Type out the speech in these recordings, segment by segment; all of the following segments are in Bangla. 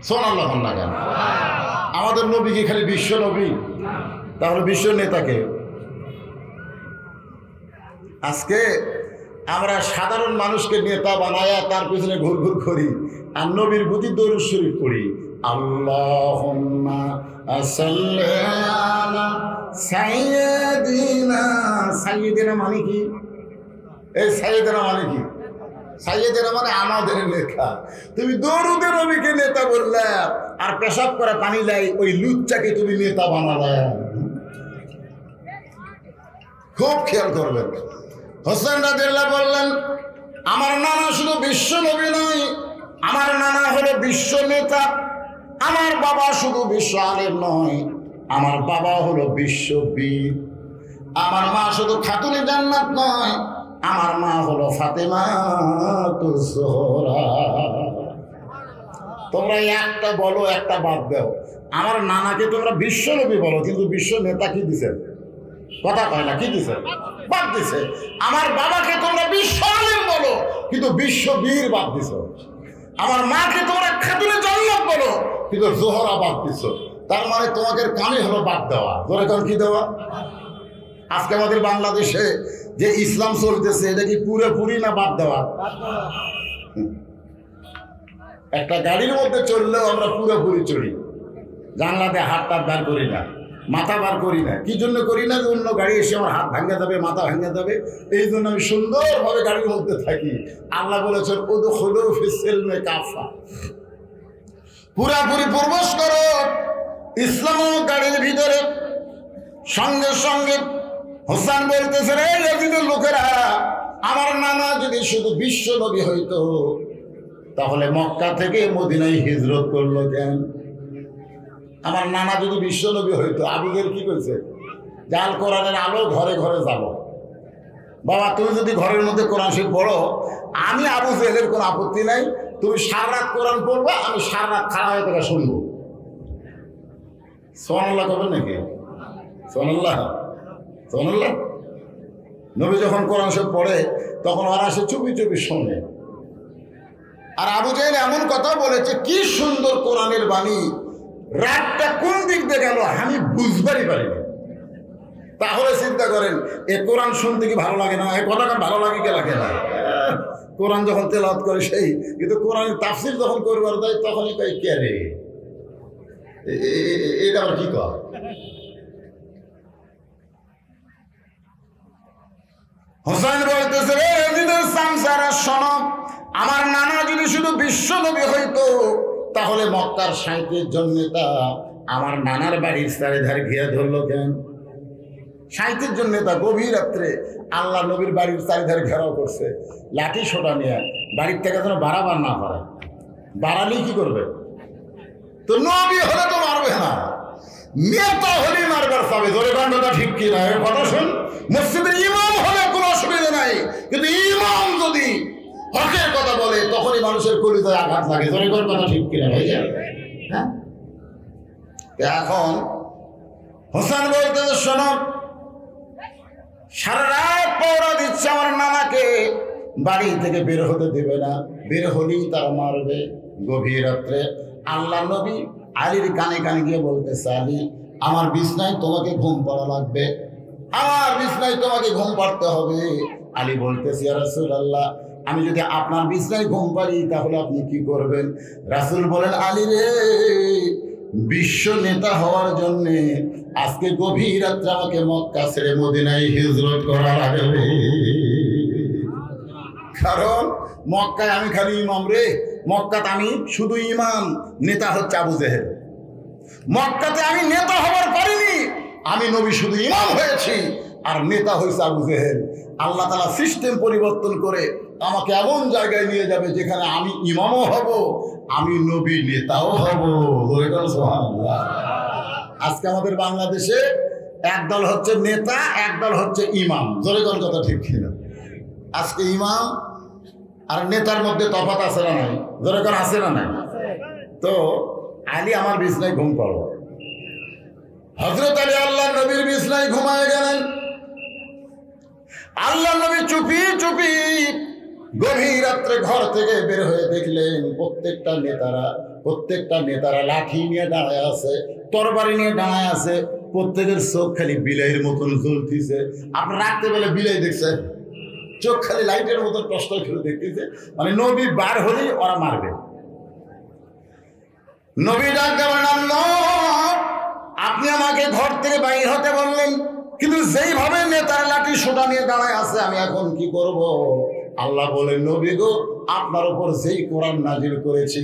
সুবহানাল্লাহ না কেন? আমাদের নবী কি খালি বিশ্ব নবী? তাহলে বিশ্ব নেতাকে? আজকে আমরা সাধারণ মানুষকে নেতা বানায়া তার পিছনে ঘুরঘুর করি, আর নবীর প্রতি দরুদ শরীফ পড়ি। আল্লাহুম্মা সাল্লি আলা সাইয়্যিদিনা। সাইয়্যিদিনা মানে কি? এই সাইয়্যিদিনা মানে কি? সাইয়্যিদিনা মানে আমাদের নেতা। তুমি দরুদে নবীকে নেতা বললা, আর পেশাব করা পানি লাই ওই লুচ্চাকে তুমি নেতা বানালা। খুব খেয়াল করবেন। হোসেন রাদিয়াল্লাহু বললেন, আমার নানা শুধু বিশ্ব নবী নয়, আমার নানা হলো বিশ্ব নেতা। আমার বাবা শুধু বিশ্ব আলেম নয়, আমার বাবা হলো বিশ্ব বীর। আমার মা শুধু খাতুনে জান্নাত নয়, আমার মা হলো ফাতেমাতুজ জোহরা। তোমরা একটা বলো, একটা বাদ দাও। আমার নানাকে তোমরা বিশ্ব নবী বলো, কিন্তু বিশ্ব নেতা কি দিছে? কথা কয় না, কি দিছে? বাদ দিছে। আমার বাবাকে তোমরা বিশ্ব আলেম বলো, কিন্তু বিশ্ব বীর বাদ দিছ। আমার মাকে তোমরা খাতুনে জান্নাত বলো, কিন্তু জোহরা বাদ দিছ। তার মানে তোমাকে কানে হলো বাদ দেওয়া। জোরে কান কি দেওয়া? আজকে আমাদের বাংলাদেশে যে ইসলাম চলতেছে, এটা কি পুরোপুরি না বাদ দেওয়া? একটা গাড়ির মধ্যে চললেও আমরা পুরোপুরি চলি, জানলাতে হাতটা বার করি না, মাথা বার করি না। কি জন্য করি না? যে অন্য গাড়ি এসে আমার হাত ভাঙে যাবে, মাথা ভাঙে যাবে। এই জন্য আমি সুন্দরভাবে গাড়ির মধ্যে থাকি। আল্লাহ বলেছেন উদখুলু ফিস-সিলমি কাফা, পুরাপুরি প্রবেশ করো ইসলাম গাড়ির ভিতরে। সঙ্গে সঙ্গে হোসেন বলতেছে, রে ইয়াজিদের লোকেরা, আমার নানা যদি শুধু বিশ্ব নবী হইতো, তাহলে মক্কা থেকে মদিনায় হিজরত করলো কেন? আমার নানা যদি বিশ্ব নবী হইতো, আবু জেহেল কি করেছে? জাল কোরআনের আলো ঘরে ঘরে যাব। বাবা, তুমি যদি ঘরের মধ্যে কোরআন শরীফ পড়ো, আমি আবু জেহেলের কোনো আপত্তি নাই। তুমি সারা রাত কোরআন পড়বা, আমি সারা রাত খাড়া হয়ে থেকে শুনবো। সুবহানাল্লাহ করবেন নাকি? সুবহানাল্লাহ, সুবহানাল্লাহ। নবী যখন কোরআন শরীফ পড়ে, তখন ওরা সে চুপি চুপি শোনে। আর আবু জেহেল এমন কথা বলেছে, কি সুন্দর কোরআনের বাণী, রাতটা কোন দিক দিয়ে গেল আমি বুঝবারই পারিনি। তাহলে চিন্তা করেন, এ কোরআন শুনতে কি ভালো লাগে না? এ কথা ভালো লাগে কে লাগে না? কোরআন যখন তেলাওয়াত করে সেই, কিন্তু কোরআনের তাফসীর যখন করবার দেয় তখনই কই কে রে, এটা আবার কি কয়? হোসেন বলতেছে, রে এজিদের সামসারা শোনো, আমার নানা যদি শুধু বিশ্ব নবী হইতো, তাহলে মক্কার 37 জন নেতা আমার নানার বাড়ির চারিধারে ঘিরে ধরলো কেন? 37 জন নেতা গভীর রাত্রে আল্লাহ নবীর বাড়ির চারিধারে ঘেরাও করছে, লাঠি সোটা নিয়ে। বাড়ির থেকে যেন বাড়াবার না পারে, বাড়ালেই কি করবে? তো নবী হলে তো মারবে না, নেতা হলেই মারবার পাবে। ধরে বান্ধবটা ঠিক কি না? কথা শুন, মসজিদের ইমাম হলে কোনো অসুবিধা নাই, কিন্তু ইমাম যদি হকের কথা বলে তখনই মানুষের কলিজায় আঘাত লাগে। ধরে কথা ঠিক কিনা ভাই? হ্যাঁ, এখন হোসেন বলতেছে, শোনো, সারা রাত পহরা দিচ্ছে আমার নানাকে, বাড়ি থেকে বের হতে দেবে না, বের হলেই তারা মারবে। গভীর রাত্রে আল্লাহ নবী আলীর কানে কানে গিয়ে বলতেছে, আলী, আমার বিছনায় তোমাকে ঘুম পড়া লাগবে, আমার বিছনায় তোমাকে ঘুম পাড়তে হবে। আলী বলতেছে, ইয়া রাসূলুল্লাহ, আমি যদি আপনার বিছনায় ঘুম পাড়ি তাহলে আপনি কি করবেন? রাসূল বলেন, আলী রে, বিশ্ব নেতা হওয়ার জন্য আজকে গভীর রাত্রে আমাকে মক্কা ছেড়ে মদিনায় হিজরত করা লাগবে। কারণ মক্কায় আমি খালি ইমাম রে, মক্কাতে আমি শুধু ইমাম, নেতা হচ্ছে আবু জেহেল। মক্কাতে আমি নেতা হবার পারিনি, আমি নবী শুধু ইমাম হয়েছি, আর নেতা হয়েছে আবু জেহেল। আল্লাহ তাআলা সিস্টেম পরিবর্তন করে আমাকে এমন জায়গায় নিয়ে যাবে যেখানে আমি ইমামও হব, আমি নবী নেতাও হব। সুবহানাল্লাহ। আজকে আমাদের বাংলাদেশে একদল হচ্ছে নেতা, একদল হচ্ছে ইমাম। জোরে কোন কথা ঠিক কিনা? আজকে ইমাম আর নেতার মধ্যে তফাৎ আছে না নাই? জোরে কোন আছে না নাই? তো আলী আমার বিছনায় ঘুম পড়ো। হযরত আলী আল্লাহ নবীর বিছনায় ঘুমায় গেলেন। আল্লাহ নবী চুপি চুপি গভীর রাত্রে ঘর থেকে বের হয়ে দেখলেন প্রত্যেকটা নেতারা প্রত্যেকটা নেতারা লাঠি নিয়ে দাঁড়ায় আছে, তরবারি নিয়ে দাঁড়ায় আছে, প্রত্যেকের চোখ খালি বিলাইয়ের মতন জ্বলতেছে। আপনার রাত্রেবেলা বিলাই দেখছেন, চোখ খালি লাইটের মতন কষ্ট করে দেখতেছে, মানে নবী বার হলেই ওরা মারবে। নবী ডাক দেবেন, আপনি আমাকে ঘর থেকে বাইর হতে বললেন, কিন্তু যেইভাবে নেতার লাঠি সোটা নিয়ে দাঁড়ায় আছে আমি এখন কি করব? আল্লাহ বলেন, নবী গো, আপনার উপর যেই কোরআন নাজিল করেছি,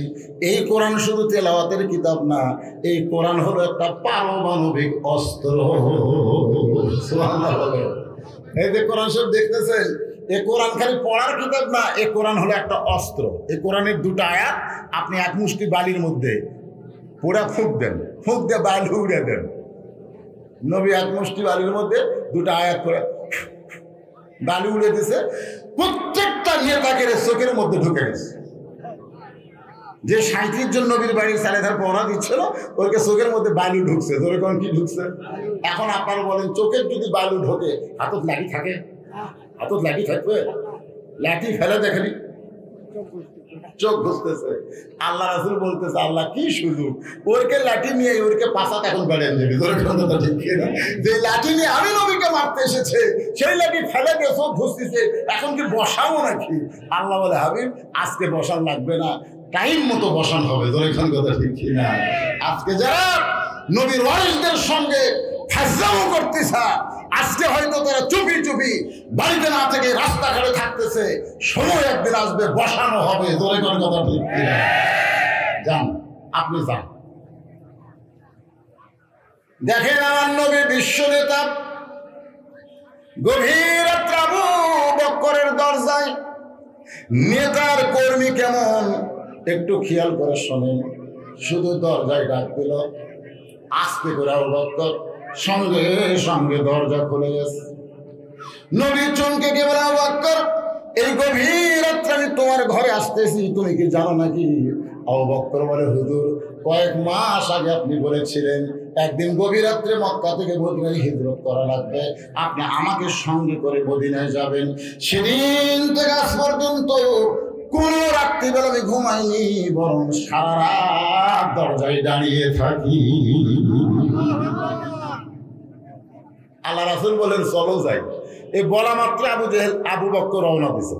এই কোরআন শুধু তেলাওয়াতের কিতাব না, এই কোরআন হলো একটা পারমাণবিক অস্ত্র। সুবহানাল্লাহ। এই যে কোরআন সব দেখতেছেন, এই কোরআন খালি পড়ার কিতাব না, এই কোরআন হলো একটা অস্ত্র। এই কোরআনের দুটো আয়াত আপনি এক মুষ্টি বালির মধ্যে পুরা ফুঁক দেন, ফুঁক দিয়ে বালি উড়ে দেন। নবী এক মুষ্টি বালির মধ্যে দুটো আয়াত করে বালি উড়ে দিছে, প্রত্যেকটা নেতাকে চোখের মধ্যে ঢুকে গেছে। যে 37 জন নবীর বাড়ির সালেদার পড়া দিচ্ছিল, ওকে চোখের মধ্যে বালু ঢুকছে। ধরে কোন কি ঢুকছে? এখন আপনারা বলেন, চোখের যদি বালু ঢোকে, হাতত লাঠি থাকে? হাতত লাঠি থাকবে? লাঠি ফেলে দেখেনি, চোখ ঘুষতেছে। আল্লাহ রাসূল বলতেছে, আল্লাহ কি সুযোগ, ওরকে লাঠি নিয়ে ওরকে পাশাতে এখন বেড়ে দেবে। যে লাঠি নিয়ে আমি নবীকে মারতে এসেছে, সেই লাঠি ফেলে দিয়ে চোখ ঘুষতেছে, এখন কি বসাবো নাকি? আল্লাহ বলে, হাবিব আজকে বসান লাগবে না, টাইম মতো বসান হবে। ধরেখান কথা ঠিক না? আজকে যারা নবীর ওয়ারিসদের সঙ্গে ফাজলামো করতেছে, আজকে হয়তো তারা চুপি চুপি বাড়িতে না থেকে রাস্তাঘাটে থাকতেছে, সময় একদিন আসবে বসানো হবে। ধরেখান কথা ঠিক না? যান, আপনি যান, দেখেন আমার নবী বিশ্ব নেতা গভীর রাত্রে আবু বকরের দরজায়, নেতার কর্মী কেমন একটু খেয়াল করে শোনেন। শুধু দরজায় ডাক দিল, আস্তে করে আবু বকর, সঙ্গে সঙ্গে দরজা খুলে গেছে। নবী চমকে কে বলে, আবু বকর, এই গভীর রাত্রে আমি তোমার ঘরে আসতেছি, তুমি কি জানো নাকি? আবু বকর বলে, হুজুর, কয়েক মাস আগে আপনি বলেছিলেন একদিন গভীর রাত্রে মক্কা থেকে মদিনায় হিজরত করা লাগবে, আপনি আমাকে সঙ্গে করে মদিনায় যাবেন। সেদিন থেকে আজ পর্যন্ত কোন রাত্রিবেলা আমি ঘুমাইনি, বরং সারা রাত দরজায় দাঁড়িয়ে থাকি। আল্লাহ রাসূল বলেন, চলো যাই। এই বলা মাত্র আবু বকর রওনা দিছে।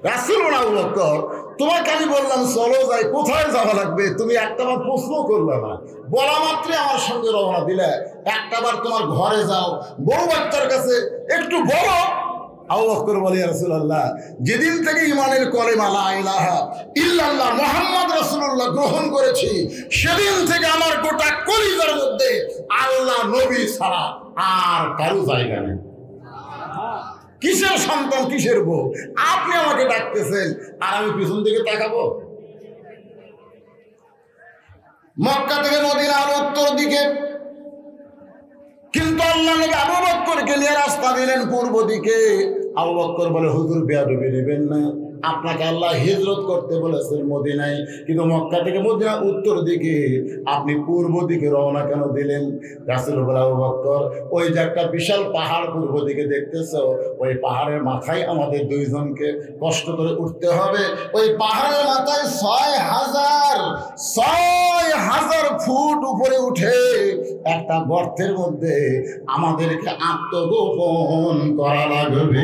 রাসূল বলেন, আবু বকর, তোমাকে আমি বললাম চলো যাই, কোথায় যাওয়া লাগবে? তুমি একটাবার প্রশ্ন করলে না, বলা মাত্রই আমার সঙ্গে রওনা দিলে। একটাবার তোমার ঘরে যাও, বউ বাচ্চার কাছে একটু বলো। আবু বকর বলে, ইয়া রাসূলুল্লাহ, যেদিন থেকে ঈমানের কলেমা লা ইলাহা ইল্লাল্লাহ মুহাম্মদ রাসূলুল্লাহ গ্রহণ করেছি, সেদিন থেকে আমার গোটা কলিজার মধ্যে আল্লাহ নবী ছাড়া আর কারো জায়গা নেই। কিসের সন্তান, কিসের বউ? আপনি আমাকে ডাকতেছেন আর আমি পিছন দিকে তাকাবো? মক্কা থেকে মদিনার উত্তর দিকে, কিন্তু আল্লাহ নবী আবু বকরকে নিয়ে রাস্তা দিলেন পূর্ব দিকে। আবু বকর বলে, হুজুর বেয়াদবি নেবেন না, আপনাকে আল্লাহ হিজরত করতে বলেছেন মদিনায়, কিন্তু মক্কা থেকে মদিনা উত্তর দিকে, আপনি পূর্ব দিকে রওনা কেন দিলেন? রাসূল বলে, আবু বকর, ওই যে একটা বিশাল পাহাড় পূর্ব দিকে দেখতেছ, ওই পাহাড়ের মাথায় আমাদের দুইজনকে কষ্ট করে উঠতে হবে। ওই পাহাড়ের মাথায় ৬,০০০ ফুট উপরে উঠে একটা গর্তের মধ্যে আমাদেরকে আত্মগোপন করা লাগবে।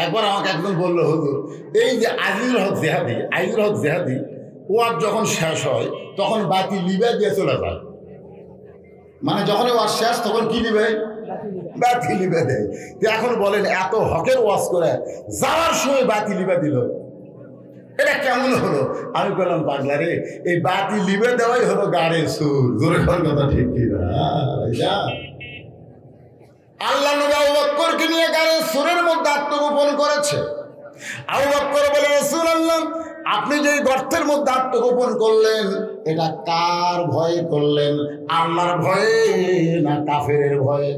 একবার আমাকে একজন বললো, হুজুর, এই যে আজিজুল হক জেহাদি ওয়াজ যখন শেষ হয় তখন বাতি লিবে দিয়ে চলে যায়। মানে যখন ওয়াজ শেষ তখন কি লিবে? বাতি লিবে দেয়। এখন বলেন, এত হকের ওয়াজ করে যাওয়ার সময় বাতি লিবে দিল, এটা কেমন হলো? আমি বললাম, পাগলা রে, এই বাতি লিবে দেওয়াই হলো গাড়ির সুর। জোরে কথা ঠিক কিনা? আল্লাহ নবী আবু বকরকে নিয়ে গাড়ির সুরের মধ্যে আত্মগোপন করেছে। আবু বকর বলে, রাসূলুল্লাহ, আপনি যে গর্তের মধ্যে আত্মগোপন করলেন, এটা কার ভয়ে করলেন? আল্লাহর ভয়ে না কাফেরের ভয়ে?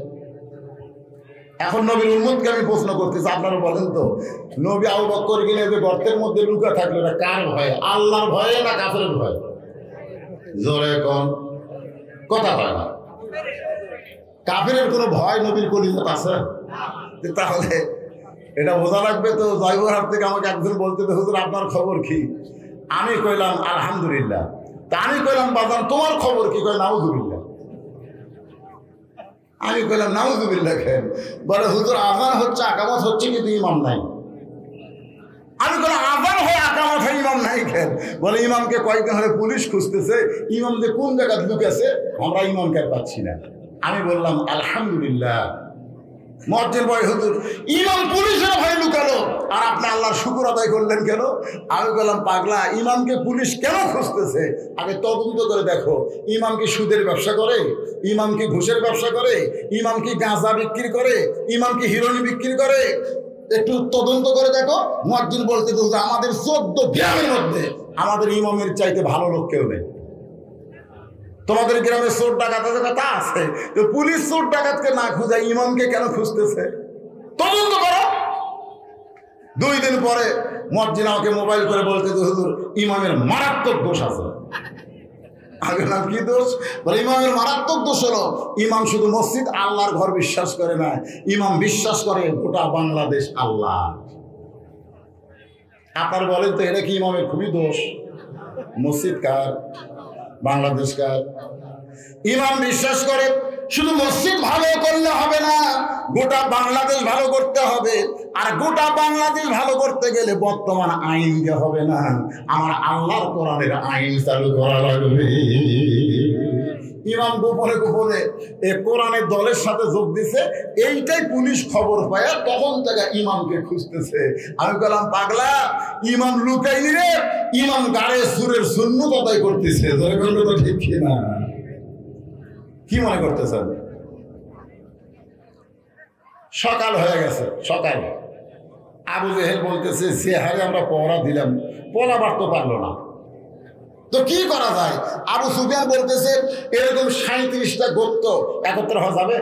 এখন নবীর উম্মতকে আমি প্রশ্ন করতেছি, আপনারা বলেন তো, নবী আবু বকরকে নিয়ে যে গর্তের মধ্যে লুকা থাকলো, এটা কার ভয়ে? আল্লাহর ভয়ে না কাফেরের ভয়ে? জোরে কোন কথা হয় না। কাফেরের কোনো ভয় নবীর কলিজাত আছে? তাহলে এটা বোঝা লাগবে তো। জয়পুরহাট থেকে আমাকে একজন বলতে, হুজুর আপনার খবর কি? আমি কইলাম আলহামদুলিল্লাহ। তা আমি কইলাম বাজান তোমার খবর কি? কয় নাউজুবিল্লাহ। আমি কইলাম নাউজুবিল্লাহ কেন? বলে হুজুর আজান হচ্ছে, আকামত হচ্ছে, কিন্তু ইমাম নাই। আমি বললাম আজান হয় আকামত হয়, ইমাম নাই কেন? বলে ইমামকে কয়েকদিন হলে পুলিশ খুঁজতেছে, ইমাম যে কোন জায়গায় ঢুকেছে আমরা ইমামকে আর পাচ্ছি না। আমি বললাম আলহামদুলিল্লাহ। মুয়াজ্জিন বলে হুজুর ইমাম পুলিশের ভয়ে লুকালো, আর আপনি আল্লাহর শুকর আদায় করলেন কেন? আমি বললাম পাগলা, ইমামকে পুলিশ কেন খুঁজতেছে আগে তদন্ত করে দেখো। ইমাম কি সুদের ব্যবসা করে? ইমাম কি ঘুষের ব্যবসা করে? ইমাম কি গাঁজা বিক্রি করে? ইমাম কি হিরোইন বিক্রি করে? একটু তদন্ত করে দেখো। মুয়াজ্জিন বলতে আমাদের 14 গ্রামের মধ্যে আমাদের ইমামের চাইতে ভালো লোক কেউ নেই। তোমাদের গ্রামে চোর ডাকাত আছে, কথা আছে, তো পুলিশ চোর ডাকাতকে না খুঁজে ইমামকে কেন খুঁজতেছে? তদন্ত করো। 2 দিন পরে মুয়াজ্জিন আমাকে মোবাইল করে বলতে, হুজুর ইমামের মারাত্মক দোষ আছে। আমি বললাম কি দোষ? বলে ইমামের মারাত্মক দোষ হলো ইমাম শুধু মসজিদ আল্লাহর ঘর বিশ্বাস করে না, ইমাম বিশ্বাস করে গোটা বাংলাদেশ আল্লাহ। আপনার বলেন তো এটা কি ইমামের খুবই দোষ? মসজিদ কার? বাংলাদেশ কার? ইমাম বিশ্বাস করে শুধু মসজিদ ভালো করলে হবে না, গোটা বাংলাদেশ ভালো করতে হবে। আর গোটা বাংলাদেশ ভালো করতে গেলে বর্তমান আইন যে হবে না, আমার আল্লাহর কোরআনের আইন চালু করা লাগবে। ইমাম গোপনে গোপনে এই কোরআনের দলের সাথে যোগ দিছে, এইটাই পুলিশ খবর পায়, তখন থেকে ইমামকে খুঁজতেছে। আমি বললাম পাগলা, ইমাম লুকাইনি রে, ইমাম গাড়ে সুরের সুন্নত আদায় করতেছে। তো ঠিক না? কি মনে করতেছেন? সকাল হয়ে গেছে, সকাল। আবু জেহেল বলতেছে সে হারে আমরা পহরা দিলাম, পলাবার তো পারলো না, তো কি করা যায়? আবু সুফিয়ান বলতেছে এরকম 37টা গোত্র একত্র হওয়া যাবে?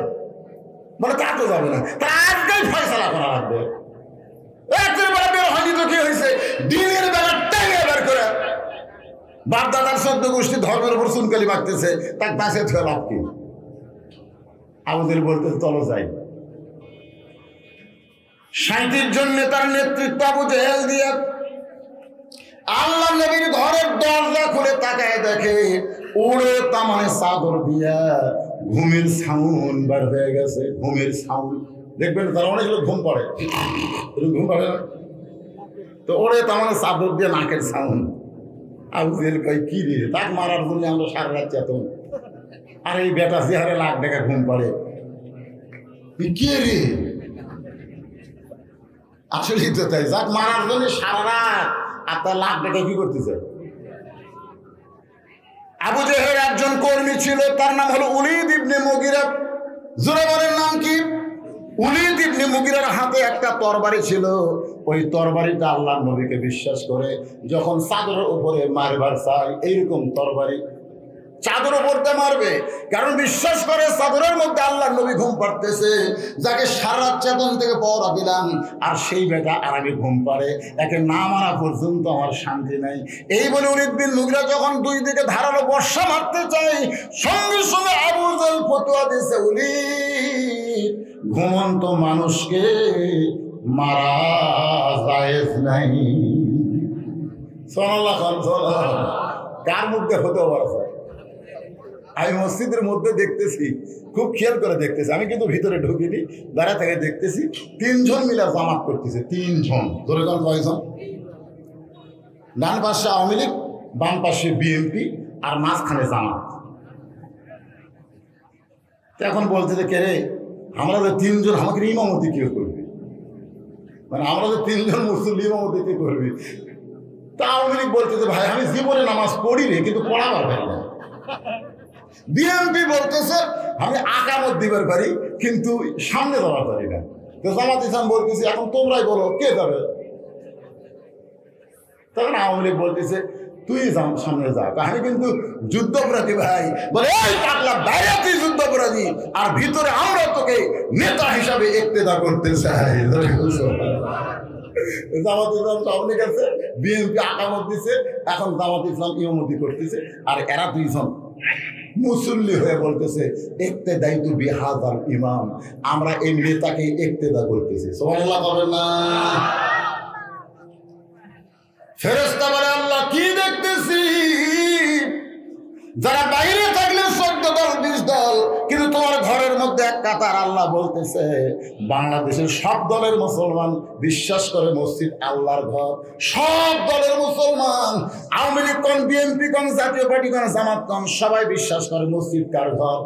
বলে তা তো যাবে না, তা আজকেই ফয়সালা করা লাগবে। বের হয়নি তো কি হয়েছে? দিনের বেলা টেনে বের করে বাপদাদার 14 গোষ্ঠী ধর্মের উপর চুনকালি মারতেছে, তার বাঁচে থুয়ে লাভ কি? আবু জেহেল বলতেছে চলো যাই। 37 জন নেতার নেতৃত্ব আবু জেহেল দিয়ে আল্লাহ নবীর ঘরের দরজা খুলে তাকায় দেখে উড়ে তামানে চাদর দিয়া ঘুমের সাউন্ড বার হয়ে গেছে। ঘুমের সাউন্ড দেখবেন, তারা অনেক লোক ঘুম পড়ে, ঘুম পড়ে না তো ওরে তামানে চাদর দিয়ে নাকের সাউন্ড। আবু জেহেল কয় কি রে, তাকে মারার জন্য আমরা সারা রাত চেতন, আর এই বেটা চেহারে লাখ টাকা ঘুম পড়ে, কে রে? আসলে তো তাই, যাক মারার জন্য সারা রাত আপনার লাখ টাকা কি করতেছে? আবু জেহেল একজন কর্মী ছিল, তার নাম হলো উলিদ ইবনে মুগিরা। জোরাবারের নাম কি? উলিদ ইবনে মুগিরার হাতে একটা তরবারি ছিল। ওই তরবারিটা আল্লাহর নবীকে বিশ্বাস করে যখন চাদরের উপরে মারবার চায়, এইরকম তরবারি চাদর উপরতে মারবে, কারণ বিশ্বাস করে চাদরের মধ্যে আল্লাহর নবী ঘুম পাড়তেছে, যাকে সারা রাত চেতন থেকে পহরা দিলাম, আর সেই বেটা আর আমি ঘুম পাড়ে, একে না মারা পর্যন্ত আমার শান্তি নাই। এই বলে উলিদ বিন মুগিরা যখন 2 দিকে ধারালো বর্ষা মারতে চাই, সঙ্গে সঙ্গে আবু জেহেল ফতোয়া দিয়েছে, উলিদ ঘুমন্ত মানুষকে মারা জায়েজ নাই। সুবহানাল্লাহ, সুবহানাল্লাহ। কার মধ্যে হতে পারে? আমি মসজিদের মধ্যে দেখতেছি, খুব খেয়াল করে দেখতেছি, আমি কিন্তু ভিতরে ঢুকিনি, দাঁড়া থেকে দেখতেছি 3 জন মিলে জামাত করতেছে। 3 জন, ধরে কোন কয়জন? ডান পাশে আওয়ামী লীগ, বাম পাশে বিএনপি, আর মাঝখানে জামাত। এখন বলতেছে কে রে, আমরা যে 3 জন, আমাকে ইমামতি কেউ করবে, মানে আমরা যে 3 জন মুসল্লি ইমামতি কে করবে? তা আওয়ামী লীগ বলতেছে ভাই আমি জীবনে নামাজ পড়ি রে, কিন্তু পড়াবার পারি না। বিএনপি বলতেছে আমি আকামত দিবার পারি, কিন্তু সামনে যাওয়ার পারি না। তো জামাত ইসলাম বলতেছে এখন তোমরাই বলো কে যাবে? তখন আওয়ামী লীগ বলতেছে তুই সামনে যা, আমি কিন্তু যুদ্ধপরাধী ভাই। বলে এই পাগলা, বাইরে তুই যুদ্ধপরাধী, আর ভিতরে আমরা তোকে নেতা হিসাবে ইক্তেদা করতে চাই। জামাত ইসলাম সামনে গেছে, বিএনপি আকামত দিছে, এখন জামাত ইসলাম ইমামতি করতেছে, আর এরা 2 জন মুসল্লি হয়ে বলতেছে ইক্তেদাই তু বিহাযাল ইমাম, আমরা এই নেতাকে ইক্তেদা করতেছি। সুবহানাল্লাহ বলেন না? ফেরেশতা বলে আল্লাহ কি দেখতেছি, যারা বাইরে থাকলে 14 দল 20 দল, কিন্তু তোমার ঘরের মধ্যে এক কাতার। আল্লাহ বলতেছে বাংলাদেশের সব দলের মুসলমান বিশ্বাস করে মসজিদ আল্লাহর ঘর। সব দলের মুসলমান, আওয়ামী লীগ কোন, বিএনপি কোন, জাতীয় পার্টি কোন, জামাত কোন, সবাই বিশ্বাস করে মসজিদ কার ঘর?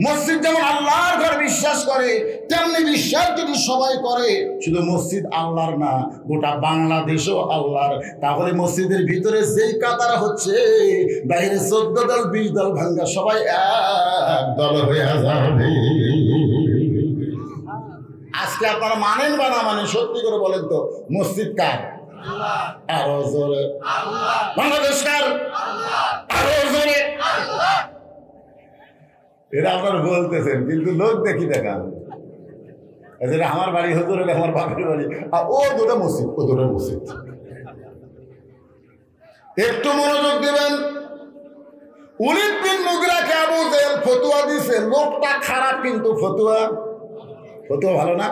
মসজিদ যেমন আল্লাহর ঘর বিশ্বাস করে, তেমনি বিশ্বাস যদি সবাই করে শুধু মসজিদ আল্লাহর না, গোটা বাংলাদেশও আল্লাহর। তাহলে মসজিদের ভিতরে যেই কাতার হচ্ছে, বাইরে 14 দল 20 দল ভাঙ্গা সবাই এক দল হয়ে যাবে। আজকে আপনারা মানেন বা না মানেন, সত্যি করে বলেন তো, মসজিদ কার? আরো জোরে বাংলাদেশ কার? আরো জোরে। এটা আপনারা বলতেছেন, কিন্তু লোক দেখি দেখান। আমার বাড়ি হুজুর, আমার বাপের বাড়ি, আর ও দুটা মসজিদ, ও দুটা মসজিদ। একটু মনোযোগ দেবেন। ওলীদ বিন মুগীরাকে আবু জেহেল ফতুয়া দিছে, লোকটা খারাপ কিন্তু ফতুয়া ভালো না।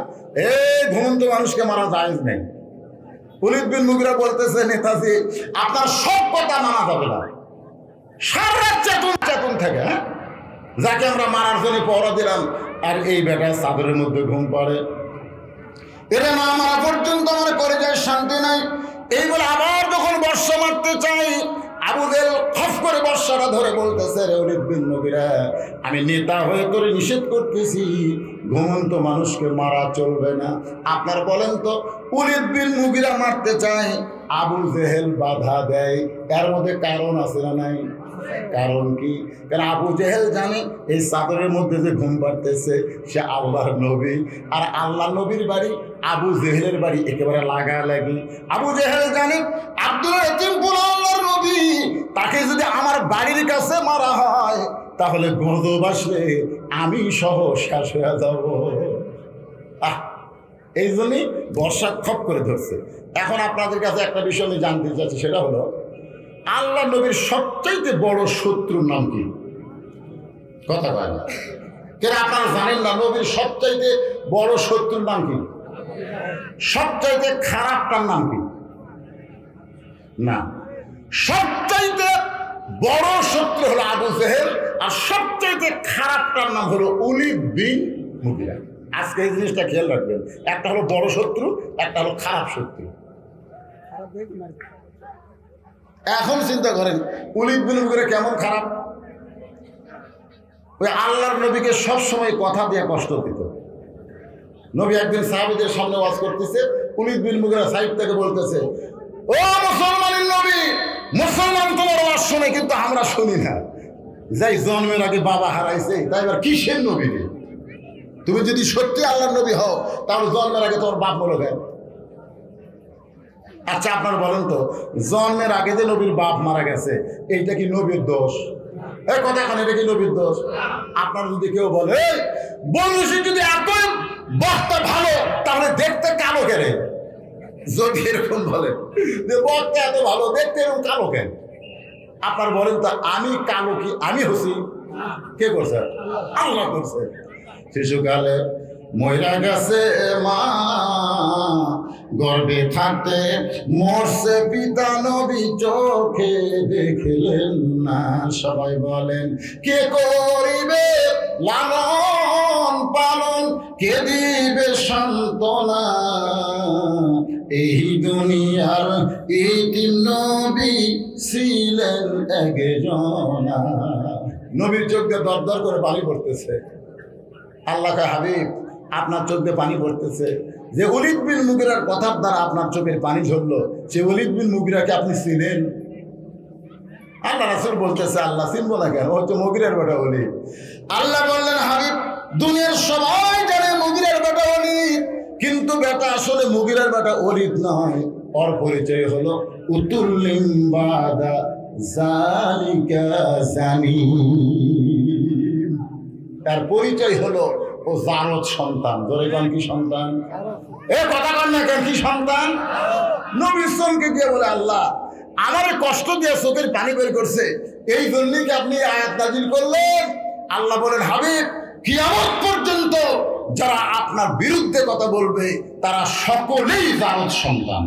এই ঘুমন্ত মানুষকে মারা জায়েজ নেই। ওলীদ বিন মুগীরা বলতেছে নেতাজি আপনার সব কথা মানা যাবে না, সারা রাত চেতন থাকে, হ্যাঁ, যাকে আমরা মারার জন্য পহরা দিলাম, আর এই বেটা চাদরের মধ্যে ঘুম পাড়ে, এরা না মারা পর্যন্ত আমার করে যায় শান্তি নাই। এই বলে আবার যখন বর্ষা মারতে চাই, আবু জেহেল খপ করে বর্ষাটা ধরে বলতেছে রে ওলীদ বিন মুগীরা, আমি নেতা হয়ে তোরে নিষেধ করতেছি, ঘুমন্ত মানুষকে মারা চলবে না। আপনার বলেন তো, ওলীদ বিন মুগীরা মারতে চায়, আবু জেহেল বাধা দেয়, এর মধ্যে কারণ আছে না নাই? কারণ কি? কারণ আবু জেহেল জানে এই চাদরের মধ্যে যে ঘুম পাড়তেছে সে আল্লাহর নবী, আর আল্লাহ নবীর বাড়ি আবু জেহেলের বাড়ি একেবারে লাগালাগি। আবু জেহেল জানে আব্দুল লতিফুল আল্লাহর নবী, তাকে যদি আমার বাড়ির কাছে মারা হয় তাহলে গজব আসলে আমি সহ শেষ হয়ে যাব। এই জন্যই বর্ষা খপ করে ধরছে। এখন আপনাদের কাছে একটা বিষয় আমি জানতে চাচ্ছি, সেটা হলো আল্লাহ নবীর সবচাইতে বড় শত্রুর নাম কি? কথা কয় না কেন? আপনারা জানেন না নবীর সবচাইতে বড় শত্রুর নাম কি? সবচাইতে খারাপটার নাম কি? না, সবচাইতে বড় শত্রু হলো আবু জেহেল, আর সবচাইতে খারাপটার নাম হলো ওলীদ বিন মুগীরা। আজকে এই জিনিসটা খেয়াল রাখবেন, একটা হলো বড় শত্রু, একটা হলো খারাপ শত্রু। এখন চিন্তা করেন ওলীদ বিন মুগীরা কেমন খারাপ। ওই আল্লাহর নবীকে সবসময় কথা দিয়ে কষ্ট দিত। নবী একদিন সাহাবীদের সামনে ওয়াজ করতেছে, ওলীদ বিন মুগীরা সাইড থেকে বলতেছে, ও মুসলমানের নবী, মুসলমান তোমার ওয়াজ শুনে কিন্তু আমরা শুনি না। যাই জন্মের আগে বাবা হারাইছে, তাই এবার কিসের নবী রে? তুমি যদি সত্যি আল্লাহর নবী হও তাহলে জন্মের আগে তোমার বাপ বলো কেন? আচ্ছা আপনার বলেন তো, জন্মের আগে যে নবীর বাপ মারা গেছে এইটা কি নবীর দোষ? এই কথা এখন এটা কি নবীর দোষ? আপনার যদি কেউ বলে বন্ধু যদি এত বক্তা ভালো তাহলে দেখতে কালো কেন? যদি এরকম বলে যে বক্তা এত ভালো দেখতে এরকম কালো কেন, আপনার বলেন তো আমি কালো কি আমি হসি? কে করছে? আল্লাহ করছে। শিশুকালে ময়রা গেছে মা, গর্বে থাকতে মরছে পিতা, নবী চোখে দেখলেন না। সবাই বলেন কে করিবে লালন পালন, কে দিবে সান্ত্বনা? এই দুনিয়ার এই তিন নবী ছিলেন একজনা। নবীর চোখ দিয়ে দর দর করে পানি পড়তেছে। আল্লাহ কা হাবিব আপনার চোখ দিয়ে পানি পড়তেছে, যে ওলীদ বিন মুগীরার কথার দ্বারা আপনার চোখের পানি ঝরলো, সে ওলীদ বিন মুগীরাকে আপনি চিনেন? আল্লাহ রাসূল বলতেছে আল্লাহ চিনবো না কেন, ও হচ্ছে মুগীরার বেটা ওলীদ। আল্লাহ বললেন হাবিব দুনিয়ার সবাই জানে মুগীরার বেটা ওলীদ, কিন্তু বেটা আসলে মুগীরার বেটা ওলীদ নয়, ওর পরিচয় হলো উতুল্লিম বাদা জালিকা জানিম। তার পরিচয় হলো ও জারদ সন্তান। ধরে গান কি সন্তান? এ কথা কন না কেন, কি সন্তান? নবীর সঙ্গে গিয়ে বলে আল্লাহ আমার কষ্ট দিয়ে চোখের পানি বের করছে, এই জন্যই কি আপনি আয়াত নাযিল করলেন? আল্লাহ বলেন, হাবিব, কিয়ামত পর্যন্ত যারা আপনার বিরুদ্ধে কথা বলবে তারা সকলেই জারদ সন্তান।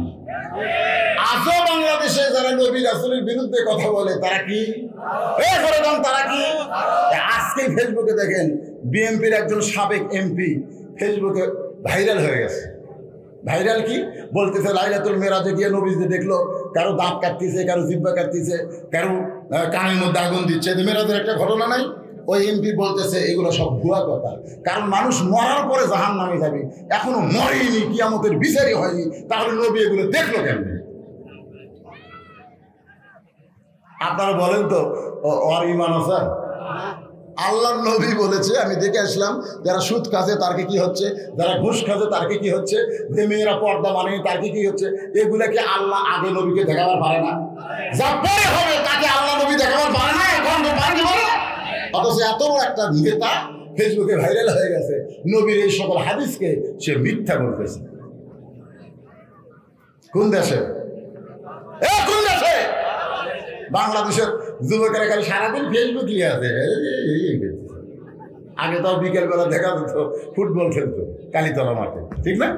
আজও বাংলাদেশে যারা নবী রাসূলের বিরুদ্ধে কথা বলে তারা কি? তারা কি? আজকে ফেসবুকে দেখেন বিএনপির একজন সাবেক এমপি ফেসবুকে ভাইরাল হয়ে গেছে। ভাইরাল কি বলতেছে, লাইলাতুল মেরাজে গিয়ে নবীকে দেখলো, কারো দাঁত কাটতেছে, কারো জিহ্বা কাটতেছে, কারো কানের মধ্যে আগুন দিচ্ছে। মেরাজের একটা ঘটনা নাই? ওই এমপি বলতেছে এগুলো সব ভুয়া কথা, কারণ মানুষ মরার পরে জাহান্নামে যাবে, এখনো মরেনি, কিয়ামতের বিচারই হয়নি, তাহলে নবী এগুলো দেখলো কেমনে? আপনারা বলেন তো ওর ইমান আছে? আল্লাহর নবী বলেছে, আমি দেখে আসলাম, যারা সুদ খাচ্ছে তারকে কি হচ্ছে, যারা ঘুষ খাচ্ছে তারকে কি হচ্ছে, যে মেয়েরা পর্দা মানেনি তারকে কি হচ্ছে। এগুলা কি আল্লাহ আগে নবীকে দেখাবার পারে না? যা পরে হবে তাকে আল্লাহ নবী দেখাবার পারে না? এখন তো পারে না। অথচ এত বড় একটা নেতা ফেসবুকে ভাইরাল হয়ে গেছে, নবীর এই সকল হাদিসকে সে মিথ্যা বলতেছে। কোন দেশে? কোন দেশে? বাংলাদেশের যুবকেরা খালি সারাদিন ফেসবুক নিয়ে আছে। আগে তো বিকেলবেলা দেখা যেত ফুটবল খেলতো কালীতলা মাঠে, ঠিক না?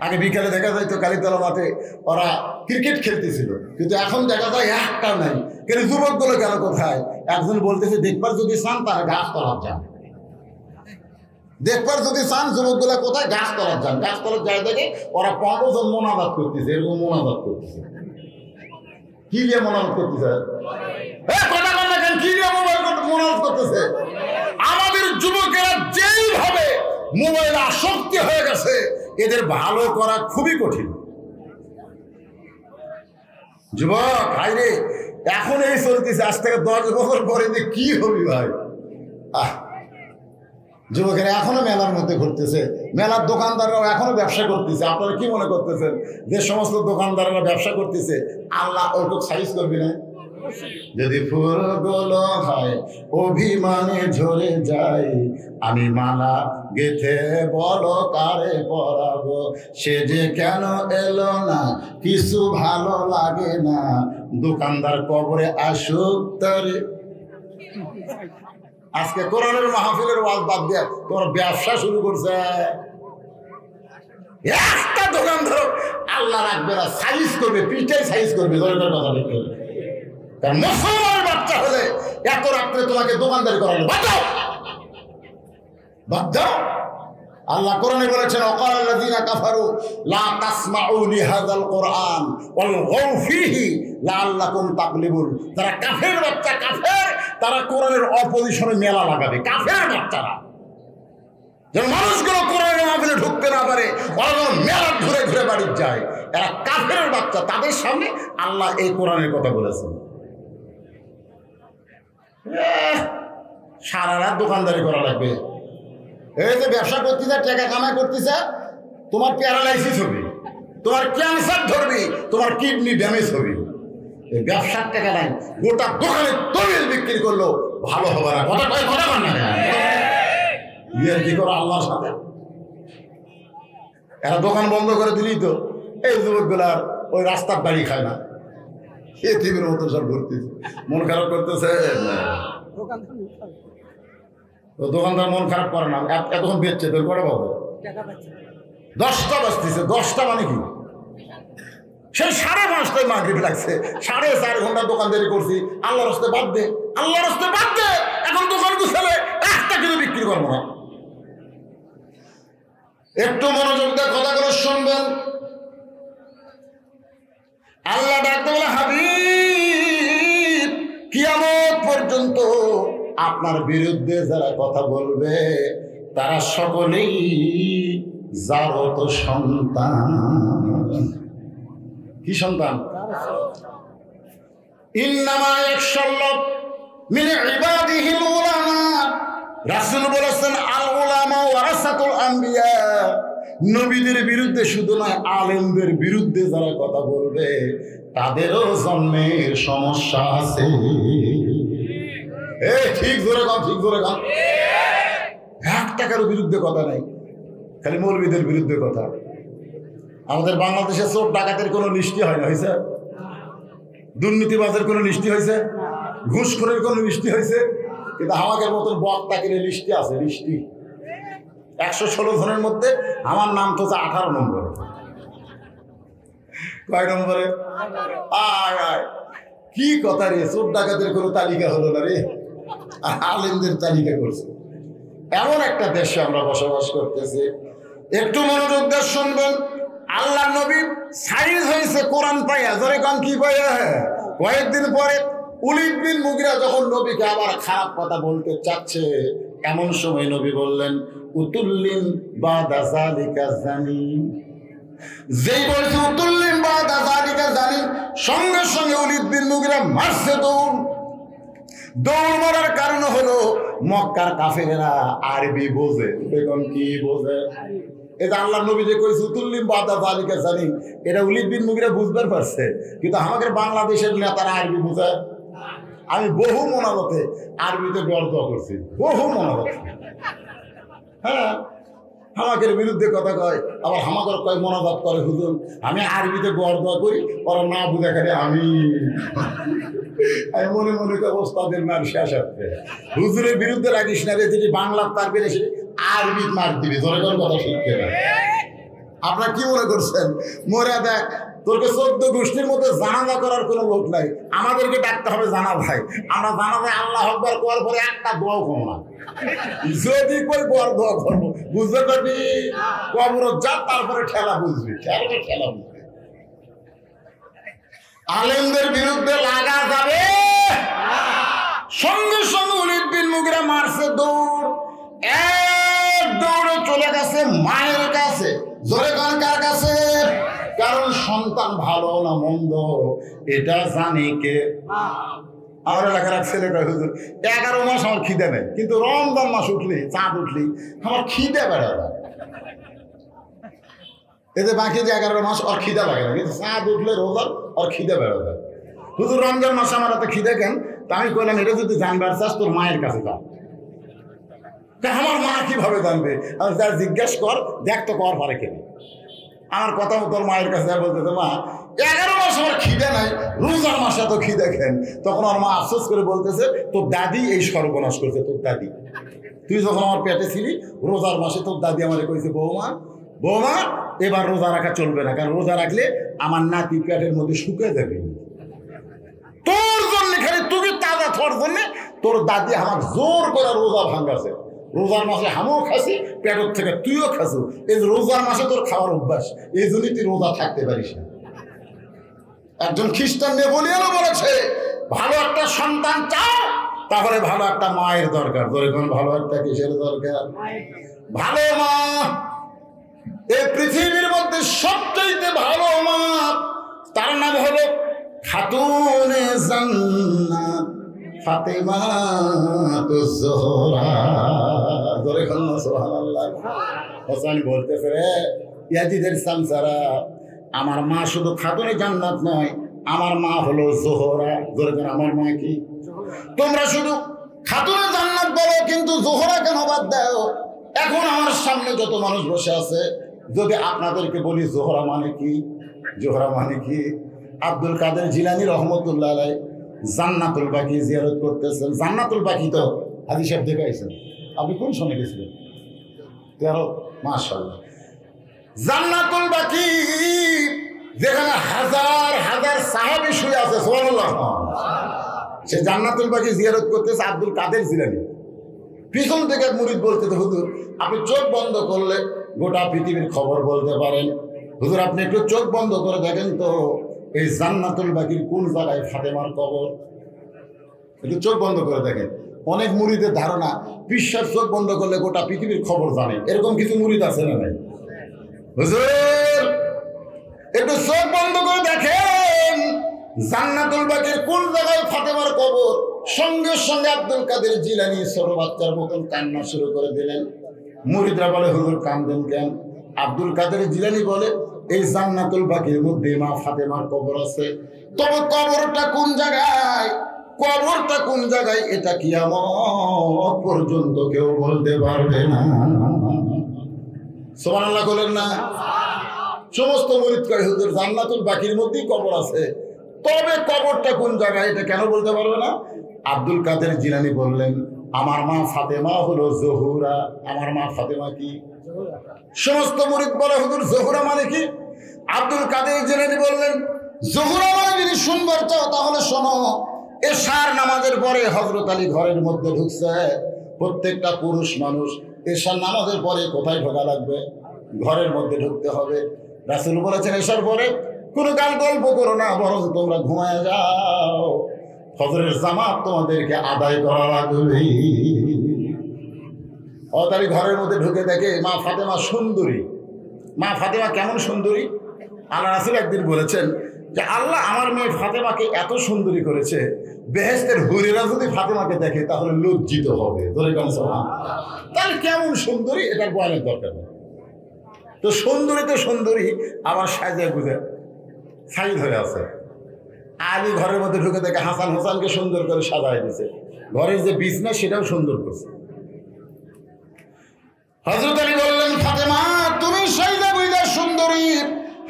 আগে বিকেলে দেখা যাইতো কালীতলা মাঠে ওরা ক্রিকেট খেলতেছিল, কিন্তু এখন দেখা যায় একটা নাই। কিন্তু যুবকগুলো গেল কোথায়? একজন বলতেছে, দেখবার যদি চান তারা গাছ তলার যান। দেখবার যদি চান যুবকগুলো কোথায়? গাছ তলার যান। গাছ তলার যায় দেখে ওরা 15 জন মোনাজাত করতেছে, এরকম মোনাজাত করতেছে। কি দিয়ে মোনাজাত করতেছে? কি দিয়ে মোনাজাত করতেছে? আমাদের যুবকেরা যেইভাবে মোবাইল আসক্তি হয়ে গেছে, এদের ভালো করা খুবই কঠিন। যুবক ভাই রে, এখন এই চলতেছে, আজ থেকে 10 বছর পরে যে কি হবি ভাই। যুবকেরা এখনো মেলার মধ্যে ঘুরতেছে, মেলার দোকানদাররাও এখনো ব্যবসা করতেছে। আপনারা কি মনে করতেছেন যে সমস্ত দোকানদাররা ব্যবসা করতেছে আল্লাহ ওইটুক সাইজ করবি না? যদি ফুলগুলো হয় অভিমানে ঝরে যায়, আমি মালা গেথে বলো কারে পরাবো, সে যে কেন এলো না, কিছু ভালো লাগে না, দোকানদার কবরে আসুক তারে। আজকে কোরআনের মাহফিলের ওয়াজ বাদ দিয়ে তোমার ব্যবসা শুরু করছে। একটা দোকানদার আল্লাহ রাখবে না, সাইজ করবে, পিঠে সাইজ করবে। কথা লিখবে, কারণ মুসলমানের বাচ্চা হলে এত রাত্রে তোমাকে দোকানদারি করানো বাদ দাও, বাদ দাও। আল্লাহ কোরআনে বলেছেন, ওয়াকাল্লাযীনা কাফারু লা তাসমাউ লিহাযাল কুরআন ওয়ালগাউ ফীহি লাআল্লাকুম তাগলিবুন। যারা কাফের বাচ্চা, কাফের, তারা কোরআনের অপোজিশনে মেলা লাগাবে। কাফের বাচ্চারা যেন মানুষগুলো কোরআনের মাহফিলে ঢুকতে না পারে, ওরা যেন মেলা ঘুরে ঘুরে বাড়ি যায়। এরা কাফের বাচ্চা, তাদের সামনে আল্লাহ এই কোরআনের কথা বলেছেন। সারা রাত দোকানদারি করা লাগবে। এই যে ব্যবসা করতেছে, টাকা কামাই করতেছে, তোমার প্যারালাইসিস হবে, তোমার ক্যান্সার ধরবে, তোমার কিডনি ড্যামেজ হবে। এই ব্যবসার টাকা নাই, গোটা দোকানে তৈল বিক্রি করলো ভালো হবে না। কথা কয়, কথা কয় না, বিয়ের কি করো আল্লাহর সাথে? এরা দোকান বন্ধ করে দিলেই তো এই যুবকগুলার ওই রাস্তার বাড়ি খায় না, এতিমের মতো সব ঘুরতেছে, মন খারাপ করতেছে। দোকানদার মন খারাপ করে না, এতক্ষণ বেচছে তোর করে পাবো 10টা বাজতেছে। 10টা মানে কি? সেই 5:30টায় মাগরিব লাগছে, 4.5 ঘন্টা দোকানদারি করছি। আল্লাহর রাস্তায় বাদ দে, আল্লাহর রাস্তায় বাদ দে। এখন দোকান গুছালে একটা কিছু বিক্রি করবো না। একটু মনোযোগ দিয়ে কথাগুলো শুনবেন। আল্লাহ ডাকতে বলে, হাবিব, কিয়ামত পর্যন্ত আপনার বিরুদ্ধে যারা কথা বলবে তারা সকলেই জারত সন্তান। কি সন্তান? ইন্নামা ইয়াখশাল্লাহ মিন ইবাদিহিল উলামা। রাসূল বলেছেন, আল উলামা ওয়ারাসাতুল আম্বিয়া। নবীদের বিরুদ্ধে শুধু নয়, আলেমদের বিরুদ্ধে যারা কথা বলবে তাদেরও জন্মের সমস্যা আছে। ঠিক জোরে গান, ঠিক জোরে গান। 1 টাকার বিরুদ্ধে কথা নাই, খালি মৌলবীদের বিরুদ্ধে কথা। আমাদের বাংলাদেশে চোর ডাকাতের কোনো লিস্টই হয় না, হয়েছে? দুর্নীতিবাজের কোনো লিস্টি হয়েছে? ঘুষখোরের কোনো লিস্টি হয়েছে? কিন্তু আমাদের মতন বক্তাকে লিস্টি আছে, লিস্টি 116 জনের মধ্যে আমার নাম তো 18 নম্বরে। কয় নম্বরে? আয় আয়, কি কথা রে, চোর ডাকাতের কোনো তালিকা হলো না রে, আলেমদের তালিকা করছে। এমন একটা দেশে আমরা বসবাস করতেছি। একটু মনোযোগ দিয়ে শুনবেন। আল্লাহ নবী সাইজ হয়েছে কোরআন পাইয়া, ধরে কান কি পাইয়া? কয়েকদিন পরে উলিদ বিন মুগিরা যখন নবীকে আবার খারাপ কথা বলতে চাচ্ছে, এমন সময় নবী বললেন উতুল্লিন বাদা যালিকা জানিন। যেই বলছে উতুল্লিন বাদা যালিকা জানিন, সঙ্গে সঙ্গে উলিদ বিন মুগিরা মারছে দৌড়। দৌড় মারার কারণ হলো মক্কার কাফেরেরা আরবি বোঝে। বেগম কি বোঝে? এটা আল্লাহ নবী যে কইছে উতুল্লিন বাদা যালিকা জানিন, এটা উলিদ বিন মুগিরা বুঝবার পারছে, কিন্তু আমাদের বাংলাদেশের নেতারা আরবি বোঝে। আমি বহু মোনাজাতে আরবিতে দোয়া করছি, বহু মোনাজাতে। হ্যাঁ, আমাদের বিরুদ্ধে কথা কয়, আবার আমাদের কয় মোনাজাত করে হুজুর আমি আরবিতে দোয়া করি, ওরা না বুঝে খালি আমি মনে মনে ওস্তাদের মার শেষ আসবে। হুজুরের বিরুদ্ধে লাগিস না রে, যদি বাংলার তার বেড়েছে আরবি মার দিবি, জনগণ কথা শিখতে না। আপনারা কি মনে করছেন মোরা দেখ তোরকে 14 গোষ্ঠীর মধ্যে জানাজা করার কোনো লোক নাই, আমাদেরকে ডাকতে হবে জানাজায়। আমরা জানাজায় আল্লাহ আকবার করার পরে একটা দোয়াও করবো না, যদি কই বড় দোয়া করবো, বুঝতে পারবি? কবর যা, তারপরে ঠেলা বুঝবি, ঠেলা বুঝবি। আলেমদের বিরুদ্ধে লাগা যাবে। সঙ্গে সঙ্গে উলিদ বিন মুগিরা মারছে দৌড়, এক দৌড়ে চলে গেছে মায়ের কাছে। জোরে গান কার কাছে? কারণ সন্তান ভালো না মন্দ এটা জানি কে? আমার এলাকার এক ছেলে কয় হুজুর 11 মাস আমার খিদে নেই, কিন্তু রমজান মাস উঠলি, চাঁদ উঠলি আমার খিদে বেড়ে যায়। এতে বাকি যে 11 মাস ওর খিদে লাগে না, কিন্তু চাঁদ উঠলে রোজার ওর খিদে বেড়ে যায়। হুজুর রমজান মাসে আমার এত খিদে কেন? তা আমি কইলাম এটা যদি জানবার চাস তোর মায়ের কাছে যাও। আমার মা কিভাবে জানবে? আর যার জিজ্ঞেস কর, দেখ তো কর পারে কেন। আমার কথা তোর মায়ের কাছে বলতেছে মা 11 মাস আমার খিদে নাই, রোজার মাসে তো খিদে খেন। তখন আমার মা আফসোস করে বলতেছে তোর দাদি এই সর্বনাশ করছে। তোর দাদি, তুই যখন আমার পেটে ছিলি রোজার মাসে তোর দাদি আমারে কইছে বৌমা এবার রোজা রাখা চলবে না, কারণ রোজা রাখলে আমার নাতি পেটের মধ্যে শুকিয়ে যাবে। তোর জন্য খালি তুমি তাজা, তোর জন্য তোর দাদি আমার জোর করে রোজা ভাঙাছে। রোজার মাসে আমিও খাসি, পেটের থেকে তুইও খাসু। এই রোজার মাসে তোর খাওয়ার অভ্যাস, এই জন্যই তুই রোজা থাকতে পারিস না। একজন খ্রিস্টান নেপোলিয়নও বলেছে ভালো একটা সন্তান চাও তাহলে ভালো একটা মায়ের দরকার। ভালো একটা কিসের দরকার? ভালো মা। এই পৃথিবীর মধ্যে সবচেয়ে ভালো মা, তার নাম হলো খাতুনে জান্নাত ফাতেমা তুজ জোহরা। জোরে বলুন সুবহানাল্লাহ। হোসেন বলতেছে রে ইয়াজিদের সামসারা, আমার মা শুধু খাতুনে জান্নাত নয়, আমার মা হলো জোহরা। জোরে বলুন আমার মা কি? তোমরা শুধু খাতুনে জান্নাত বলো, কিন্তু জোহরা কেন বাদ দাও? এখন আমার সামনে যত মানুষ বসে আছে, যদি আপনাদেরকে বলি জোহরা মানে কি, জোহরা মানে কি? আব্দুল কাদের জিলানী রহমতুল্লাহ আলাইহি জান্নাতুল বাকি জিয়ারত করতেছেন। জান্নাতুল বাকি তো হাদিস সাহেব দেখাইছেন, আপনি কোন সময় গেছিলেন? 13। মাশাআল্লাহ। জান্নাতুল বাকি যেখানে হাজার হাজার সাহাবী শুয়ে আছে, সুবহানাল্লাহ, সে জান্নাতুল বাকি জিয়ারত করতেছে আব্দুল কাদের জিলানী। পিছন থেকে এক মুরিদ বলতেছে হুজুর আপনি চোখ বন্ধ করলে গোটা পৃথিবীর খবর বলতে পারেন। হুজুর আপনি একটু চোখ বন্ধ করে দেখেন তো এই জান্নাতুল বাকির কোন জায়গায় ফাতেমার কবর। একটু চোখ বন্ধ করে দেখেন। অনেক মুরিদের ধারণা বিশ্বের চোখ বন্ধ করলে গোটা পৃথিবীর খবর জানে, এরকম কিছু মুরিদ আছে না নাই? হুজুর একটু চোখ বন্ধ করে দেখেন জান্নাতুল বাকির কোন জায়গায় ফাতেমার কবর। সঙ্গে সঙ্গে আব্দুল কাদের জিলানী ছোট বাচ্চার মতন কান্না শুরু করে দিলেন। মুরিদরা বলে হুজুর কান্দেন কেন? আব্দুল কাদের জিলানী বলে এই জান্নাতুল বাকির মধ্যে মা ফাতেমার কবর আছে, তবে কবরটা কোন জায়গায়, কবরটা কোন জায়গায় এটা কিয়ামত পর্যন্ত কেউ বলতে পারবে না। সুবহানাল্লাহ বলেন না? সমস্ত মুরিদ কয় হুজুর জান্নাতুল বাকির মধ্যেই কবর আছে, তবে কবরটা কোন জায়গায় এটা কেন বলতে পারবে না? আব্দুল কাদের জিলানী বললেন, আমার মা ফাতেমা হলো জহুরা। আমার মা ফাতেমা কি? সমস্ত মুরিদ বলে, হুজুর জহুরা মানে কি? আব্দুল কাদের জিলানী বললেন, জহুরা মানে যদি শুনবার চাও তাহলে শোনো, এশার নামাজের পরে হযরত আলী ঘরের মধ্যে ঢুকছে। প্রত্যেকটা পুরুষ মানুষ এশার নামাজের পরে কোথায় ঢোকা লাগবে? ঘরের মধ্যে ঢুকতে হবে। রাসূল বলেছেন, এশার পরে কোনো গাল গল্প করো না, বরং তোমরা ঘুমায় যাও, ফজরের জামাত তোমাদেরকে আদায় করা লাগবে। হযরত আলী ঘরের মধ্যে ঢুকে দেখে মা ফাতেমা সুন্দরী। মা ফাতেমা কেমন সুন্দরী? আল্লাহ রাসূল একদিন বলেছেন যে আল্লাহ আমার মেয়ে ফাতেমাকে এত সুন্দরী করেছে, বেহেশতের হুরেরা যদি ফাতেমাকে দেখে তাহলে লজ্জিত হবে। ধরে কেন? তাহলে কেমন সুন্দরী এটার বয়ানের দরকার নেই। তো সুন্দরী তো সুন্দরী, আবার সাজে গুজে সাইজ হয়ে আছে। আলী ঘরের মধ্যে ঢুকে দেখে হাসান হোসেনকে সুন্দর করে সাজায় দিয়েছে, ঘরের যে বিছনা সেটাও সুন্দর করছে। হযরত আলী বললেন, ফাতেমা তুমি সাইজা বুইজা সুন্দরী,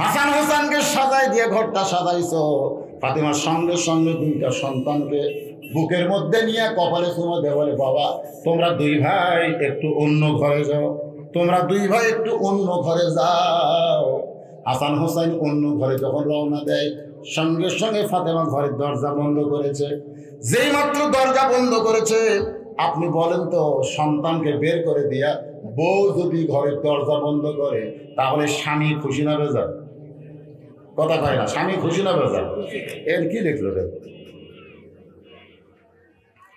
হাসান হোসেনকে সাজাই দিয়ে ঘরটা সাজাইছো। ফাতেমার সঙ্গে সঙ্গে দুইটা সন্তানকে বুকের মধ্যে নিয়ে কপালে চুমো দিয়ে বলে, বাবা তোমরা দুই ভাই একটু অন্য ঘরে যাও, তোমরা দুই ভাই একটু অন্য ঘরে যাও। হাসান হোসেন অন্য ঘরে যখন রওনা দেয়, সঙ্গে সঙ্গে ফাতেমা ঘরের দরজা বন্ধ করেছে। যেই মাত্র দরজা বন্ধ করেছে, আপনি বলেন তো সন্তানকে বের করে দিয়া বউ যদি ঘরের দরজা বন্ধ করে তাহলে স্বামী খুশি না বেজার? কথা কয় না, স্বামী খুশি না বেজার? এর কি দেখলো রে?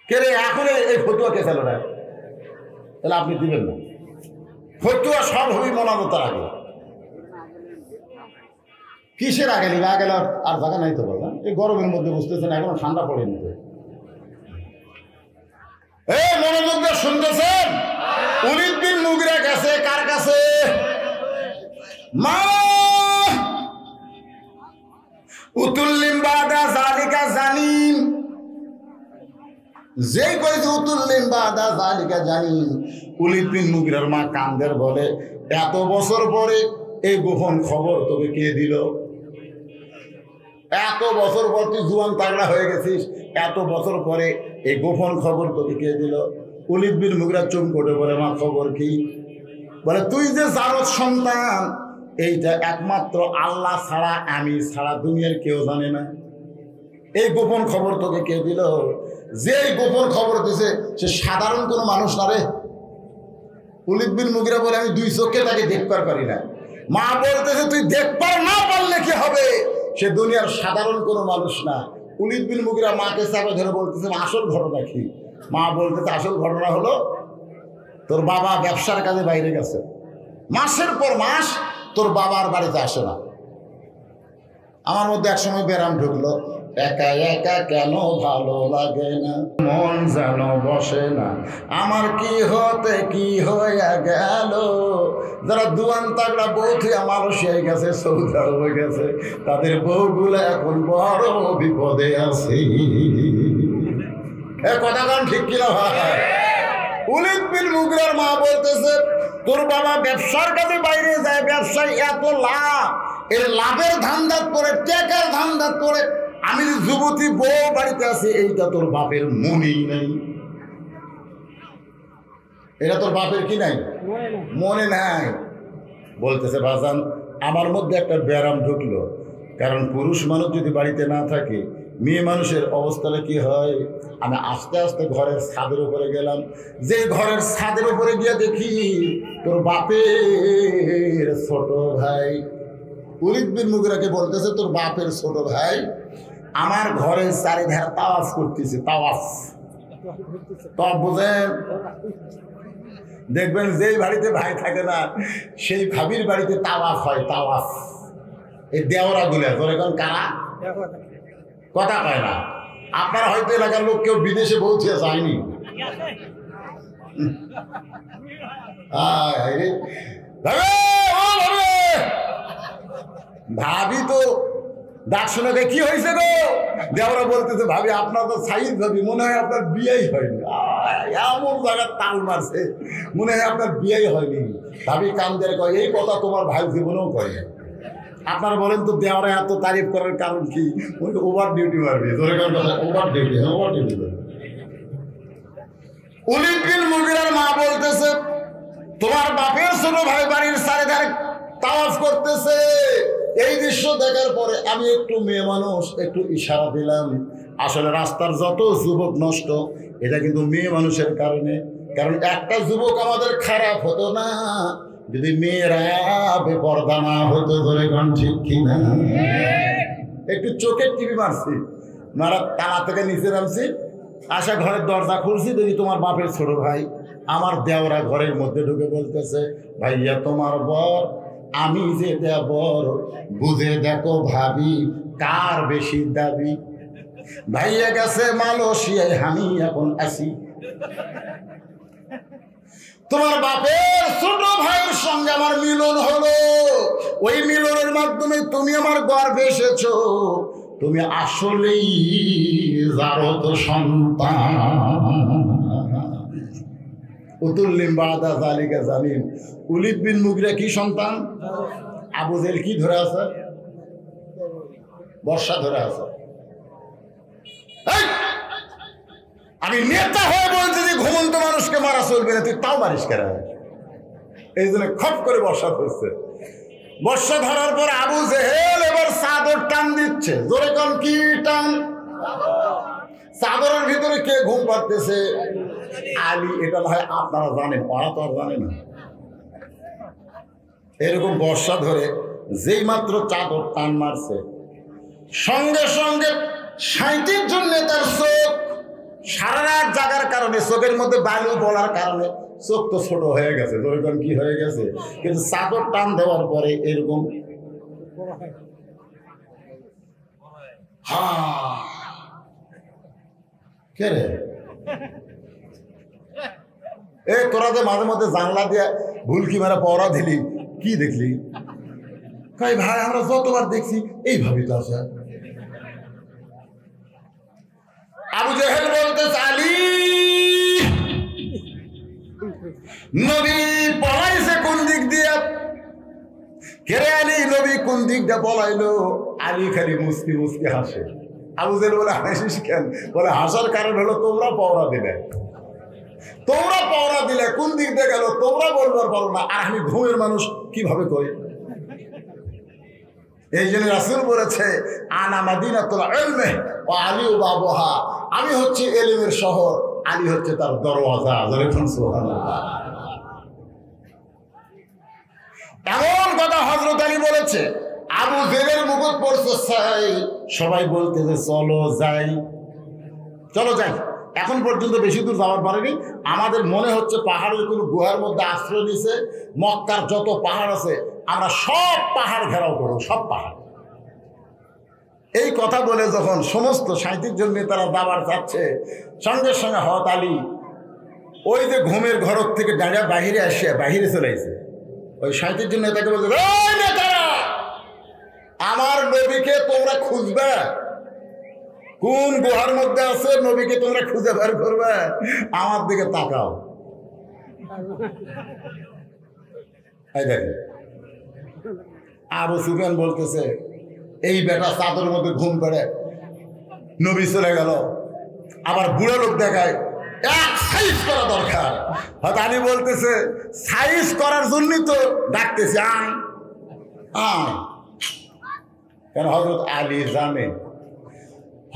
কে রে এখন এই ফতুয়া কে চালো না? তাহলে আপনি দিবেন না ফতুয়া? সব হবি মোনাজতের আগে। কিসের আগে নিবে? আগে আর জায়গা নাই তো বললাম, এই গরমের মধ্যে বুঝতেছেন এখনো ঠান্ডা পড়েনি তো। এই মনোযোগ দিয়ে শুনতেছেন? ওলীদ বিন মুগিরা গেছে কার কাছে? মা উতুল্লিম বাদা জালিকা জানিম। যেই কইছে উতুল্লিম বাদা জালিকা জানিম, ওলীদ বিন মুগিরার মা কান্দের বলে, এত বছর পরে এই গোপন খবর তোকে কে দিল? এত বছর পর তুই জুয়ান তাগড়া হয়ে গেছিস, এত বছর পরে এই গোপন খবর তোকে কে দিল? ওলীদ বিন মুগিরা চুপ করে বলে, মা খবর কি? বলে, তুই যে জারদ সন্তান, এইটা একমাত্র আল্লাহ ছাড়া, আমি ছাড়া দুনিয়ার কেউ জানে না। এই গোপন খবর তোকে কে দিল? যে গোপন খবর দিছে সে সাধারণ কোনো মানুষ না রে। ওলীদ বিন মুগিরা বলে, আমি দুই চোখে তাকে দেখতে পারি না। মা বলতেছে, তুই দেখবার না পারলে কি হবে? সে দুনিয়ার সাধারণ কোনো মানুষ না। ওলীদ বিন মুগিরা মাকে চাপে ধরে বলতেছে, আসল ঘটনা কি? মা বলতেছে, আসল ঘটনা হলো তোর বাবা ব্যবসার কাজে বাইরে গেছে, মাসের পর মাস তোর বাবার বাড়িতে আসে না। আমার মধ্যে এক সময় ব্যারাম ঢুকলো, একা একা কেন ভালো লাগে না, মন যেন বসে না, আমার কি হতে কি হয়ে গেল। যারা দুয়ান তাগড়া বউ থুয়া মালয়েশিয়ায় গেছে, সৌদি আরবে গেছে, তাদের বউগুলো এখন বড় বিপদে আছে। এ কথা কোন ঠিক কিনা ভাই? ওলীদ বিন মুগিরার মা বলতেছে, তোর বাবা ব্যবসার কাজে বাইরে যায়, ব্যবসায় এত লাভ, এর লাভের ধান্দাত পড়ে, টাকার ধান্দাত পড়ে আমি যুবতী বউ বাড়িতে আছি, এইটা তোর বাপের মনেই নাই। এটা তোর বাপের কি নাই? মনে নাই। বলতেছে, বাজান আমার মধ্যে একটা ব্যারাম ঢুকলো, কারণ পুরুষ মানুষ যদি বাড়িতে না থাকে, মেয়ে মানুষের অবস্থাটা কি হয়? আমি আস্তে আস্তে ঘরের ছাদের উপরে গেলাম, যে ঘরের ছাদের উপরে গিয়ে দেখি তোর বাপের ছোট ভাই। ওলীদ বিন মুগিরাকে বলতেছে, তোর বাপের ছোট ভাই আমার ঘরের চারিধারে তাওয়াফ করতেছে। তাওয়াফ বোঝেন? দেখবেন যেই বাড়িতে ভাই থাকে না, সেই ভাবির বাড়িতে তাওয়াফ হয়। তাওয়াফ এই দেওরা গুলো তোর এখন কারা কথা কয় না। আপনার হয়তো এলাকার লোক কেউ বিদেশে পৌঁছে যায়নি। ভাবি তো ডাক শুনে কি হয়েছে গো? দেওরা বলতেছে, ভাবি আপনার তো সাইজ ভাবি, মনে হয় আপনার বিয়েই হয়নি। এমন জায়গার তাল মারছে, মনে হয় আপনার বিয়েই হয়নি। ভাবি কান্দের কয়, এই কথা তোমার ভাই জীবনেও কয়। আপনারা বলেন তো দেওয়ারে এত তারিফ করার কারণ কি? ওভার ডিউটি মারবে, over duty, over duty. Walid বিন মুগীরার মা বলতেছে, তোমার বাপের ছোট ভাই বাড়ির চারিধারে তাওয়াফ করতেছে। এই দৃশ্য দেখার পরে আমি একটু মেয়ে মানুষ একটু ইশারা দিলাম, আসলে রাস্তার যত যুবক নষ্ট এটা কিন্তু মেয়ে মানুষের কারণে। কারণ একটা যুবক আমাদের খারাপ হতো না যদি মেয়েরা বেপরদা না হতো। ধরে কোন ঠিক কিনা? একটু চোখের টিভি মারছি, মারা তালা থেকে নিচে নামছি, আশা ঘরের দরজা খুলছি, দেখি তোমার বাপের ছোট ভাই আমার দেওরা ঘরের মধ্যে ঢুকে বলতেছে, ভাইয়া তোমার বর, আমি যে দেবর, বুঝে দেখো ভাবি কার বেশি দাবি। ভাইয়া গেছে মালয়েশিয়ায়, আমি এখন আসি। তোমার বাপের ছোট ভাইয়ের সঙ্গে আমার মিলন হলো, ওই মিলনের মাধ্যমে তুমি আমার গর্ভে এসেছো, তুমি আসলেই যারো তো সন্তান। উতুল্লিম বাদা জালিকা জালিম। ওলীদ বিন মুগীরা কি সন্তান? আবু জেহেল কি ধরে আছে? বর্ষা ধরে আছে। আমি নেতা হয়ে বলছি যে ঘুমন্ত মানুষকে মারা চলবে না, তুই তাও মারিস কেন? এই জন্য খপ করে বর্ষা ধরছে। বর্ষা ধরার পর আবু জেহেল এবার চাদর টান দিচ্ছে। জোরে কোন কি টান? চাদরের ভিতরে কে ঘুম পাড়তেছে? আলী। এটা না হয় আপনারা জানেন, ওরা তো আর জানে না। এরকম বর্ষা ধরে যেই মাত্র চাদর টান মারছে, সঙ্গে সঙ্গে 37 জন নেতার চোখ সারা রাত জাগার কারণে, চোখের মধ্যে বায়ু বলার কারণে চোখ তো ছোট হয়ে গেছে। ধরেন কি হয়ে গেছে, কিন্তু চাদর টান দেওয়ার পরে এরকম কে রে এ তোরা যে মাঝে মধ্যে জানলা দিয়ে ভুল কি মারা পড়া দিলি, কি দেখলি? কই ভাই আমরা যতবার দেখছি এইভাবেই তো আছে। আবু জেহেল বলতে, আলী নবী পলাইছে কোন দিক দিয়ে? কেরে আলী নবী কোন দিক দিয়ে পলাইলো? আলী খালি মুস্কি মুস্কি হাসে। আবু জেহেল বলে, হাসিস কেন? বলে, হাসার কারণ হলো তোমরা পওরা দিলে, তোমরা পওরা দিলে কোন দিক দিয়ে গেল তোমরা বলবার পারো না, আর আমি ঘুমের মানুষ কিভাবে কই? এই জন্য রাসূল বলেছে, আনা মাদিনাতুল ইলমি ওয়া আলী বাবুহা, আমি হচ্ছে ইলমের শহর, আলী হচ্ছে তার দরওয়াজা। সুবহানাল্লাহ। এমন কথা হযরত আলী বলেছে। আবু জেহেলের মুকুট পড়ছে ছাই, সবাই বলতেছে চলো যাই, চলো যাই। এখন পর্যন্ত বেশি দূর যাওয়ার পারেনি। আমাদের মনে হচ্ছে পাহাড়ের কোনো গুহার মধ্যে আশ্রয় নিছে। মক্কার যত পাহাড় আছে আমরা সব পাহাড় ঘেরাও করব, সব পাহাড়। এই কথা বলে যখন সমস্ত 37 জন নেতারা দাবার যাচ্ছে, সঙ্গে সঙ্গে হযরত আলী ওই যে ঘুমের ঘর থেকে দাঁড়িয়ে বাহিরে আসে, বাহিরে চলে আসে। ওই 37 জন নেতাকে বলছে, ওই নেতারা, আমার নবীকে তোমরা খুঁজবে, কোন গুহার মধ্যে আছে নবীকে তোমরা খুঁজে বের করবে, আমার দিকে তাকাও। এই দেখেন আবু সুফিয়ান বলতেছে, এই বেটা চাদরের মধ্যে ঘুম পড়ে, নবী চলে গেল, আবার বুড়ো লোক দেখায়, এক সাইজ করা দরকার। হয়তো আলী বলতেছে, সাইজ করার জন্যই তো ডাকতেছি, আয় আয়। কেন? হযরত আলী জানে,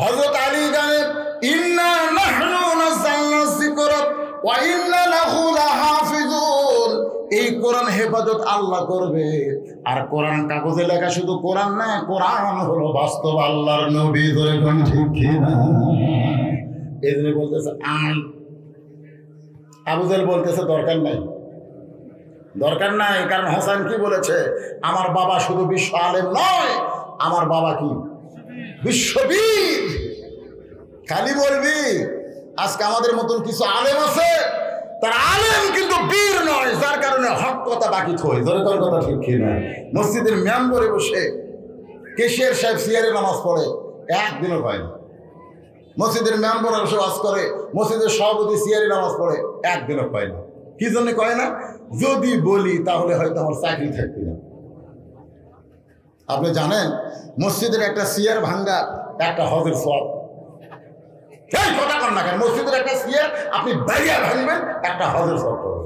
হযরত আলী জানেন, ইন্না নাহনু নাযালনা যিকরা ওয়া ইন্না লাহু লাহাফিজুন। এই কোরআন হেফাজত আল্লাহ করবে। আর কোরআন কাগজে লেখা শুধু কোরআন না, কোরআন হলো বাস্তব আল্লাহর নবী। ধরে কোন ঠিক কিনা? এই জন্য বলতেছে আয়। আবু জেহেল বলতেছে দরকার নাই, দরকার নাই। কারণ হাসান কি বলেছে, আমার বাবা শুধু বিশ্ব আলেম নয়, আমার বাবা কি বিশ্ববীর। খালি বলবি আজকে আমাদের মতন কিছু আলেম আছে, তার আলেম কিন্তু বীর নয়, যার কারণে হক কথা বাকি থই। ধরে তোর কথা ঠিক কিনা? মসজিদের মেম্বরে বসে কেশিয়ার সাহেব সিয়ারে নামাজ পড়ে, একদিনও পায় না। মসজিদের মেম্বর বসে ওয়াজ করে, মসজিদের সভাপতি সিয়ারে নামাজ পড়ে, একদিনও পায় না। কি জন্য কয় না? যদি বলি তাহলে হয়তো আমার চাকরি থাকবে না। আপনি জানেন মসজিদের একটা চেয়ার ভাঙ্গা একটা হজের সওয়াব। এই কথা কন না কেন, মসজিদের একটা চেয়ার আপনি বাইরে ভাঙবেন একটা হজের সওয়াব পাবেন।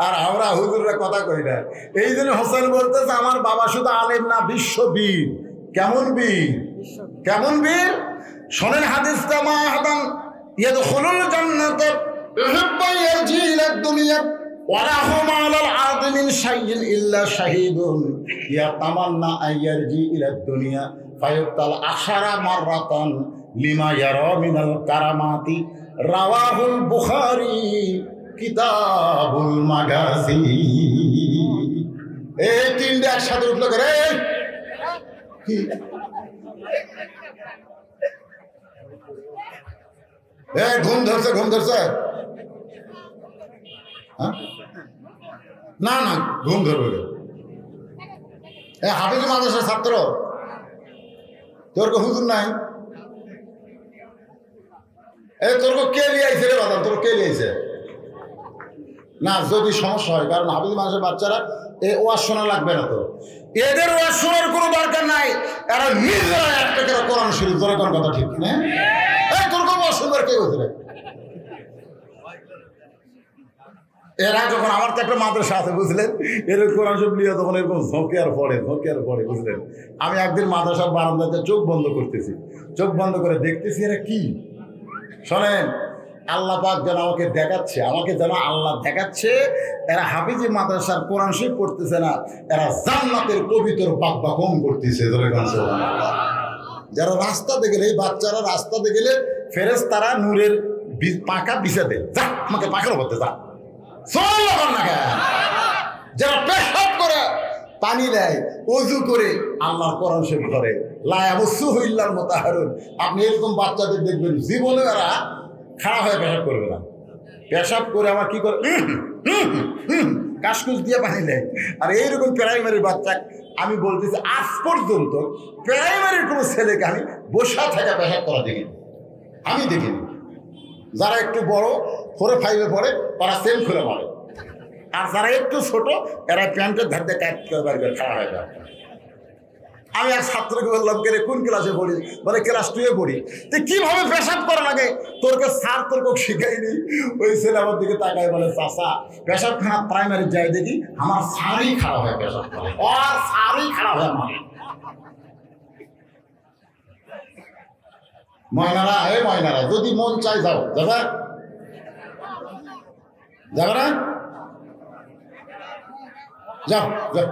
আর আমরা হুজুররা কথা কই না। এই জন্য হোসেন বলতেছে আমার বাবা শুধু আলেম না, বিশ্ববীর। কেমন বীর? কেমন বীর? শোনেন হাদিসটা, মা হাদান ইয়াদখুলুল জান্নাত ইউহিব্বু ইয়ারজি ইলা দুনিয়া ওয়া লাহু মা'আল আরদি মিন শাইইন ইল্লা শাহীদুন ইয়াতামান্না আইয়ারজি ইলা দুনিয়া ফায়ুক্তাল আশারা মাররাতান লিমা ইয়ারা মিনাল কারামাতি। রাওয়াহুল বুখারী কিতাবুল মাগাজি। এই তিনটা একসাথে উঠলো করে কি? ঘুম ধরছে, ঘুম ধরছে? না না, ঘুম ধরবে। হাফিজ মাদ্রাসার ছাত্র, তোর হুজুর নাই? তোর কে নিয়ে আইছে রে বাদাম? তোর কে নিয়ে আইছে? না, যদি সমস্যা হয়, কারণ হাফিজ মানুষের বাচ্চারা ওয়াজ শোনা লাগবে না, তো এদের ওয়াজ শোনার কোনো দরকার নাই। এরা নিজেরা একটা করে কোরআন শরীফ ধরে কোন কথা ঠিক না? তোর কোন ওয়াজ শুনবার কে হতে রে? এরা যখন আমার তো একটা মাদ্রাসা আছে বুঝলেন, এর কোরআন শরীফ নিয়ে তখন এরকম ঝোঁকে আর পড়ে বুঝলেন। আমি একদিন মাদ্রাসার বারান্দাতে চোখ বন্ধ করতেছি, চোখ বন্ধ করে দেখতেছি এরা কি। শোনেন, আল্লাহ পাক যেন আমাকে দেখাচ্ছে, আমাকে যেন আল্লাহ দেখাচ্ছে এরা হাফিজি মাদ্রাসার কোরআন শরীফ পড়তেছে না, এরা জান্নাতের পবিত্র বাকবাকম করতেছে। যারা রাস্তাতে গেলে, এই বাচ্চারা রাস্তাতে গেলে ফেরেশতারা নূরের পাখা বিছা দেয়, যা আমাকে পাখার উপরে যা। যারা পেশাব করে, পানি দেয়, ওযু করে, আল্লাহর কোরআন শরীফ করে, লা ইয়ামুসুহু ইল্লাল মুতাহহারুন। আপনি এরকম বাচ্চাদের দেখবেন জীবনে এরা খাড়া হয়ে পেশাব করবে না। পেশাব করে আমার কি করে, কাশকুশ দিয়ে পানি নেয়। আর এইরকম প্রাইমারির বাচ্চা আমি বলতেছি, আজ পর্যন্ত প্রাইমারির কোনো ছেলেকে আমি বসা থেকে পেশাব করা দেখিনি, আমি দেখিনি। যারা একটু বড় 4 5-এ পড়ে তারা সেম খুলে পড়ে, আর যারা একটু ছোট এরা প্যান্টের ধার দিয়ে কাট করে খাড়া হয়ে যায়। আমি এক ছাত্রকে বললাম, কে কোন ক্লাসে পড়ি? বলে ক্লাস 2-এ পড়ি। তো কিভাবে পেশাব করা লাগে তোরকে স্যার তোরকে শিখাইনি। ওই ছেলে আমার দিকে তাকায় বলে, চাচা পেশাবখানা প্রাইমারি যাই দেখি আমার স্যারই খারাপ হয় পেশাব করে, আর স্যারই খারাপ হয় আমার। ময়নারা, ময়নারা, যদি মন চাই যাও, যাবে যাবে না? যাও যাও,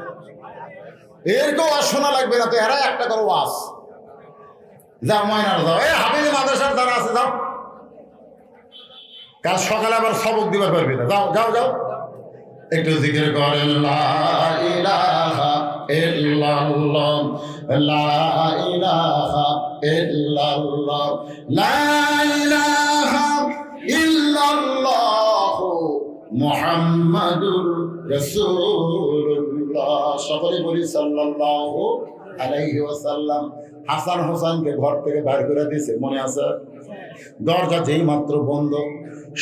এর কেউ ওয়াজ শোনা লাগবে না তো, এরা একটা করে ওয়াজ। যাও ময়নারা যাও, হাফিজ মাদ্রাসার যারা আছে যাও, কাল সকালে আবার সবক দিবার পারবে না, যাও যাও যাও। একটু জিকির করেন, লা ইলাহা ইল্লাল্লাহ, লা ইলাহা ইল্লাল্লাহ, লা ইলাহা ইল্লাল্লাহ মুহাম্মাদুর রাসূলুল্লাহ। সকলে বলি সাল্লাল্লাহু আলাইহি ওয়াসাল্লাম। হাসান হোসেনকে ঘর থেকে বের করে দিয়েছে, মনে আছে? দরজা যেই মাত্র বন্ধ,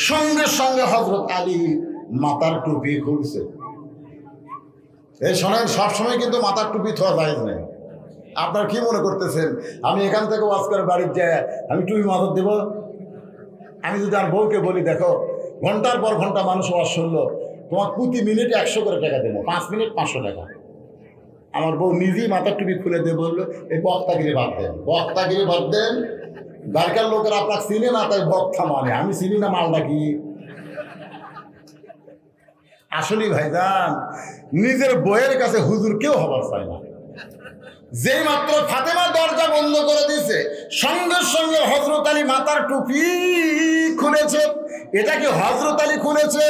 সঙ্গে সঙ্গে হযরত আলী মাথার টুপি খুলছে। এই শোনেন, সবসময় কিন্তু মাথার টুপি থোয়া যায় না। আপনার কি মনে করতেছেন আমি এখান থেকে ওয়াজ করে বাড়ির যায় আমি টুপি মাথার দেব? আমি যদি আর বউকে বলি, দেখো ঘন্টার পর ঘন্টা মানুষ ওয়াজ শুনলো, তোমার প্রতি মিনিটে 100 করে টাকা দেবো, 5 মিনিট 500 টাকা। আমার বউ নিজেই মাথার টুপি খুলে দিয়ে বললো, এই বক্তাগিরি বাদ দেন, বক্তাগিরি বাদ দেন। বারকার লোকের আপনার চিনে না, তাই বক্তা মানে। আমি চিনি না মালটা কি। আসলে ভাইজান, নিজের বইয়ের কাছে হুজুর কেউ হবার চায় না। যেই মাত্র ফাতেমা দরজা বন্ধ করে দিয়েছে, সঙ্গে সঙ্গে হযরত আলী মাথার টুপি খুলেছে। এটা কি হযরত আলী খুলেছে?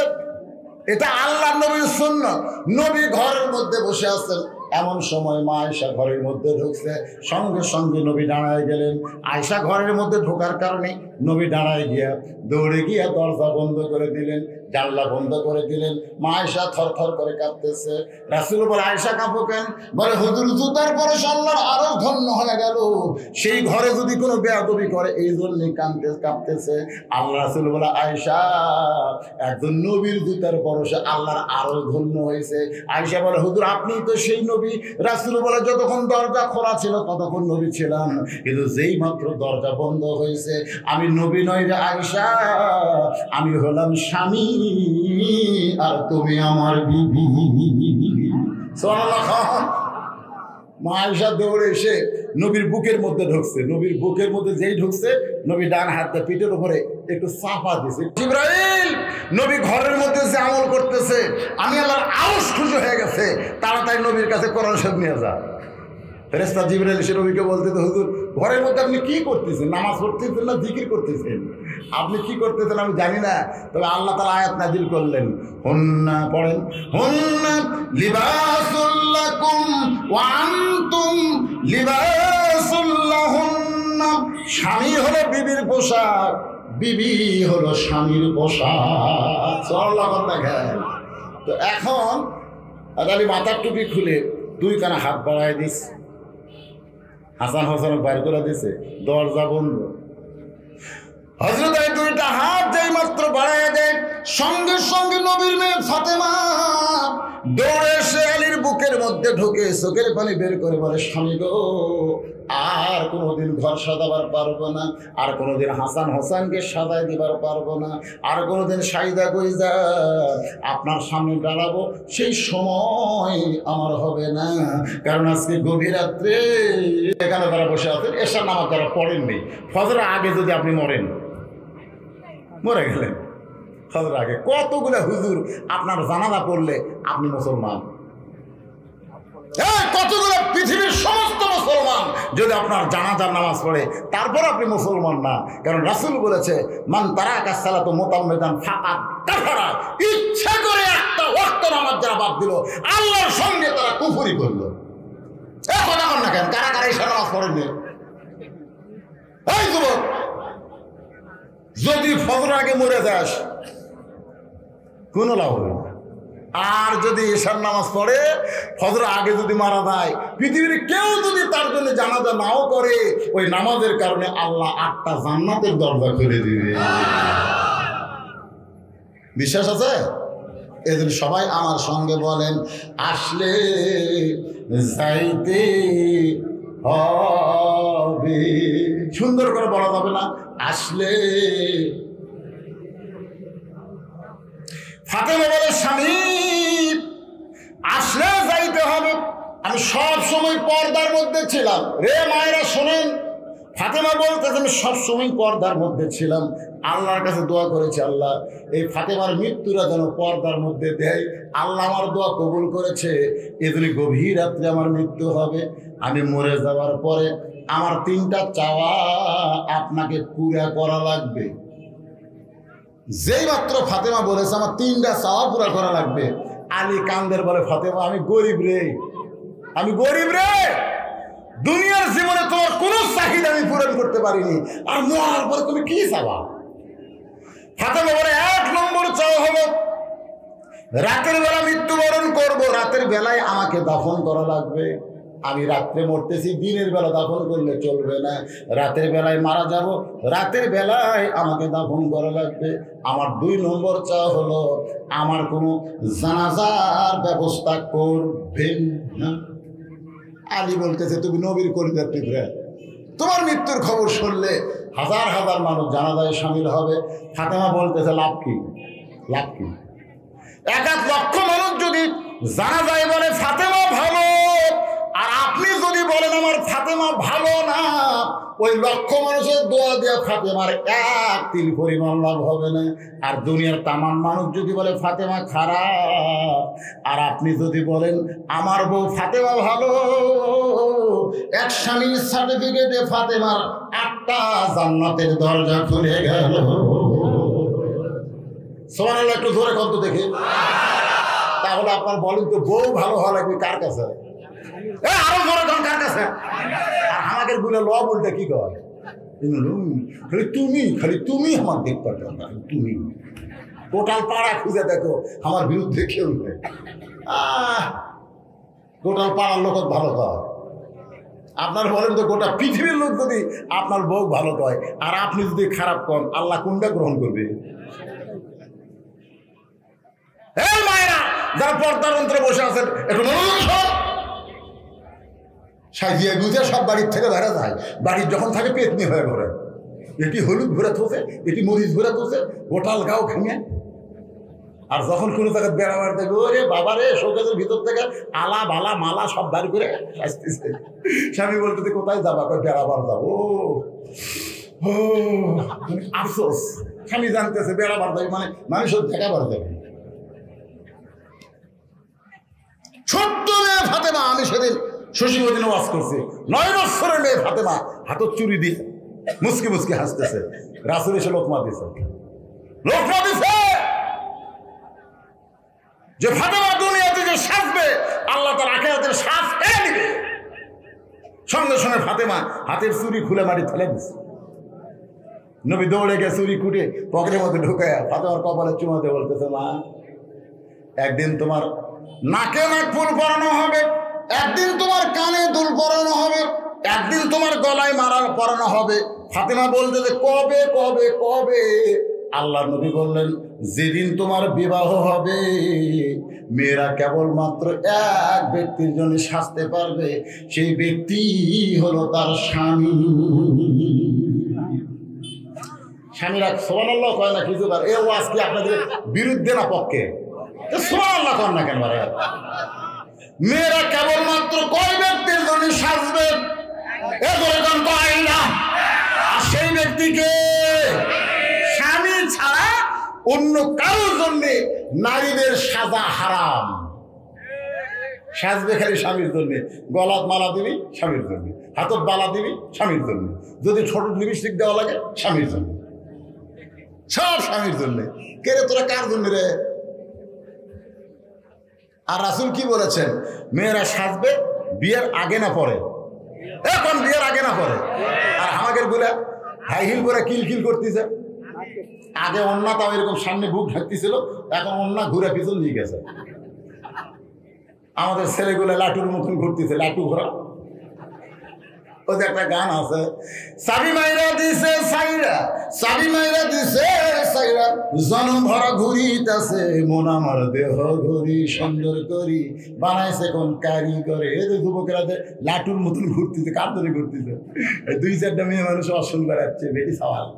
এটা আল্লাহর নবীর সুন্নাত। নবী ঘরের মধ্যে বসে আছেন, এমন সময় মা আয়েশা ঘরের মধ্যে ঢুকছে, সঙ্গে সঙ্গে নবী দাঁড়ায় গেলেন। আয়েশা ঘরের মধ্যে ঢোকার কারণে নবী দাঁড়ায় গিয়া দৌড়ে গিয়া দরজা বন্ধ করে দিলেন। জানলা বন্ধ করে দিলেন। মা আয়েশা থরথর করে কাঁপতেছে। রাসূল বলে, আয়েশা কাঁপো কেন? বলে, হুজুর জুতার পরে আল্লাহর আরো ধন্য হয়ে গেল, সেই ঘরে যদি কোনো বেয়াদবি করে এই জন্যই কাঁপতেছে। আল্লাহ রাসূল বলে, আয়েশা একজন নবীর জুতার পরশে আল্লাহর আরো ধন্য হয়েছে। আয়েশা বলে, হুজুর আপনি তো সেই নবী। রাসূল বলে, যতক্ষণ দরজা খোলা ছিল ততক্ষণ নবী ছিলাম, কিন্তু যেই মাত্র দরজা বন্ধ হয়েছে আমি নবী নই রে আয়েশা, আমি হলাম স্বামী আর তুমি আমার বিবি। সুবহানাল্লাহ। মা আয়েশা দৌড়ে এসে নবীর বুকের মধ্যে ঢুকছে। নবীর বুকের মধ্যে যেই ঢুকছে, নবী ডান হাতটা পিঠের উপরে একটু চাপা দিছে। জিবরাইল নবী ঘরের মধ্যে যে আমল করতেছে, আমি আল্লাহর আরশ খুশি হয়ে গেছে, তাড়াতাড়ি নবীর কাছে কোরআন শরীফ নিয়ে যা। ফেরেশতা জিবরাইল এসে নবীকে বলতে, হুজুর ঘরের মধ্যে আপনি কি করতেছেন? নামাজ পড়তেছেন না জিকির করতেছেন? আপনি কি করতেছেন আমি জানি না, তবে আল্লাহ তাআলা আয়াত নাযিল করলেন। হুন্না পড়েন, হুন্না লিবাসুল লাকুম ওয়া আনতুম লিবাসুল লাহুন্না। স্বামী হলো বিবির পোশাক, বিবি হলো স্বামীর পোশাক। সুবহানাল্লাহ। দেখেন তো এখন আলী মাথার টুপি খুলে দুই কানা হাত বাড়ায় দিস, হাসান হোসেন বাইর করে দিছে, দরজা বন্ধ। হযরত আলী দুইটা হাত যেই মাত্র বাড়ায় দেয়, সঙ্গে সঙ্গে নবীর মেয়ে ফাতেমা দৌড়ে এসে আলীর বুকের মধ্যে ঢুকে চোখের পানি বের করে বলে, স্বামী গো আর কোনোদিন ঘর সাজাবার পারবো না, আর কোনোদিন হাসান হোসেনকে সাজায় দিবার পারবো না, আর কোনোদিন সাইদা কইজা আপনার সামনে দাঁড়াবো সেই সময় আমার হবে না, কারণ আজকে গভীর রাত্রে এখানে তারা বসে আছেন, এশার নামাজ তারা পড়েননি, ফজরের আগে যদি আপনি মরেন, মরে গেলেন ফজরের আগে। কতগুলো হুজুর আপনার জানাজা করলে আপনি মুসলমান, কতগুলো পৃথিবীর সমস্ত মুসলমান যদি আপনার জানাজার নামাজ পড়ে তারপর আপনি মুসলমান না, কারণ রাসূল বলেছে, মান তারাকা সালাতু মুতাম্মিদান ফাকাদ কাফারা। ইচ্ছা করে একটা ওয়াক্ত নামাজ যারা বাদ দিল, আল্লাহর সঙ্গে তারা কুফরি করলো। এখন এখন না কেন কারা কারা এসে নামাজ পড়েননি? এই যুবক, যদি ফজরের আগে মরে যাস কোনো লাভ হবে না, আর যদি এশার নামাজ পড়ে ফজর আগে যদি মারা যায়, পৃথিবীর কেউ যদি তার জন্য জানাজা নাও করে, ওই নামাজের কারণে আল্লাহ 8টা জান্নাতের দরজা খুলে দিবে। বিশ্বাস আছে? এজন্য সবাই আমার সঙ্গে বলেন, আসলে যাইতে হবে। সুন্দর করে বলা যাবে না, আসলে। ফাতেমা বলে, স্বামী আসলে যাইতে হবে। আমি সব সময় পর্দার মধ্যে ছিলাম। রে মায়েরা শোনেন, ফাতেমা বলতেছে আমি সবসময় পর্দার মধ্যে ছিলাম, আল্লাহর কাছে দোয়া করেছি, আল্লাহ এই ফাতেমার মৃত্যুরা যেন পর্দার মধ্যে দেয়। আল্লাহ আমার দোয়া কবুল করেছে, এজন্য গভীর রাত্রে আমার মৃত্যু হবে। আমি মরে যাওয়ার পরে আমার 3টা চাওয়া আপনাকে পুরা করা লাগবে। যেই মাত্র ফাতেমা বলেছে আমার 3টা চাওয়া পুরা করা লাগবে, আলী কান্দের বলে, ফাতেমা আমি গরিব রে, আমি গরিব রে, দুনিয়ার জীবনে তোমার কোনো চাহিদা আমি পূরণ করতে পারিনি, আর মরার পরে তুমি কি চাওয়া? ফাতেমা বলে, 1 নম্বর চাওয়া হলো রাতের বেলা মৃত্যুবরণ করব, রাতের বেলায় আমাকে দাফন করা লাগবে। আমি রাত্রে মরতেছি, দিনের বেলা দাফন করলে চলবে না, রাতের বেলায় মারা যাব, রাতের বেলায় আমাকে দাফন করা লাগবে। আমার 2 নম্বর চাওয়া হলো আমার কোনো জানাজার ব্যবস্থা করবেন না। আলী বলতেছে, তুমি নবীর কলিজার টুকরা, তোমার মৃত্যুর খবর শুনলে হাজার হাজার মানুষ জানাজায় শামিল হবে। ফাতেমা বলতেছে, লাভ কি? লাভ কি? 1 লক্ষ মানুষ যদি জানাজায় বলে ফাতেমা ভালো, আর আপনি যদি বলেন আমার ফাতেমা ভালো না, ওই লক্ষ মানুষের দোয়া দিয়ে ফাতেমার 1 তিল পরিমাণ লাভ হবে না। আর দুনিয়ার তামাম মানুষ যদি বলে ফাতেমা খারাপ, আর আপনি যদি বলেন আমার বউ ফাতেমা ভালো, এক স্বামীর সার্টিফিকেটে ফাতেমার 8টা জান্নাতের দরজা খুলে গেল। সুবহানাল্লাহ, একটু ধরে কত দেখে। তাহলে আপনার বলেন তো, বউ ভালো হওয়া লাগবে কার কাছে? আরো ধরে কোন কার কাছে? আর আমাদের গুলো ল বলতে কি কয়, খালি তুমি আমার দেখতে, তুমি টোটাল পাড়া খুঁজে দেখো আমার বিরুদ্ধে কেউ নেই। টোটাল পাড়ার লোক ভালো কয়। আপনার বলেন তো গোটা পৃথিবীর লোক যদি আপনার বউ ভালো কয় আর আপনি যদি খারাপ কন, আল্লাহ কোনটা গ্রহণ করবে? এই মায়েরা যারা পর্দার অন্তরে বসে আছেন, একটু সাজিয়ে গুজিয়ে সব বাড়ির থেকে বেড়া যায়। বাড়ির যখন থাকে পেতনি হয়ে ঘরে, এটি হলুদ ভরে থোছে, এটি মরিচ ভরে থোছে, গোটাল গাও খেয়ে। আর যখন কোনো জায়গায় বেড়াবার দেখবে, ওরে বাবা রে, শোকেজের ভিতর থেকে আলা বালা মালা সব বাড়ি করে আসতেছে। স্বামী বলতে কোথায় যাবা? বেড়াবার যাবো। আফসোস, স্বামী জানতেছে বেড়াবার যাবে মানে মানুষের দেখাবার যাবে। ছোট্ট মেয়ে ফাতেমা, আমি সেদিন শশীমদিনে ওয়াজ করছি, 9 বছরের মেয়ে ফাতেমা হাতত চুরি দিয়ে মুসকি মুসকি হাসতেছে। রাসূল এসে লোকমা দিছে যে ফাতেমা দুনিয়াতে যে সাজবে, আল্লাহ তার আখিরাতের সাজ এনে দিবে। সঙ্গে সঙ্গে ফাতেমা হাতের চুরি খুলে মাটি ফেলে দিচ্ছে। নবী দৌড়ে গিয়ে চুরি কুটে পকেটের মধ্যে ঢুকায় ফাতেমার কপালে চুমা দিয়ে বলতেছে, মা, একদিন তোমার নাকে নাক ফুল পরানো হবে, একদিন তোমার কানে দুল পরানো হবে, একদিন তোমার গলায় মারা পরানো হবে। ফাতেমা বলতে যে কবে কবে কবে? আল্লাহ নবী বললেন, যেদিন তোমার বিবাহ হবে, মেয়েরা কেবলমাত্র এক ব্যক্তির জন্য সাজতে পারবে, সেই ব্যক্তি হলো তার স্বামী। স্বামীরা সুবহানাল্লাহ কয় না কিছু? এ ওয়াজ কি আপনাদের বিরুদ্ধে না পক্ষে? সুবহানাল্লাহ কর না কেন? মেয়েরা কেবলমাত্র কয় ব্যক্তির জন্য সাজবে? আর সেই ব্যক্তিকে স্বামী ছাড়া অন্য কারোর জন্য নারীদের সাজা হারাম। সাজবে খালি স্বামীর জন্য। গলাত মালা দিবি স্বামীর জন্য, হাতত বালা দিবি স্বামীর জন্য, যদি ছোট লিপস্টিক দেওয়া লাগে স্বামীর জন্য, সব স্বামীর জন্য। কে রে তোরা কার জন্য রে? আর রাসূল কি বলেছেন? মেয়েরা সাজবে বিয়ের আগে না পরে। এখন বিয়ের আগে না পরে। আর আমাদের গুলা হাই হিল করে কিলকিল করতেছে। আগে অন্যা তাও এরকম সামনে বুক ঢাকতেছিল, এখন অন্যা ঘুরে পিছন দিয়ে গেছে। আমাদের ছেলেগুলো লাটুর মতন ঘুরতেছে, লাটু ঘোরা। ওদের একটা গান আছে, সাবি মাইরা দিছে সাইরা, সাবি মাইরা দিছে সাইরা, জনম ভরা ঘুরিতেছে, মন আমার দেহ ঘুরি সুন্দর করি বানাইছে কোন কারিগরে। এদের যুবকেরা যে লাটুর মতন ঘুরতেছে, কার ধরে ঘুরতেছে? 2-4টা মেয়ে মানুষ অসল বেড়াচ্ছে, বেটি সওয়াল।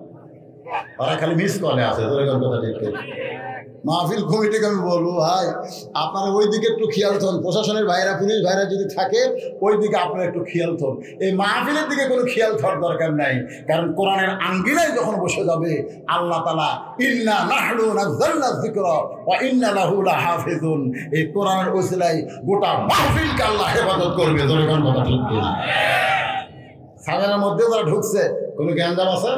ওরা খালি মিস কলে আছে। কথা ঠিক মাহফিল কমিটিকে আমি বলবো, ভাই আপনারা ওই দিকে একটু খেয়াল থন। প্রশাসনের ভাইরা, পুলিশ ভাইরা যদি থাকে ওই দিকে আপনারা একটু খেয়াল থন। এই মাহফিলের দিকে কোনো খেয়াল থাকার দরকার নাই, কারণ কোরআনের আঙ্গিনায় যখন বসে যাবে আল্লাহ তাআলা ইন্না নাহনু নাযালনা যিকরা ওয়া ইন্না লাহু লাহাফিজুন, এই কোরআনের ওসিলায় গোটা মাহফিলকে আল্লাহ হেফাজত করবে। জনগণ কথা ঠিক কিনা? সাগরের মধ্যে যারা ঢুকছে কোনো জ্ঞানজাম আছে?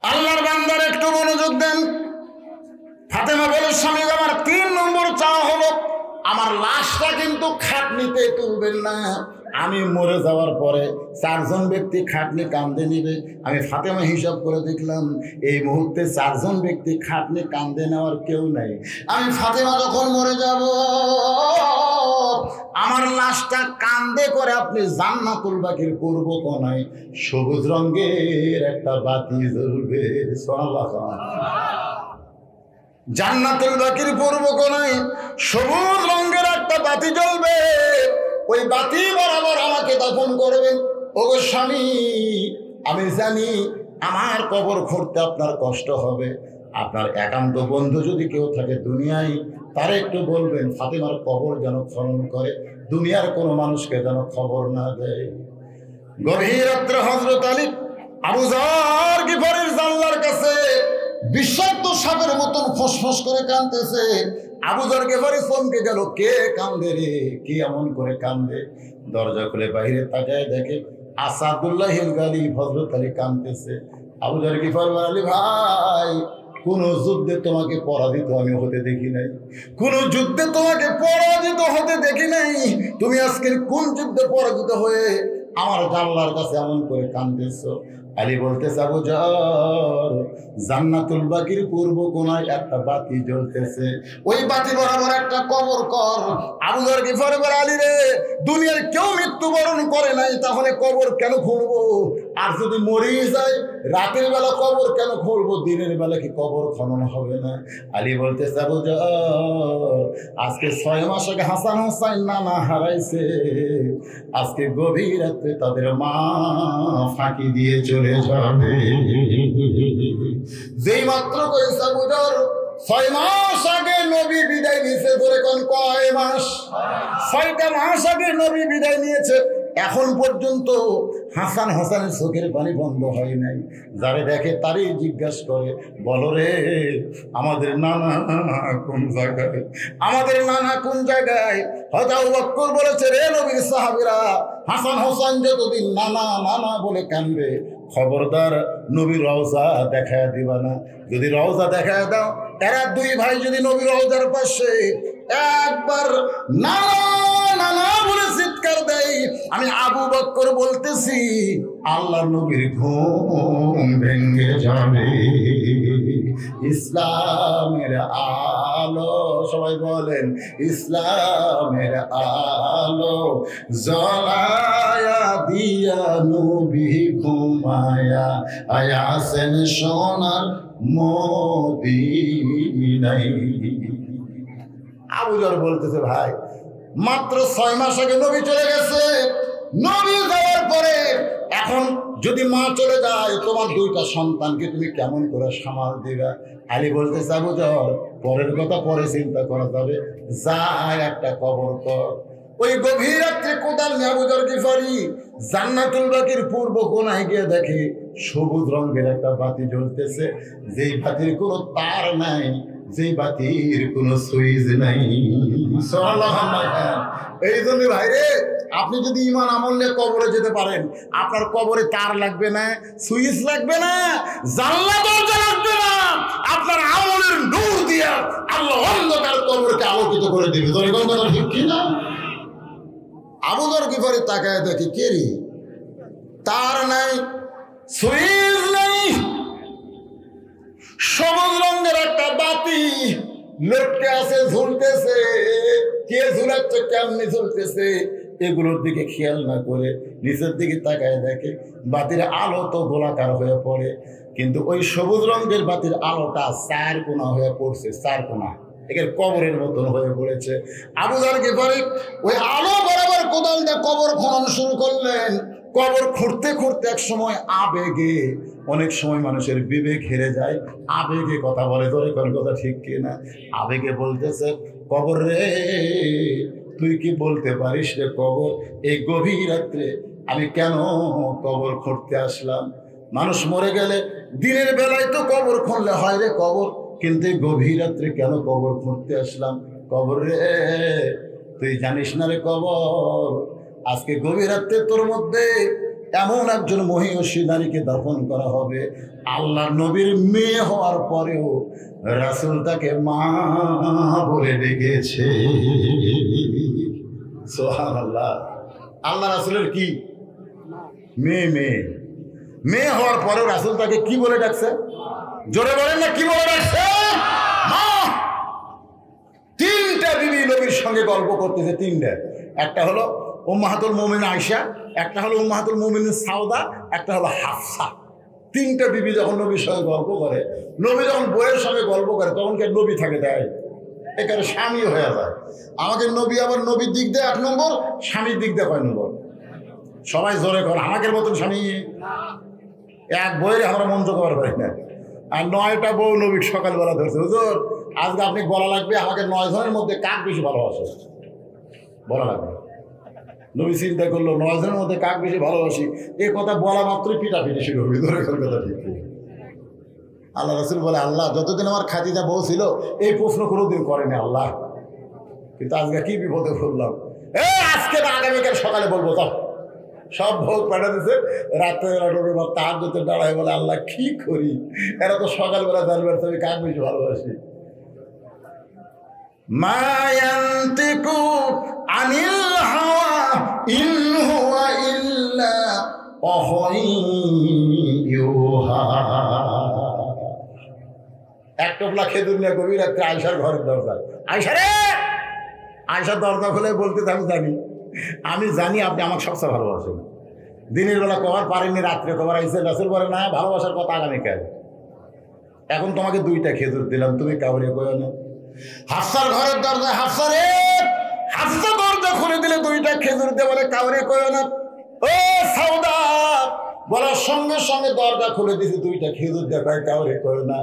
আল্লাহর বান্দার একটু মনোযোগ দেন। ফাতেমা বলে, স্বামী আমার 3 নম্বর চাওয়া হলো, আমার লাশটা কিন্তু খাটনিতে তুলবেন না। আমি মরে যাওয়ার পরে 4 জন ব্যক্তি খাটনি কান্দে নিবে। আমি ফাতেমা হিসাব করে দেখলাম এই মুহূর্তে 4 জন ব্যক্তি খাটনি কান্দে নেওয়ার কেউ নাই। আমি ফাতেমা যখন মরে যাব, আমার লাশটা কান্দে করে আপনি জান্নাতুল বাকির পূর্ব কোণায় সবুজ রঙের একটা বাতি জ্বলবে। সুবহানাল্লাহ। জান্নাতুল বাকির পূর্ব কোণায় সবুজ রঙের একটা বাতি জ্বলবে, ওই বাতি বরাবর আমাকে দাফন করবেন। ওগো স্বামী, আমি জানি আমার কবর খুঁড়তে আপনার কষ্ট হবে। আপনার একান্ত বন্ধু যদি কেউ থাকে দুনিয়ায়, তারা একটু বলবেন ফাতেমার কবর যেন খনন করে, দুনিয়ার কোনো মানুষকে যেন খবর না দেয়। গভীর রাত্রে হযরত আলী আবু যর গিফারির জানলার কাছে বিষাক্ত সাপের মতন ফসফস করে কাঁদতেছে। আবু যর গিফারি চমকে গেল, কে কান্দে রে, কে এমন করে কান্দে? দরজা খুলে বাইরে তাকায় দেখে আসাদুল্লাহ গালি হযরত আলী কাঁদতেছে। আবু যর গিফারি বলে, আলী ভাই, কোন যুদ্ধে তোমাকে পরাজিত আমি হতে দেখি নাই, কোন যুদ্ধে তোমাকে পরাজিত হতে দেখি নাই। তুমি আজকের কোন যুদ্ধে পরাজিত হয়ে আমার জানলার কাছে এমন করে কাঁদতেছ? আলী বলতেছে আবু যর, জান্নাতুল বাকির পূর্ব কোনায় একটা বাতি জ্বলতেছে, ওই বাতি বরাবর একটা কবর কর। আবু যর গিফারি বলে, আলী রে, দুনিয়ার কেউ মৃত্যুবরণ করে নাই, তাহলে কবর কেন খুলবো? আর যদি মরে যায় রাতের বেলা কবর কেন খুলবো? দিনের বেলা কি কবর খনন হবে না? আলী বলতেছে আবু যর, আজকে 6 মাস আগে হাসান হোসাইন নানা হারাইছে, আজকে গভীর রাত্রে তাদের মা ফাঁকি দিয়ে চলে যাবে। যেই মাত্র কইছে আবু যর, 6 মাস আগে নবী বিদায় নিয়েছে। ধরে কোন কয় মাস? 6টা মাস আগে নবী বিদায় নিয়েছে। এখন পর্যন্ত হাসান হোসেনের চোখের পানি বন্ধ হয় নাই। যারে দেখে তারই জিজ্ঞাসা করে, বলো রে, আমাদের নানা কোন জায়গায়? আমাদের নানা কোন জায়গায়? হযরত আবু বকর বলেছে, রে নবীর সাহাবীরা, হাসান হোসেন যতদিন নানা নানা বলে কাঁদবে, খবরদার নবীর রওজা দেখায় দিবা না। যদি রওজা দেখায় দাও, এরা 2 ভাই যদি নবীর রওজার পাশে একবার নানা নানা বলে চিৎকার দেয়, আমি আবু বকর বলতেছি, আল্লাহর নবীর ঘুম ভেঙে যাবে। ইসলামের আলো, সবাই বলেন, ইসলামের আলো জ্বলায়া দিয়া নবী ঘুমায়া আয়াসেন সোনার মদিনায়। আবু যর বলতেছে, ভাই মাত্র 6 মাস আগে নবী চলে গেছে। নবী যাওয়ার পরে এখন যদি মা চলে যায়, তোমার 2টা সন্তানকে তুমি কেমন করে সামাল দিবা? আলী বলতেছে, আবু যর, পরের কথা পরে চিন্তা করা যাবে, যা একটা কবর কর। ওই গভীর রাত্রে কোদাল নিয়ে আবু যর গিফারি জান্নাতুল বাকির পূর্ব কোনায় গিয়ে দেখে সবুজ রঙের একটা বাতি জ্বলতেছে, যেই বাতির কোনো তার নাই, যেই বাতির কোনো সুইচ নাই। এই জন্য ভাইরে, আপনি যদি ঈমান আমল নিয়ে কবরে যেতে পারেন, আপনার কবরে তার লাগবে না, সুইচ লাগবে না, জানলা দরজা লাগবে না, আপনার আমলের নূর দিয়া আল্লাহ অন্ধকার কবরকে আলোকিত করে দিবে। কথা ঠিক কিনা? আবু যর গিফারি তাকায় দেখি, কে রে, তার নাই, সুইচ নাই, সবুজ রঙের একটা বাতি লটকে আছে, ঝুলতেছে। কে ঝুলাচ্ছে, কেমনি ঝুলতেছে, এগুলোর দিকে খেয়াল না করে নিচের দিকে তাকায় দেখে বাতির আলো তো গোলাকার হয়ে পড়ে, কিন্তু ওই সবুজ রঙের বাতির আলোটা 4 কোণা হয়ে পড়ছে, 4 কোণা, এর কবরের মতন হয়ে পড়েছে। আবু যর গিফারি ওই আলো বরাবর কোদাল দিয়ে কবর খনন শুরু করলেন। কবর খুঁড়তে খুঁড়তে এক সময় আবেগে, অনেক সময় মানুষের বিবেক হেরে যায়, আবেগে কথা বলে। ধরে কোন কথা ঠিক কিনা? আবেগে বলতেছে, কবর রে, তুই কি বলতে পারিস রে কবর, এই গভীর রাত্রে আমি কেন কবর খুঁড়তে আসলাম? মানুষ মরে গেলে দিনের বেলায় তো কবর খুঁড়লে হয় রে কবর, কিন্তু গভীর রাত্রে কেন কবর খুঁড়তে আসলাম? কবর রে, তুই জানিস না রে কবর, আজকে গভীর রাত্রে তোর মধ্যে এমন একজন মহিষী নারীকে দাফন করা হবে, আল্লাহ নবীর মেয়ে হওয়ার পরেও রাসূল তাকে মা বলে ডেকেছে। সুবহানাল্লাহ। আল্লাহ রাসূলের কি মেয়ে? মেয়ে হওয়ার পরেও রাসূল তাকে কি বলে ডাকছে? জোরে বলেন না, কি বলে ডাকছে? মা। 3টা বিবি নবীর সঙ্গে গল্প করতেছে, 3টা। একটা হলো উম্মাহাতুল মুমিনিন আয়েশা, একটা হলো উম্মাহাতুল মুমিনিন সাউদা, একটা হলো হাফসা। 3টা বিবি যখন নবীর সঙ্গে গল্প করে, নবী যখন বইয়ের সঙ্গে গল্প করে, তখন কে নবী থাকে দেয়, এখানে স্বামী হয়ে যায়। আমাদের নবী আবার নবীর দিক দিয়ে 1 নম্বর, স্বামীর দিক দিয়ে কয় নম্বর? সবাই জোরে করে, আমাদের মতন স্বামী এক বইয়ের আমরা মঞ্চ করার পারি না। আর 9টা বউ নবী সকালবেলা ধরছে, হুজুর আজকে আপনি বলা লাগবে আমাকে 9 জনের মধ্যে কাক বেশি ভালোবাসে, বলা লাগবে। নবী চিন্তা করলো 9 জনের মধ্যে কাক বেশি ভালোবাসি, এই কথা বলা মাত্রই পিটাপিটি শুরু হবে। ধরে কথা ঠিক। আল্লাহ রাসূল বলে, আল্লাহ যতদিন আমার খাদিজা বউ ছিল এই প্রশ্ন কোনোদিন করেনি আল্লাহ, কিন্তু আজকে কি বিপদে পড়লাম। আজকে না, আগামীকাল সকালে বলবো। তো সব ভোগ পাঠা দিচ্ছে, রাত্রেবেলা রবিবার তাহাজ্জুদে দাঁড়ায় বলে, আল্লাহ কি করি, এরা তো সকালবেলা জানবে তুমি কাক বেশি ভালোবাসি। মা ইয়ান্তিকু আনিল হাওয়া ইন হুয়া ইল্লা ওয়াহয়ুন টোপলা খেজুর নিয়ে গভীর রাত্রে আয়সার ঘরের দরজা, আয়সা রে, আয়সার দরজা খুলে বলতে আমি জানি আপনি আমাকে সবচেয়ে ভালোবাসেন। দিনের বেলা কবার পারেননি, রাত্রে কবার আইসেন। রাসূল বলে না, ভালোবাসার কথা আগামীকাল। এখন তোমাকে 2টা খেজুর দিলাম, তুমি কাউরে কইও না। হাফসার ঘরের দরজা, হাফসা রে, হাফসা দরজা খুলে দিলে 2টা খেজুর দিয়ে বলে কাউরে কইও না। ও সাউদা বলার সঙ্গে সঙ্গে দরজা খুলে দিয়েছে, 2টা খেজুর দিয়ে কয় কাউরে কইও না।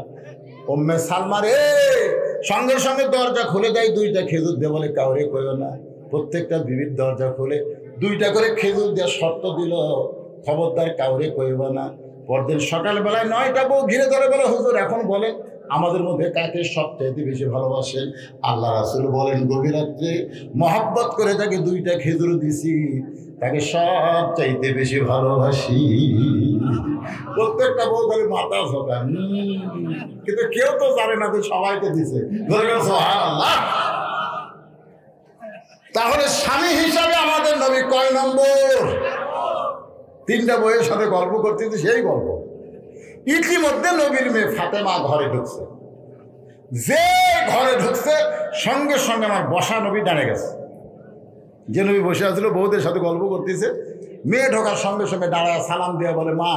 উম্মে সালমা রে সঙ্গে সঙ্গে দরজা খুলে দেয়, 2টা খেজুর দিয়ে বলে কাউরে কইও না। প্রত্যেকটা বিবির দরজা খুলে 2টা করে খেজুর দিয়ে শর্ত দিল, খবরদার কাউরে কইব না। পরদিন সকালবেলায় 9টা বউ ঘিরে ধরে বলে হুজুর এখন বলেন আমাদের মধ্যে কাকে সবচাইতে বেশি ভালোবাসেন? আল্লাহ রাসূল বলেন গভীর রাত্রে মহব্বত করে যাকে 2টা খেজুর দিছি তাকে সবচাইতে বেশি ভালোবাসি। প্রত্যেকটা বউ খালি মাথা ঝোঁকান, কিন্তু কেউ তো জানে না যে সবাইকে দিছে। সুবহানাল্লাহ। তাহলে স্বামী হিসাবে আমাদের নবী কয় নম্বর? 3টা বইয়ের সাথে গল্প করতেছে, সেই গল্প। ইতিমধ্যে নবীর মেয়ে ফাতেমা ঘরে ঢুকছে। যে ঘরে ঢুকছে সঙ্গে সঙ্গে আমার বসা নবী দাঁড়িয়ে গেছে। যে নবী বসে আছিল বউদের সাথে গল্প করতেছে, মেয়ে ঢোকার সঙ্গে সঙ্গে দাঁড়ায় সালাম দিয়ে বলে মা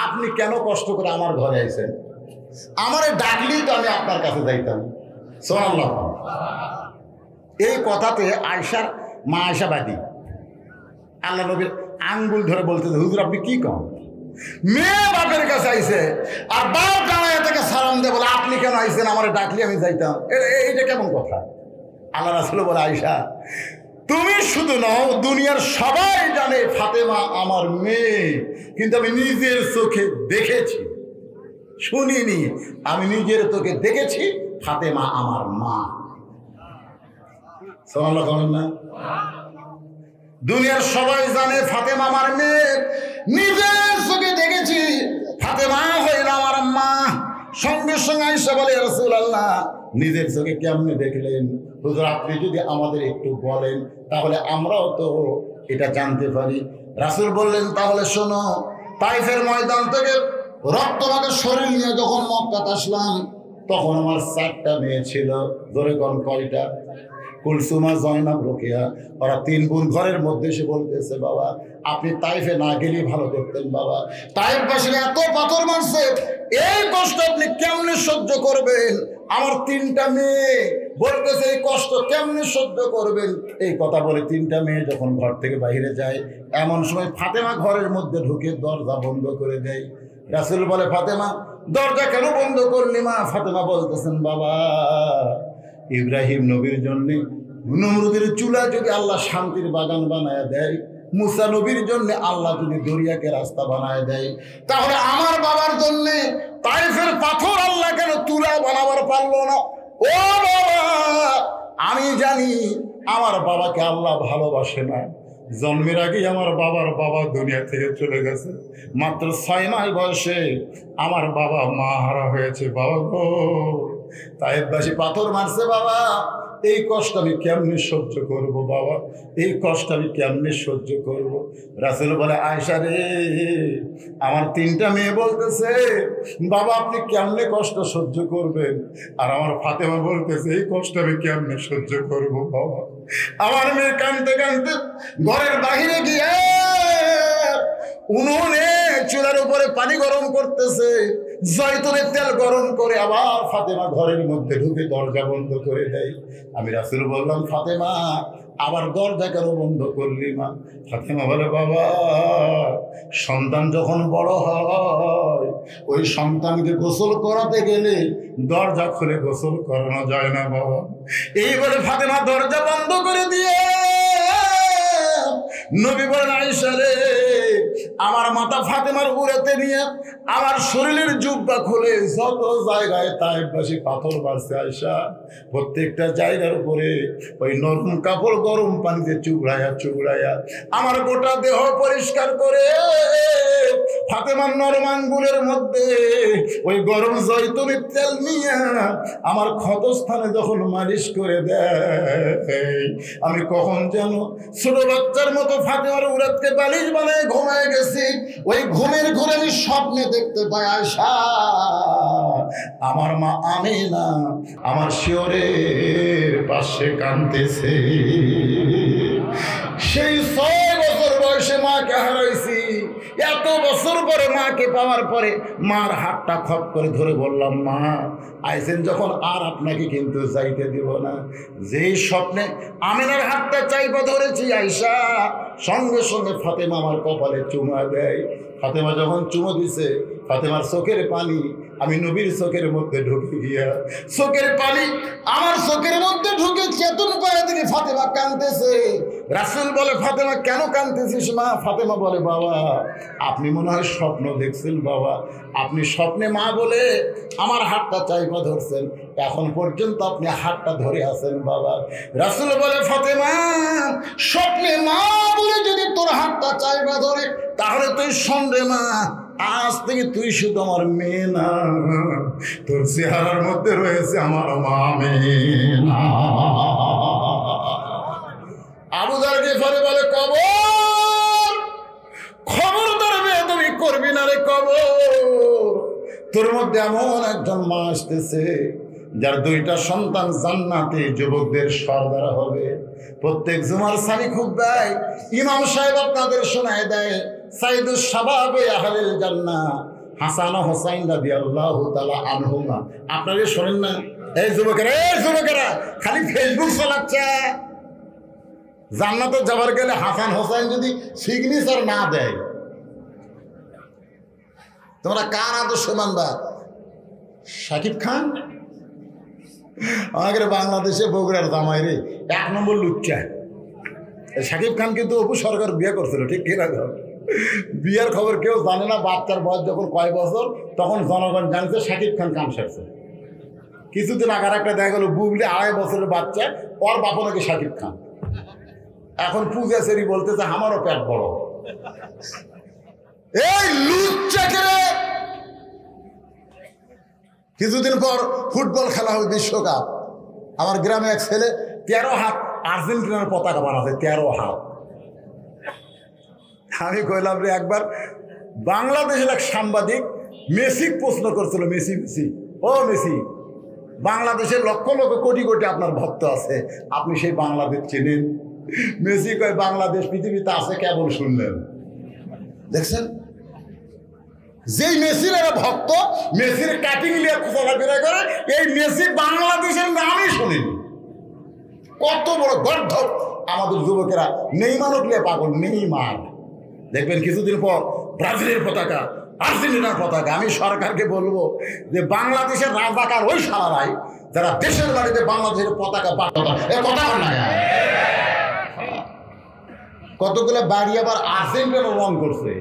আপনি কেন কষ্ট করে আমার ঘরে আইছেন? আমারে ডাকলেই তো আমি আপনার কাছে যাইতাম। সুবহানাল্লাহ। এই কথাতে আয়সার মা আয়সা বাদী আল্লাহ নবীর আঙ্গুল ধরে বলতেছে হুজুর আপনি কি কন? মেয়ে বাপের কাছে আইছে আর বাপ দাঁড়ায় তাকে সালাম দিয়ে বলে আপনি কেন আইছেন? আমারে ডাকলে আমি যাইতাম। এইটা কেমন কথা? আল্লাহ রাসূল বলে আয়সা তুমি শুধু নও, দুনিয়ার সবাই জানে ফাতেমা আমার মেয়ে, কিন্তু আমি নিজের চোখে দেখেছি, শুনিনি, আমি নিজের চোখে দেখেছি ফাতেমা আমার মা। সুবহানাল্লাহ বলেন না? দুনিয়ার সবাই জানে ফাতেমা আমার মেয়ে, নিজের চোখে দেখেছি ফাতেমা হইল আমার মা। সঙ্গে সঙ্গে আয়েশা বলে রাসূলুল্লাহ নিজের চোখে কেমনে দেখলেন? হুজুর আপনি যদি আমাদের একটু বলেন তাহলে আমরাও তো এটা জানতে পারি। রাসূল বললেন তাহলে শোনো, তাইফের ময়দান থেকে রক্তমাখা শরীর নিয়ে যখন মক্কাতে আসলাম তখন আমার 4টা মেয়ে ছিল। ধরে কোন কয়টা? কুলসুমা, জয়নাব, রোকেয়া। ওরা 3 বোন ঘরের মধ্যে এসে বলতেছে বাবা আপনি তাইফে না গেলেই ভালো দেখতেন বাবা, তাইফ বাসীরা এত পাথর মারছে, এই কষ্ট আপনি কেমনে সহ্য করবেন? আমার 3টা মেয়ে বলতেছে এই কষ্ট কেমনে সহ্য করবেন? এই কথা বলে 3টা মেয়ে যখন ঘর থেকে বাইরে যায় এমন সময় ফাতেমা ঘরের মধ্যে ঢুকে দরজা বন্ধ করে দেয়। রাসূল বলে ফাতেমা দরজা কেন বন্ধ করলি মা? ফাতেমা বলতেছেন বাবা ইব্রাহিম নবীর জন্য নমরুদের চুলা যদি আল্লাহ শান্তির বাগান বানায় দেয়, মুসা নবীর জন্য আল্লাহ যদি দরিয়াকে রাস্তা বানায় দেয়, তাহলে আমার বাবার জন্য তাইফের পাথর আল্লাহ কেন তুলা বানাবার পারলো না? ও বাবা আমি জানি আমার বাবাকে আল্লাহ ভালোবাসে না। জন্মের আগেই আমার বাবার বাবা দুনিয়া থেকে চলে গেছে। মাত্র 6 মাস বয়সে আমার বাবা মা হারা হয়েছে। বাবা গো তাইফবাসী পাথর মারছে বাবা, এই কষ্ট আমি কেমনে সহ্য করব বাবা, এই কষ্ট আমি কেমনে সহ্য করব? রাসূল বলে আয়েশা রে আমার 3টা মেয়ে বলতেছে বাবা আপনি কেমনে কষ্ট সহ্য করবেন? আর আমার ফাতেমা বলতেছে এই কষ্ট আমি কেমনে সহ্য করব বাবা? আমার মেয়ে কাঁদতে কাঁদতে ঘরের বাহিরে গিয়ে উনুনে চুলার উপরে পানি গরম করতেছে, জয়তুনের তেল গরম করে আবার ফাতেমা ঘরের মধ্যে ঢুকে দরজা বন্ধ করে দেয়। আমি রাসূল বললাম ফাতেমা আবার দরজা কেন বন্ধ করলি মা? ফাতেমা বলে বাবা সন্তান যখন বড় হয় ওই সন্তানকে গোসল করাতে গেলে দরজা খুলে গোসল করানো যায় না বাবা। এই বলে ফাতেমা দরজা বন্ধ করে দিয়ে নবী বলেন আয়েশা রে আমার মাথা ফাতেমার উড়াতে নিয়ে আমার শরীরের জুব্বা খুলে যত জায়গায় তাইফবাসী পাথর মারছে আয়েশা প্রত্যেকটা জায়গার উপরে ওই নরম কাপড় গরম পানিতে চুবড়াইয়া চুবড়াইয়া আমার গোটা দেহ পরিষ্কার করে ফাতেমার নরম আঙ্গুলের মধ্যে ওই গরম জয়তুনের তেল নিয়ে আমার ক্ষতস্থানে যখন মালিশ করে দেয় আমি কখন যেন ছোট বাচ্চার মতো ফাতেমার উড়াতকে বালিশ বানায় ঘুমায় গেছি, ওই ঘুমের ঘুরে আমি স্বপ্নে দেখতে পাই আয়েশা আমার মা আমিনা আমার শিয়রের পাশে কাঁদতেছে। সেই 6 বছর বয়সে মাকে হারাইছি, এত বছর পরে মাকে পাওয়ার পরে মার হাতটা খপ করে ধরে বললাম, মা আইসেন যখন আর আপনাকে কিন্তু যাইতে দিব না। যেই স্বপ্নে আমিনার হাতটা চাইপা ধরেছি আয়েশা, সঙ্গে সঙ্গে ফাতেমা আমার কপালে চুমা দেয়। ফাতেমা যখন চুমো দিছে, ফাতেমার চোখের পানি আমি নবীর চোখের মধ্যে ঢুকে গিয়া, চোখের পানি আমার চোখের মধ্যে ঢুকে চেতন পায়ে দিকে ফাতেমা কাঁদতেছে। রাসূল বলে, ফাতেমা কেন কাঁদতেছিস মা? ফাতেমা বলে, বাবা আপনি মনে হয় স্বপ্ন দেখছেন বাবা, আপনি স্বপ্নে মা বলে আমার হাতটা চাইপা ধরছেন, এখন পর্যন্ত আপনি হাতটা ধরে আছেন বাবা। রাসূল বলে, ফাতেমা স্বপ্নে মা বলে যদি তোর হাতটা চাইপা ধরে তাহলে তুই সন্দেহ মা, আজ থেকে তুই শুধু আমার মেয়ে না, তোর চেহারার মধ্যে রয়েছে আমার মা মেয়ে। আবু যার গিফারি বলে, কবর খবরদার বেয়াদবি করবি না রে কবর, তোর মধ্যে এমন একজন মা আসতেছে যার 2টা সন্তান জান্নাতে যুবকদের সর্দার হবে। প্রত্যেক জুমার সানি খুতবায় ইমাম সাহেব আপনাদের শোনায় দেয়, সাইদুস শাবাবে আহলিল জান্নাহ হাসান ও হুসাইন রাদিয়াল্লাহু তাআলা আনহুমা। আপনারা শোনেন না? এই যুবকেরা খালি ফেসবুক চালাচ্ছে। জান্নাতে যাবার গেলে হাসান হোসেন যদি সিগনেচার না দেয়, তোমরা কার আদর্শ মানবা? শাকিব খান? আমাদের বাংলাদেশে বগুড়ার জামাই রে 1 নম্বর লুচ্চা। শাকিব খান কিন্তু অপু সরকার বিয়ে করছিল, ঠিক কিনা? বিয়ের খবর কেউ জানে না। বাচ্চার বয়স যখন কয় বছর তখন জনগণ জানছে শাকিব খান কাম সারছে। কিছুদিন আগে একটা দেখা গেল বুবলি 2.5 বছরের বাচ্চা, ওর বাপও নাকি শাকিব খান। এখন পূজা সেরি বলতেছে আমারও পেট বড়। এই লুচ্চাকে কিছুদিন পর ফুটবল খেলা হবে বিশ্বকাপ, আমার গ্রামে এক ছেলে 13 হাত আর্জেন্টিনার পতাকা বানাচ্ছে, 13 হাত। আমি কইলাম রে, একবার বাংলাদেশের এক সাংবাদিক মেসি প্রশ্ন করছিল, মেসি ও মেসি, বাংলাদেশের লক্ষ লক্ষ কোটি কোটি আপনার ভক্ত আছে, আপনি সেই বাংলাদেশ চেনেন? মেসি কয়, বাংলাদেশ পৃথিবীতে আছে কেবল শুনলেন। দেখছেন, যেই মেসির এরা ভক্ত, মেসির কাটিং নিয়ে চলাফেরা করে, এই মেসি বাংলাদেশের নামই শুনেনি। কত বড় গর্ধব আমাদের যুবকেরা। নেইমারও নিয়ে পাগল, নেইমার। দেখবেন কিছুদিন পর ব্রাজিলের পতাকা, আর্জেন্টিনার পতাকা। আমি সরকারকে বলবো যে বাংলাদেশের রাজাকার ওই সারারাই যারা দেশের বাড়িতে বাংলাদেশের পতাকা পাঠাতা, এ কথা না। কতগুলো বাড়ি আবার আর্জেন্টিনার রং করছে,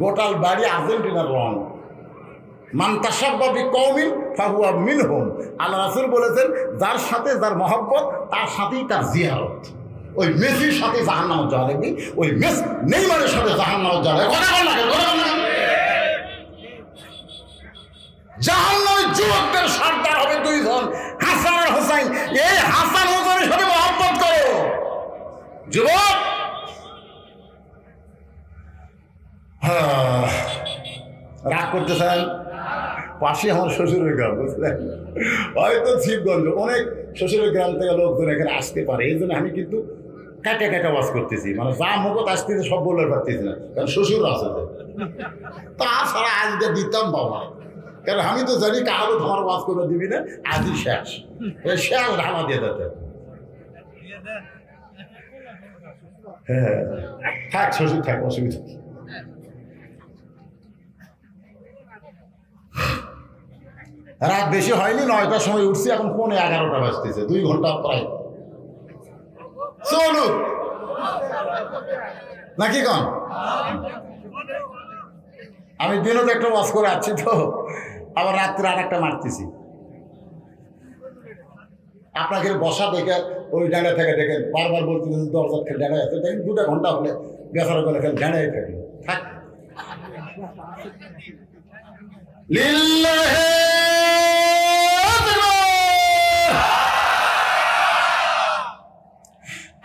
গোটাল বাড়ি আর্জেন্টিনার রং। মান তাশাব্বাহা বিকওমিন ফাহুয়া মিনহুম। আল্লাহ রাসূল বলেছেন, যার সাথে যার মহব্বত তার সাথেই তার জিয়ারত। ওই মেসির সাথে জাহান্নামে যাওয়া লাগবে, ওই নেইমারের সাথে জাহান্নামে যাওয়া লাগবে। জাহান্নামে যুবকদের সর্দার হবে 2 জন, হাসান আর হুসাইন। এই হাসান হুসাইনের সাথে মহব্বত করো যুবক। রাগ করতেছেন? পাশে আমার শ্বশুরের গ্রাম, বুঝলেন? হয়তো শিবগঞ্জ, অনেক শ্বশুরের গ্রাম থেকে লোকজন এখানে আসতে পারে। এই জন্য আমি কিন্তু কাটা কাটা ওয়াজ করতেছি, মানে যা মুখত আসতেছে সব বলতে পারতেছি না, কারণ শ্বশুর আছে। তাছাড়া আজকে দিতাম বাবা, কারণ আমি তো জানি কারো তোমার ওয়াজ করে দিবি না, আজই শেষ ঢালা দিয়ে দিতে। হ্যাঁ থাক, শ্বশুর থাক, অসুবিধা। রাত বেশি হয়নি, 9টার সময় উঠছি, এখন 11:15 বাজতেছে, 2 ঘন্টা প্রায়। চলুন নাকি কন? আমি দিনও তো একটা ওয়াজ করে আসছি, তো আবার রাত্রে আর একটা মারতেছি। আপনাকে বসা দেখে ওই ডাঁড়া থেকে দেখেন বারবার বলতে দরজা থেকে ডাঁড়ায় আছে, দেখেন 2টা ঘন্টা হলে বেসার করে খেলে ডাঁড়াই থাকে। থাক লিল্লাহি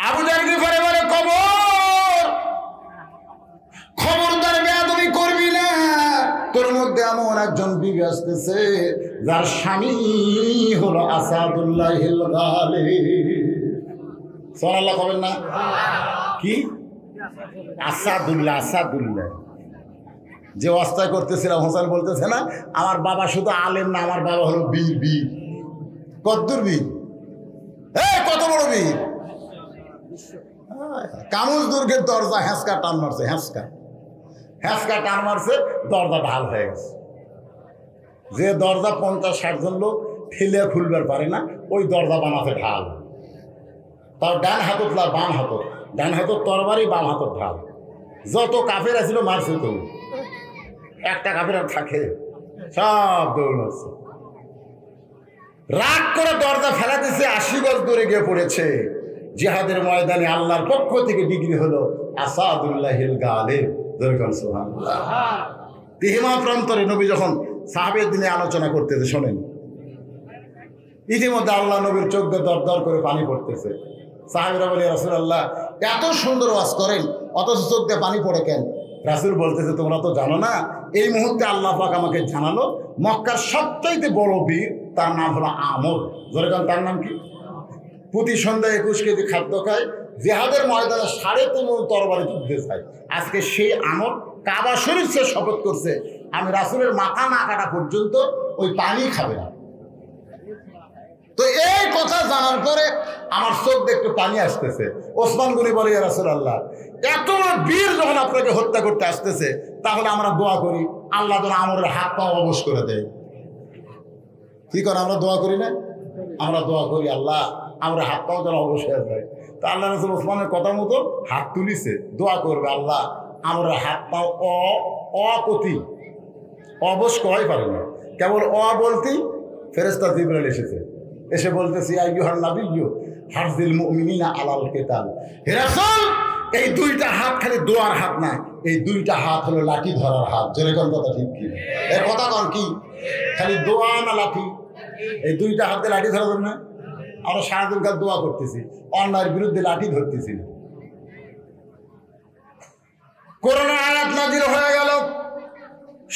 আবু যার গিফারি বলে, খবর তোর মধ্যে এমন একজন বিবি আসতেছে যার স্বামী হলো আসাদুল্লাহিল গালিব। সুবহানাল্লাহ বলেন না? কি আসাদুল্লাহ? আসাদুল্লাহ যে অবস্থায় করতেছিলাম, হোসেন বলতেছে না আমার বাবা শুধু আলেম না, আমার বাবা হলো বীর। বীর কদ্দুর বীর, কত বড় বীর! কামুজ দুর্গের দরজা হ্যাঁচকা টান মারছে, হ্যাঁচকা টান মারছে, দরজা ঢাল হয়ে গেছে। যে দরজা 50-60 জন লোক ঠেলে খুলবার পারে না, ওই দরজা বানাতে ঢাল। তার ডান হাতত না বাম হাতত, ডান হাতত তরবারি, বাম হাতত ঢাল। যত কাফের আছিল মারছে, তো একটা কাফের আর থাকে, সব দৌড় মারছে। রাগ করে দরজা ফেলা দিছে, 80 গজ দূরে গিয়ে পড়েছে। জিহাদের ময়দানে আল্লাহর পক্ষ থেকে ডিগ্রি হলো আসাদুল্লাহিল গালিব। সুবহানাল্লাহ। তিহিমা প্রান্তরে নবী যখন সাহাবের দিনে আলোচনা করতেছে, শোনেন, ইতিমধ্যে আল্লাহ নবীর চোখ দিয়ে দর দর করে পানি পড়তেছে। সাহাবীরা বলে, রাসূলুল্লাহ এত সুন্দর ওয়াজ করেন, অথচ চোখ দিয়ে পানি পড়ে কেন? রাসূল বলতেছে, তোমরা তো জানো না, এই মুহূর্তে আল্লাহ পাক আমাকে জানালো মক্কার সবচাইতে বড় বীর, তার নাম হলো আমর। যেরকম তার নাম কি? প্রতি সন্ধ্যায় 21 কেজি খাদ্য খায়, জিহাদের ময়দানে 3.5 মণ তরবারি যুদ্ধে যায়। আজকে সেই আমর কাবা শরীফ সে শপথ করছে, আমি রাসূলের মাথা না কাটা পর্যন্ত ওই পানি খাবে না। তো এই কথা জানার পরে আমার চোখ দিয়ে একটু পানি আসতেছে। ওসমান গনি বলে, ইয়া রাসূলুল্লাহ এত বীর যখন আপনাকে হত্যা করতে আসতেছে, তাহলে আমরা দোয়া করি আল্লাহ যেন আমরের হাত পা অবশ করে দেয়। কি করে আমরা দোয়া করি না? আমরা দোয়া করি আল্লাহ আমরা হাত পাও যেন অবশ হয়ে যায়। তা আল্লাহ রাসূল ওসমানের কথা মতো হাত তুলিছে, দোয়া করবে আল্লাহ আমরা হাত পাও অপতি অবশ করাই পারে না। কেবল বলতেই ফেরেশতা জিবরাইল এসেছে, এসে বলতেছি আইয়ুহান নাবিয়্যু হারজিল মুমিনিনা আলাল কিতাল। হে রাসূল এই 2টা হাত খালি দোয়ার হাত না, এই 2টা হাত হলো লাঠি ধরার হাত। যেরকম কথা ঠিক কি? এই কথা কর কি খালি দোয়া না লাঠি? এই 2টা হাতে লাঠি ধরা যাবে না? আমরা সারাদিন কাল দোয়া করতেছি, অন্যায়ের বিরুদ্ধে লাঠি ধরতেছি। করোনা আয়াত নাযিল হয়ে গেল,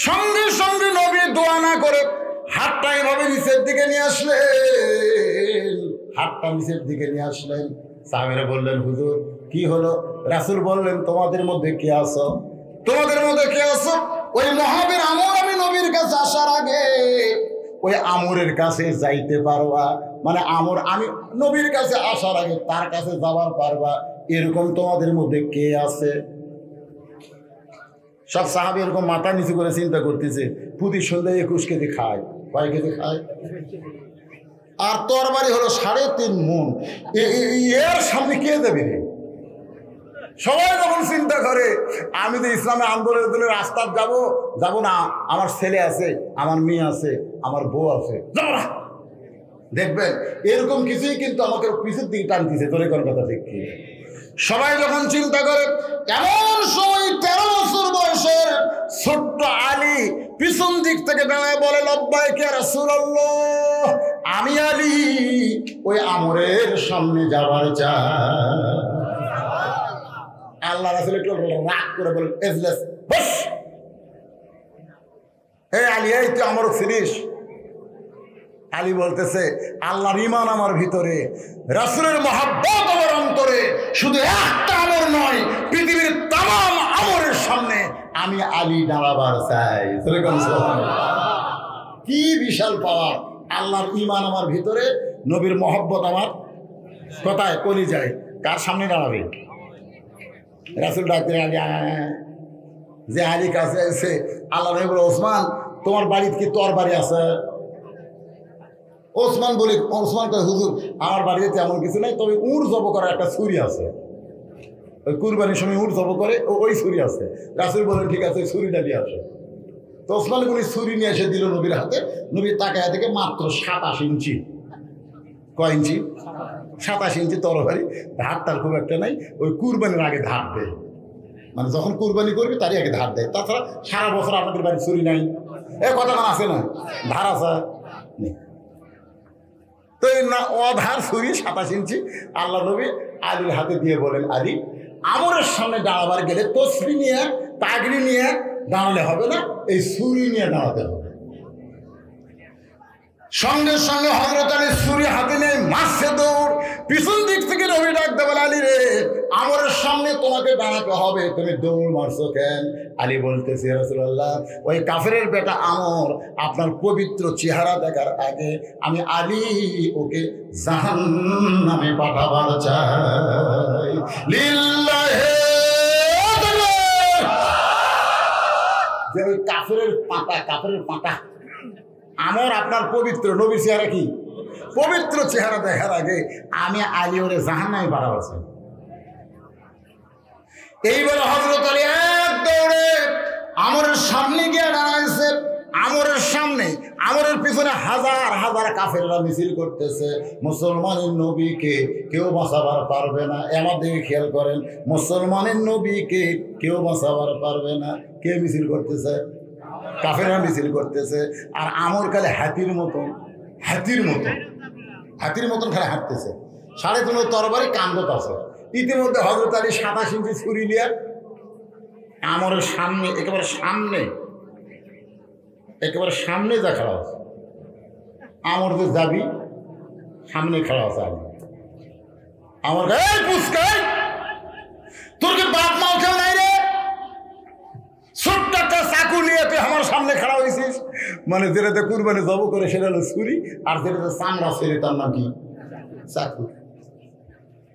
সঙ্গে সঙ্গে নবী দোয়া না করে হাতটা এভাবে নিচের দিকে নিয়ে আসলেন। হাতটা নিচের দিকে নিয়ে আসলেন। সাহাবীরা বললেন, হুজুর কি হলো? রাসূল বললেন, তোমাদের মধ্যে কে আছো? তোমাদের মধ্যে কে আছো? ওই মহাবীর আমর আমি নবীর কাছে আসার আগে ওই আমরের কাছে যাইতে পারবা, মানে আমর আমি নবীর কাছে আসার আগে তার কাছে যাবার পারবা, এরকম তোমাদের মধ্যে কে আছে? সব সাহাবী এরকম মাথা নিচু করে চিন্তা করতেছে। প্রতি সন্ধ্যায় 21 কেজি খায়। কয় কেজি খায়? আর তরবারি হলো 3.5 মণ। এর সামনে কে দেবে? সবাই যখন চিন্তা করে আমি তো ইসলামে আন্দোলনের দলের রাস্তা যাব না, আমার ছেলে আছে, আমার মেয়ে আছে, আমার বউ আছে, যাব না। দেখবেন এরকম কিছুই কিন্তু আমাকে পিছের দিকে টানতেছে। তোর কোন কথা ঠিক কি? সবাই যখন চিন্তা করে, এমন সময় 13 বছর বয়সের ছোট্ট আলী পিছন দিক থেকে দাঁড়ায় বলে, লব্বাইক ইয়া রাসূলুল্লাহ, আমি আলী ওই আমরের সামনে যাবার চাই। আল্লাহ রাসূল একটু রাগ করে বলেন, এজলেস বস। হে আলী, এই তুই আমর ফিরিস? আলী বলতেছে, আল্লাহর ঈমান আমার ভিতরে, রাসূলের মহব্বত আমার অন্তরে, শুধু একটা আমর নয়, পৃথিবীর तमाम আমরের সামনে আমি আলী দাঁড়াবার চাই। সুবহানাল্লাহ। কি বিশাল পাওয়ার! আল্লাহর ঈমান আমার ভিতরে, নবীর মহব্বত আমার কোথায়? কলিজায়। কার সামনে দাঁড়াবে? রাসূল ডাকতেন, আলী। যে আলী কাছে এসে আল্লাহ নবী বলে, ওসমান তোমার বাড়িতে কি তরবারি আছে? ওসমান বলি, ওসমান কয়, হুজুর আমার বাড়িতে তেমন কিছু নাই, তবে উট জব করার একটা ছুরি আছে। ওই কুরবানির সময় উট জব করে, ওই ছুরি আছে। রাসূল বলেন, ঠিক আছে, ওই ছুরিটা নিয়ে আসে। তো ওসমান বলি ছুরি নিয়ে এসে দিল নবীর হাতে। নবীর তাকায় থেকে মাত্র 27 ইঞ্চি। কয় ইঞ্চি? 27 ইঞ্চি তরবারি। ধারটার খুব একটা নাই। ওই কুরবানির আগে ধার দেয়, মানে যখন কুরবানি করবি তারই আগে ধার দেয়। তাছাড়া সারা বছর আপনাদের বাড়ি ছুরি নাই, এ কথা মানে আছে না? ধার আছে নেই। তো না অধার ছুরি 27 ইঞ্চি আল্লাহ নবী আলীর হাতে দিয়ে বলেন, আলী আমরের সামনে দাঁড়াবার গেলে তসবি নিয়ে, পাগড়ি নিয়ে দাঁড়ালে হবে না, এই ছুরি নিয়ে দাঁড়াতে হবে। সঙ্গে সঙ্গে হযরত আলী ছুরি হাতে নিয়ে মারছে দৌড়। পিছন দিক থেকে নবী ডাকতে বলে, আলী রে, আমরের সামনে তোমাকে দাঁড়াতে হবে, তুমি দৌড় মারছো কেন? আলী বলতেছে, ইয়া রাসূলুল্লাহ, ওই কাফেরের বেটা আমর আপনার পবিত্র চেহারা দেখার আগে আমি আলী ওকে জাহান্নামে পাঠাবার চাই। লিল্লাহি যে ওই কাফেরের পাতা আমর আপনার পবিত্র নবীর চেহারা কি পবিত্র চেহারা দেখার আগে আমি আলী ওরে জাহান্নামে পাঠাবার চাই। এইবার হযরত আলী এক দৌড়ে আমরের সামনে গিয়ে দাঁড়াইছে। আমরের সামনে, আমরের পিছনে হাজার হাজার কাফেররা মিছিল করতেছে। মুসলমানের নবীকে কেউ বাঁচাবার পারবে না। আমার দিকে খেয়াল করেন, মুসলমানের নবীকে কেউ বাঁচাবার পারবে না। কে মিছিল করতেছে? কাফেররা মিছিল করতেছে। আর আমর খালি হাতির মতন খালি হাঁটতেছে। 3.5 তরবারি কান্দত আছে। ইতিমধ্যে হযরত আলী 27 ইঞ্চি ছুরি নিয়ে আমরের সামনে, একেবারে সামনে যা খাড়া আছে। আমর যে যাবি সামনে খাড়া আছে। আমার তোর কি বাপ মাও কেউ নাই রে? ছোট্ট একটা চাকু নিয়ে তুই আমার সামনে খাড়া হয়েছিস। মানে যেটাতে কুরবানি জব করে সেটা হলো ছুরি, আর যেটাতে চামড়া ছেড়ে তার নাম কি? চাকু।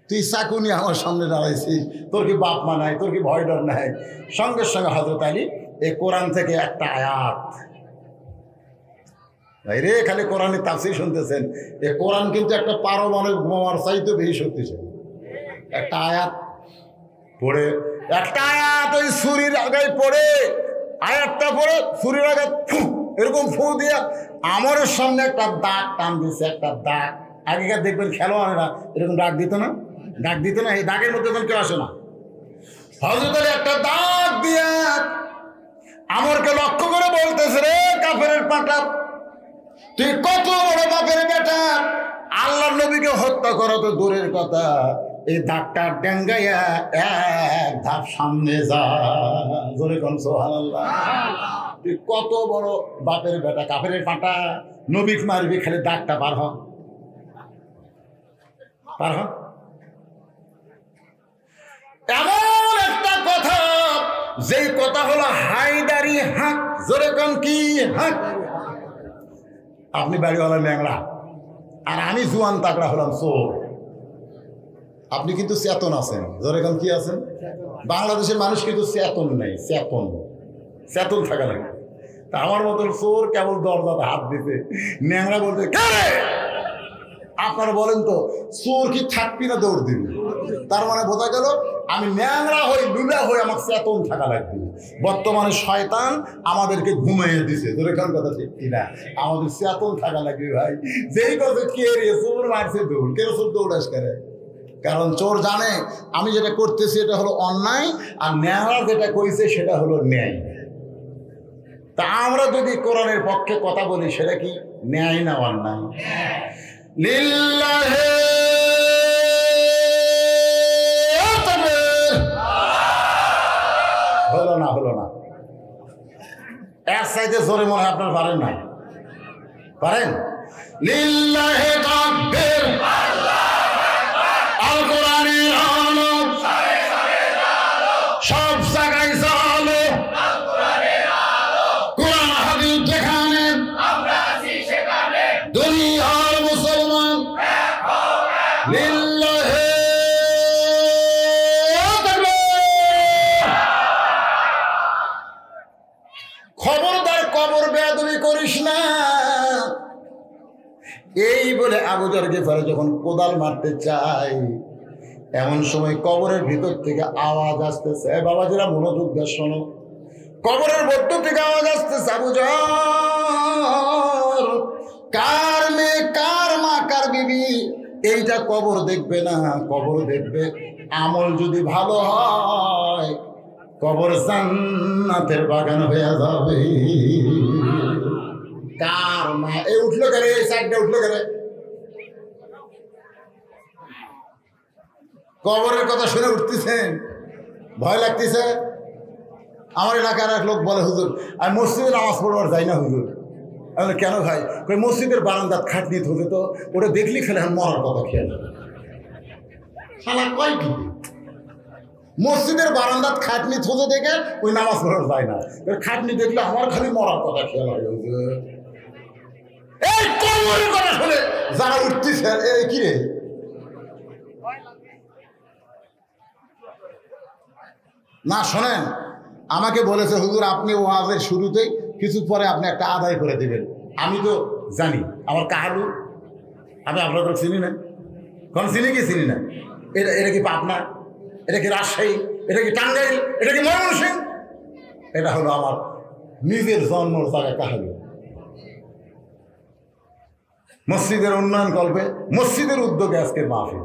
তুই চাকু নিয়ে আমার সামনে দাঁড়াইছিস, তোর কি বাপ মা নাই? তোর কি ভয় ডর নাই? সঙ্গে সঙ্গে হযরত আলী এই কোরআন থেকে একটা আয়াত, রে খালি কোরআনের তাফসীর শুনতেছেন, এই কোরআন কিন্তু একটা পারমাণবিক বোমার চাইতে বেশি শক্তিশালী। একটা আয়াত পড়ে, ওই ছুরির আগায় পড়ে, আয়াতটা পড়ে ছুরির আগায় এরকম ফু দিয়া আমরের সামনে একটা দাগ টান দিচ্ছে। একটা দাগ, আগেকার দেখবেন খেলোয়াড়েরা এরকম ডাক দিত না? এই দাগের মধ্যে কেউ আসে না। হযরত আলী একটা দাগ দিয়া আমরকে লক্ষ্য করে বলতেছে, রে কাফেরের পাটা, তুই কত বড় বাপের বেটা! আল্লাহর নবীকে হত্যা করা তো দূরের কথা, এই দাগটা ডেঙ্গাইয়া এক ধাপ সামনে যা। জোরে কোন সুবহানাল্লাহ। তুই কত বড় বাপের বেটা, কাফেরের পাটা, নবীকে মারবি, খালি দাগটা পার হ। এমন একটা কথা, যেই কথা হলো হায়দারি হাক। জোরে কোন কি হাক? আপনি বাড়িওয়ালা ল্যাংড়া, আর আমি জুয়ান তাকড়া হলাম চোর। আপনি কিন্তু চেতন আছেন। জোরে কোন কি আছেন? বাংলাদেশের মানুষ কিন্তু চেতন নেই। চেতন থাকা লাগে। তা আমার মতন চোর কেবল দরজাতে হাত দিতে, ন্যাংরা বলতে, আপনারা বলেন তো, চোর কি থাকবি না দৌড় দিবি? তার মানে বোঝা গেল আমি ন্যাংরা হই, লুলা হই, আমার চেতন থাকা লাগবে। বর্তমানে শয়তান আমাদেরকে ঘুমাইয়ে দিছে। তোর এখান কথা ঠিক কিনা? আমাদের চেতন থাকা লাগবে ভাই। যেই কথা কে রে চোর মারছে দৌড়, কেন চোর দৌড়াস করে? কারণ চোর জানে আমি যেটা করতেছি এটা হলো অন্যায়, আর ন্যাংরা যেটা কইছে সেটা হলো ন্যায়। তা আমরা যদি কোরআনের পক্ষে কথা বলি, সেটা কি ন্যায় না অন্যায়? লিল্লাহি হলো না। এক সাইডে জোরে মনে হয় আপনার পারেন? লিল্লাহি তাকবীর, আল কোরআনের আলো সব জায়গায় জ্বালো, কোরআন হাদিস যেখানে দুনিয়ার মুসলমান। লিল্লাহি খবরদার কবর বেয়াদবি করিস না। এই বলে আবু যর গিফারি যখন কোদাল মারতে চাই, এমন সময় কবরের ভিতর থেকে আওয়াজ আসতেছে। বাবাজিরা মনোযোগ দিয়ে শোনো, কবরের মধ্য থেকে আওয়াজ আসতেছে, আবু যর, কার মেয়ে, কার মা, কার বিবি, এইটা কবর দেখবে না, কবর দেখবে আমল যদি ভালো হয় কবর জান্নাতের বাগান হয়ে যাবে। কার মা? এই উঠলো কেন? এই সাইডটা উঠলো কেন? কবরের কথা শুনে উঠতেছেন? ভয় লাগতেছে? আমার এলাকার এক লোক বলে, হুজুর আমি মসজিদে নামাজ পড়বার যাই না হুজুর। আমি কেন ভাই? মসজিদের বারান্দার খাটনি থুতে তো ওটা দেখলি খেলে মরার কথা খেয়াল শালা কয় কি মসজিদের বারান্দার খাটনি থুতে দেখে ওই নামাজ পড়ার যায় না। খাটনি দেখলে আমার খালি মরার কথা খেয়াল হয় হুজুর। এই কবরের কথা শুনে যারা উঠতেছে কি রে না শোনেন, আমাকে বলেছে হুজুর আপনি ওয়াজের শুরুতেই কিছু পরে আপনি একটা আদায় করে দেবেন। আমি তো জানি আমার কাহালু, আমি আপনাদের চিনি না, কোন চিনি কি চিনি না। এটা কি পাবনা, এটা কি রাজশাহী, এটা কি টাঙ্গাইল, এটা কি ময়মনসিংহ? এটা হলো আমার নিজের জন্মর জায়গা কাহালু। মসজিদের উন্নয়ন কল্পে মসজিদের উদ্যোগে আজকের মাহফিল।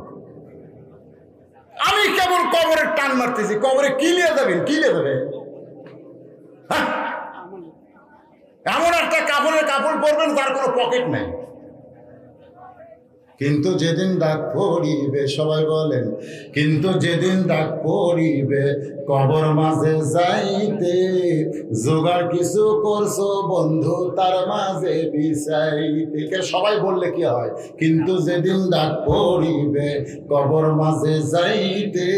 আমি কেবল কবরের টান মারতেছি। কবরে কি নিয়ে যাবেন? কি নিয়ে যাবে? এমন একটা কাপড় পরবেন তার কোনো পকেট নাই। কিন্তু যেদিন ডাক পড়িবে, সবাই বলেন, কিন্তু যেদিন ডাক পড়িবে কবর মাঝে যাইতে, জোগাড় কিছু করছো বন্ধু তার মাঝে বিছাইতে। সবাই বললে কি হয়? কিন্তু যেদিন ডাক পড়িবে কবর মাঝে যাইতে,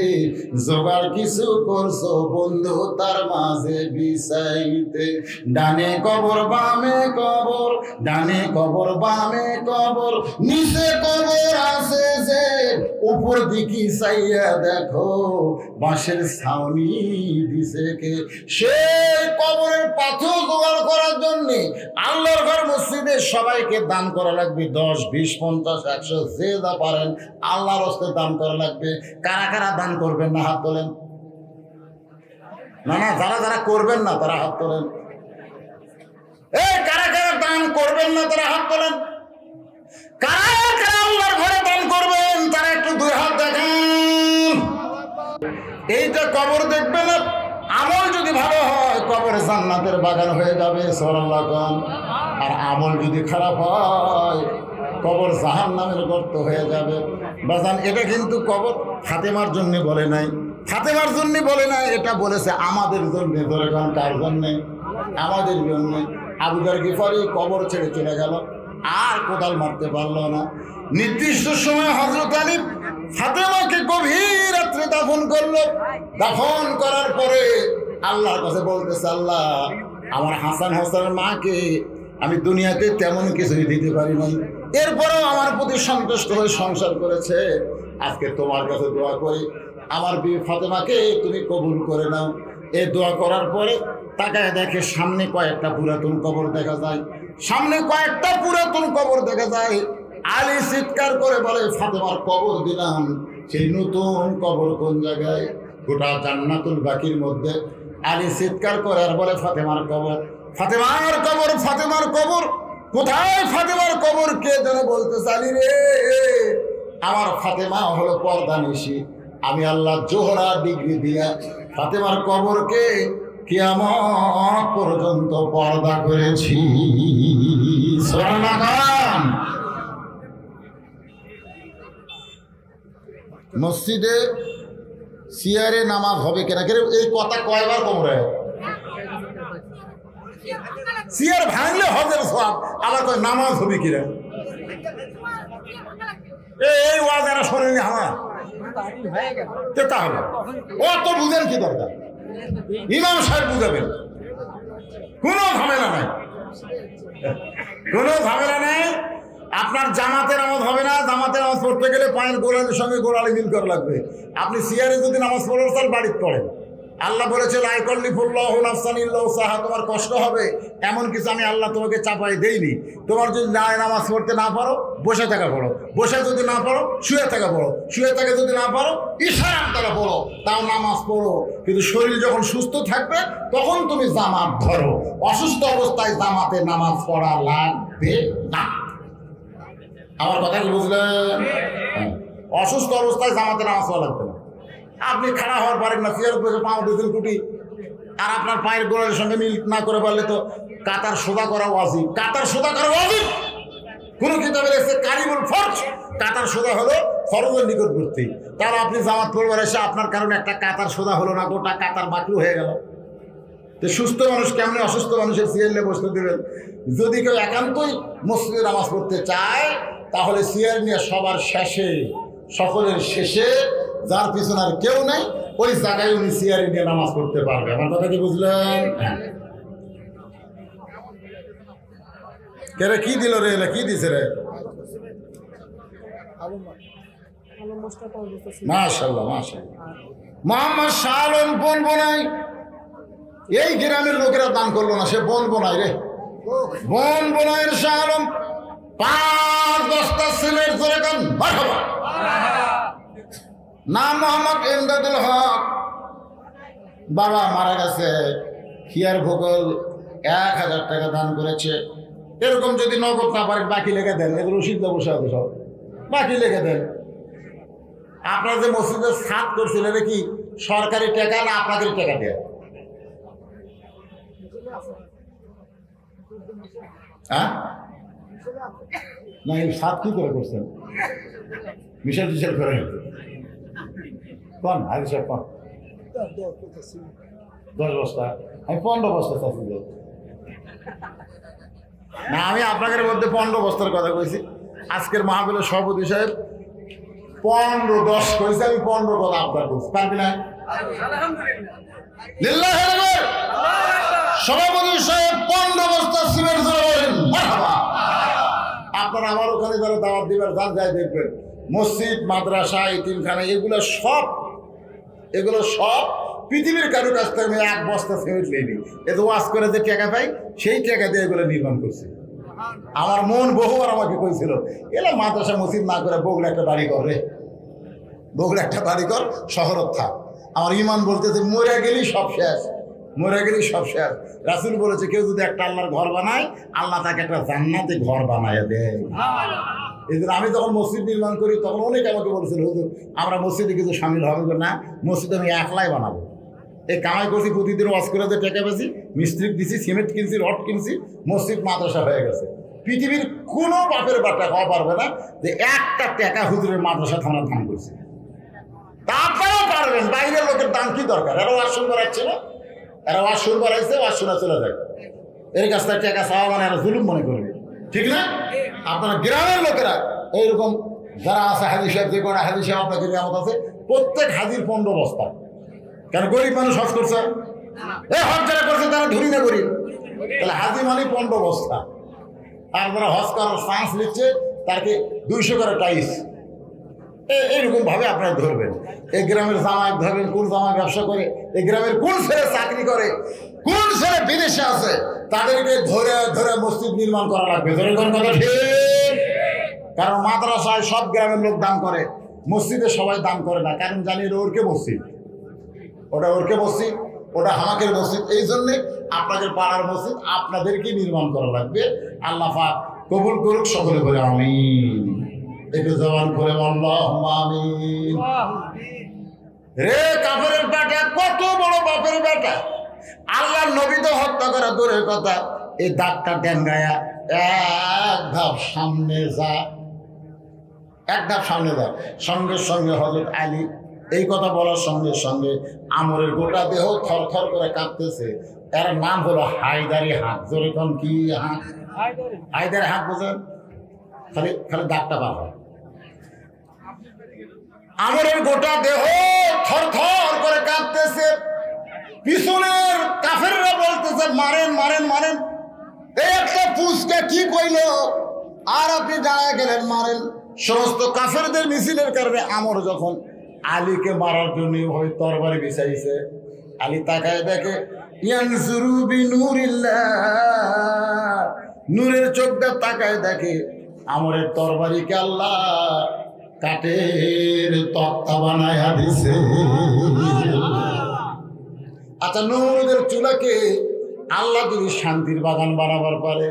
জোগাড় কিছু করছো বন্ধু তার মাঝে বিছাইতে। ডানে কবর বামে কবর, ডানে কবর বামে কবর, নিচে কবর আছে যে, উপর দিকে চাইয়া দেখো বাঁশের ছাউনি দিছে কে। সেই কবরের পাথর জোগাড় করার জন্য আল্লাহর ঘর মসজিদে সবাইকে দান করা লাগবে। 10, 20, 50, 100 যে যা পারেন আল্লাহর হস্তে দান করা লাগবে। কারা কারা দান করবেন না হাত তোলেন? না না, যারা যারা করবেন না তারা হাত তোলেন। এই কারা কারা দান করবেন না তারা হাত তোলেন। কারা কারা আল্লাহর ঘরে দান করবেন তারা একটু 2 হাত দেখান। এইটা কবর দেখবে না, আমল যদি ভালো হয় কবরে জান্নাতের বাগান হয়ে যাবে। সুবহানাল্লাহ। আর আমল যদি খারাপ হয় কবর জাহান্নামের গর্ত হয়ে যাবে। বাজান এটা কিন্তু কবর ফাতেমার জন্য বলে নাই, ফাতেমার জন্য বলে নাই, এটা বলেছে আমাদের জন্য। ধরে কারণ কার জন্যে? আমাদের জন্য। আবু যর গিফারি কবর ছেড়ে চলে গেল, আর কোদাল মারতে পারলো না। নির্দিষ্ট সময় হযরত আলী ফাতেমাকে গভীর রাত্রে দাফন করলো। দাফন করার পরে আল্লাহর কাছে বলতেছে, আল্লাহ আমার হাসান হোসেনের মাকে আমি দুনিয়াতে তেমন কিছুই দিতে পারি নাই, এরপরেও আমার প্রতি সন্তুষ্ট হয়ে সংসার করেছে। আজকে তোমার কাছে দোয়া করি আমার বিবি ফাতেমাকে তুমি কবুল করে নাও। এই দোয়া করার পরে তাকায় দেখে সামনে কয়েকটা পুরাতন কবর দেখা যায়, সামনে কয়েকটা পুরাতন কবর দেখা যায়। আলী চিৎকার করে বলে, ফাতেমার কবর দিলাম, সেই নতুন কবর কোন জায়গায়? গোটা জান্নাতুল বাকির মধ্যে। আলী চিৎকার করে আর বলে, ফাতেমার কবর, ফাতেমার কবর, ফাতেমার কবর কোথায়? ফাতেমার কবর কে যেন বলতে চালি রে, আমার ফাতেমা হলো পর্দানিশী। আমি আল্লাহ জোহরা ডিগ্রি দিয়া ফাতেমার কবরকে কিয়ামত পর্যন্ত পর্দা করেছি। মসজিদে চেয়ারে নামাজ হবে কেনা? এই কথা কয়বার কবরে? চেয়ার ভাঙলে হজের সব, আবার কয় নামাজ হবে কিনা? এই ওয়াজ এরা শোনেনি আমার, তাহলে অত বুঝেন কি দরকার? ইমাম সাহেব বুঝাবেন, কোনো ঝামেলা নাই, কোনো ঝামেলা নাই। আপনার জামাতের নামাজ হবে না। জামাতের নামাজ পড়তে গেলে পায়ের গোড়ালির সঙ্গে গোড়ালি মিল করা লাগবে। আপনি চেয়ারে যদি নামাজ পড়েন তার বাড়িতে পড়েন। আল্লাহ বলেছে লা ইউকাল্লিফুল্লাহু নাফসান ইল্লা উসআহা, তোমার কষ্ট হবে এমন কিছু আমি আল্লাহ তোমাকে চাপাই দেইনি। তোমার যদি নামাজ পড়তে না পারো বসে থাকা পড়ো, বসে যদি না পারো শুয়ে থাকা পড়ো, শুয়ে থাকা যদি না পারো ইশারার দ্বারা পড়ো, তাও নামাজ পড়ো। কিন্তু শরীর যখন সুস্থ থাকবে তখন তুমি জামাত ধরো। অসুস্থ অবস্থায় জামাতে নামাজ পড়া লাগবে না। আমার কথা কি বুঝলেন? অসুস্থ অবস্থায় জামাতে নামাজ পড়া লাগবে না। আপনি খাড়া হওয়ার পারেন না, চেয়ার বসে পাও দিয়েছেন কুটি, আর আপনার পায়ের গোড়ালির সঙ্গে মিল না করে পারলে তো কাতার সোজা করা ওয়াজিব। কাতার সোজা করা ওয়াজিব। কোন কিতাবে লেখছে কারিমুল ফরজ, কাতার সোজা হলো ফরজের নিকটবর্তী। তাহলে আপনি জামাত পড়বার এসে আপনার কারণে একটা কাতার সোজা হলো না, গোটা কাতার বাকরু হয়ে গেল। তো সুস্থ মানুষ কেমনি অসুস্থ মানুষের চেয়ার নিয়ে বসতে দেবেন? যদি কেউ একান্তই মসজিদে নামাজ পড়তে চায় তাহলে চেয়ার নিয়ে সবার শেষে, সকলের শেষে, যার পিছনে আর কেউ নাই, ওই জায়গায় উনি চেয়ার নিয়ে নামাজ পড়তে পারবে। আমার কথা কি বুঝলেন? কে রে, কি দিল রে? কি দিছে রে? মাশাআল্লাহ মাশাআল্লাহ। মোহাম্মদ শাহ আলম বনবনাই, এই গ্রামের লোকেরা দান করলো না, সে বনবনাই রে, বনবনাইয়ের শাহ আলম 5 বস্তা সিমেন্ট ধরে কান মারহাবা। নাম মোহাম্মদ ইমদাদুল হক, বাবা মারা গেছে, খিয়ার ভূগোল 1000 টাকা দান করেছে। এরকম যদি নগদ না পারেন বাকি লেগে দেন, এগুলো রসিদ বসে হবে সব, বাকি লেগে দেন। আপনার যে মসজিদের ছাদ করছিলেন এটা কি সরকারি টাকা না আপনাদের টাকা দেয়? হ্যাঁ, না এই ছাদ কি করে করছেন? মিশেল টিশেল করে কোন হাজি সাহেব কোন 10 বস্তা, আমি 15 বস্তা চাচ্ছি না, আমি আপনাদের মধ্যে 15 বস্তার কথা কইছি। আজকের মাহফিলের সভাপতি সাহেব 15-10 কইছে, আমি 15 কথা আবদার করছি, পারবি না? সভাপতি সাহেব 15 বস্তা সিমেন্ট ধরেন মারহাবা। আপনারা আমার ওখানে যারা দাওয়াত দিবার যান, যাই দেখবেন মসজিদ, মাদ্রাসা, ইতিমখানা, এগুলো সব পৃথিবীর কারো কাছ থেকে আমি 1 বস্তা সিমেন্ট নেইনি। এত ওয়াজ করে যে টাকা পাই সেই টাকা দিয়ে এগুলো নির্মাণ করছে। আমার মন বহুবার আমাকে কইছিল, এলা মাদ্রাসা মসজিদ না করে বগুড়া একটা বাড়ি করে, বগুড়া একটা বাড়ি কর, শহরত থাক। আমার ইমান বলতেছে মরে গেলেই সব শেষ, মরে গেলেই সব শেষ। রাসূল বলেছে কেউ যদি একটা আল্লাহর ঘর বানায়, আল্লাহ তাকে একটা জান্নাতে ঘর বানায় দেয়। এই জন্য আমি যখন মসজিদ নির্মাণ করি তখন অনেকে আমাকে বলেছিল, হুজুর আমরা মসজিদে কিছু সামিল হবে না, মসজিদ আমি একলাই বানাবো। এই কামাই করছি, প্রতিদিন ওয়াজ করে যে টাকা পেয়েছি, মিস্ত্রি দিছি, সিমেন্ট কিনছি, রড কিনছি, মসজিদ মাদ্রাসা হয়ে গেছে। পৃথিবীর কোনো বাপের বাটা খাওয়া পারবে না যে একটা টাকা হুজুরের মাদ্রাসা থানার দান করছে। তারপরেও পারবেন, বাইরের লোকের দান কি দরকার? এরা ওয়াজ শুন বাড়াচ্ছে না, এরা ওয়াজ শুন বাড়াইছে, ওয়াজ শোনা চলে যায়। এর কাছ থেকে টাকা চাওয়া মানে এরা জুলুম মনে করবে, ঠিক না? আপনারা গ্রামের লোকেরা এইরকম যারা আছে, হাজি সাহেব যে কোনো হাজি সাহেব আপনাদের নিয়ামত আছে, প্রত্যেক হাজির 15 বস্তা। কেন গরিব মানুষ হজ করছে, এই হজ যারা করছে তারা ধরি না গরিব, তাহলে হাজি মানে 15 বস্তা। আর যারা হজ করার চান্স নিচ্ছে তাকে 200 করে টাইস, এইরকম ভাবে আপনারা ধরবেন। এই গ্রামের জামাই ধরবেন, কোন জামাই ব্যবসা করে, এই গ্রামের কোন ছেলে চাকরি করে, কোন ছেলে বিদেশে আছে, তাদেরকে ধরে ধরে মসজিদ নির্মাণ করা লাগবে। ধরে কোন কথা ঠিক? কারণ মাদ্রাসায় সব গ্রামের লোক দান করে, মসজিদে সবাই দান করে না, কারণ জানি ওরকে মসজিদ, ওটা ওরকে মসজিদ, ওটা হামাকের মসজিদ। এই জন্যে আপনাদের পাড়ার মসজিদ আপনাদেরকে নির্মাণ করা লাগবে। আল্লাহ পাক কবুল করুক, সকলে বলে আমিন। একটু জবান করে আল্লাহুম্মা আমিন। রে কাফেরের বেটা, কত বড় বাপের বেটা, আল্লাহর নবী তো হত্যা করা দূরের কথা, এই দাগটা ডেঙ্গায়া 1 ধাপ সামনে যা, 1 ধাপ সামনে যা। সঙ্গে সঙ্গে হযরত আলী এই কথা বলার সঙ্গে সঙ্গে আমরের গোটা দেহ থরথর করে কাঁপতেছে। এর নাম হলো হায়দারি হাত। জোরে কোন কি হাত? হায়দারি হাত। বোঝেন? খালি খালি দাগটা বার হয়। আমরের গোটা দেহ থরথর করে কাঁপতেছে। পিছনের কাফেররা বলতেছে মারেন মারেন মারেন। এই একটা পুষ্কা কি কইল আর আপনি দাঁড়ায় গেলেন মারেন। সমস্ত কাফেরদের মিছিলের কারণে আমর যখন আলীকে মারার জন্য ওই তরবারি বিছাইছে, আলী তাকায় দেখে ইয়ানজুরু বিনুরিল্লাহ, নূরের চোখটা তাকায় দেখে আমরের তরবারিকে আল্লাহ কাঠের তক্তা বানায়া দিছে। আচ্ছা, নূরের চুলাকে আল্লাহ যদি শান্তির বাগান বানাবার পারে,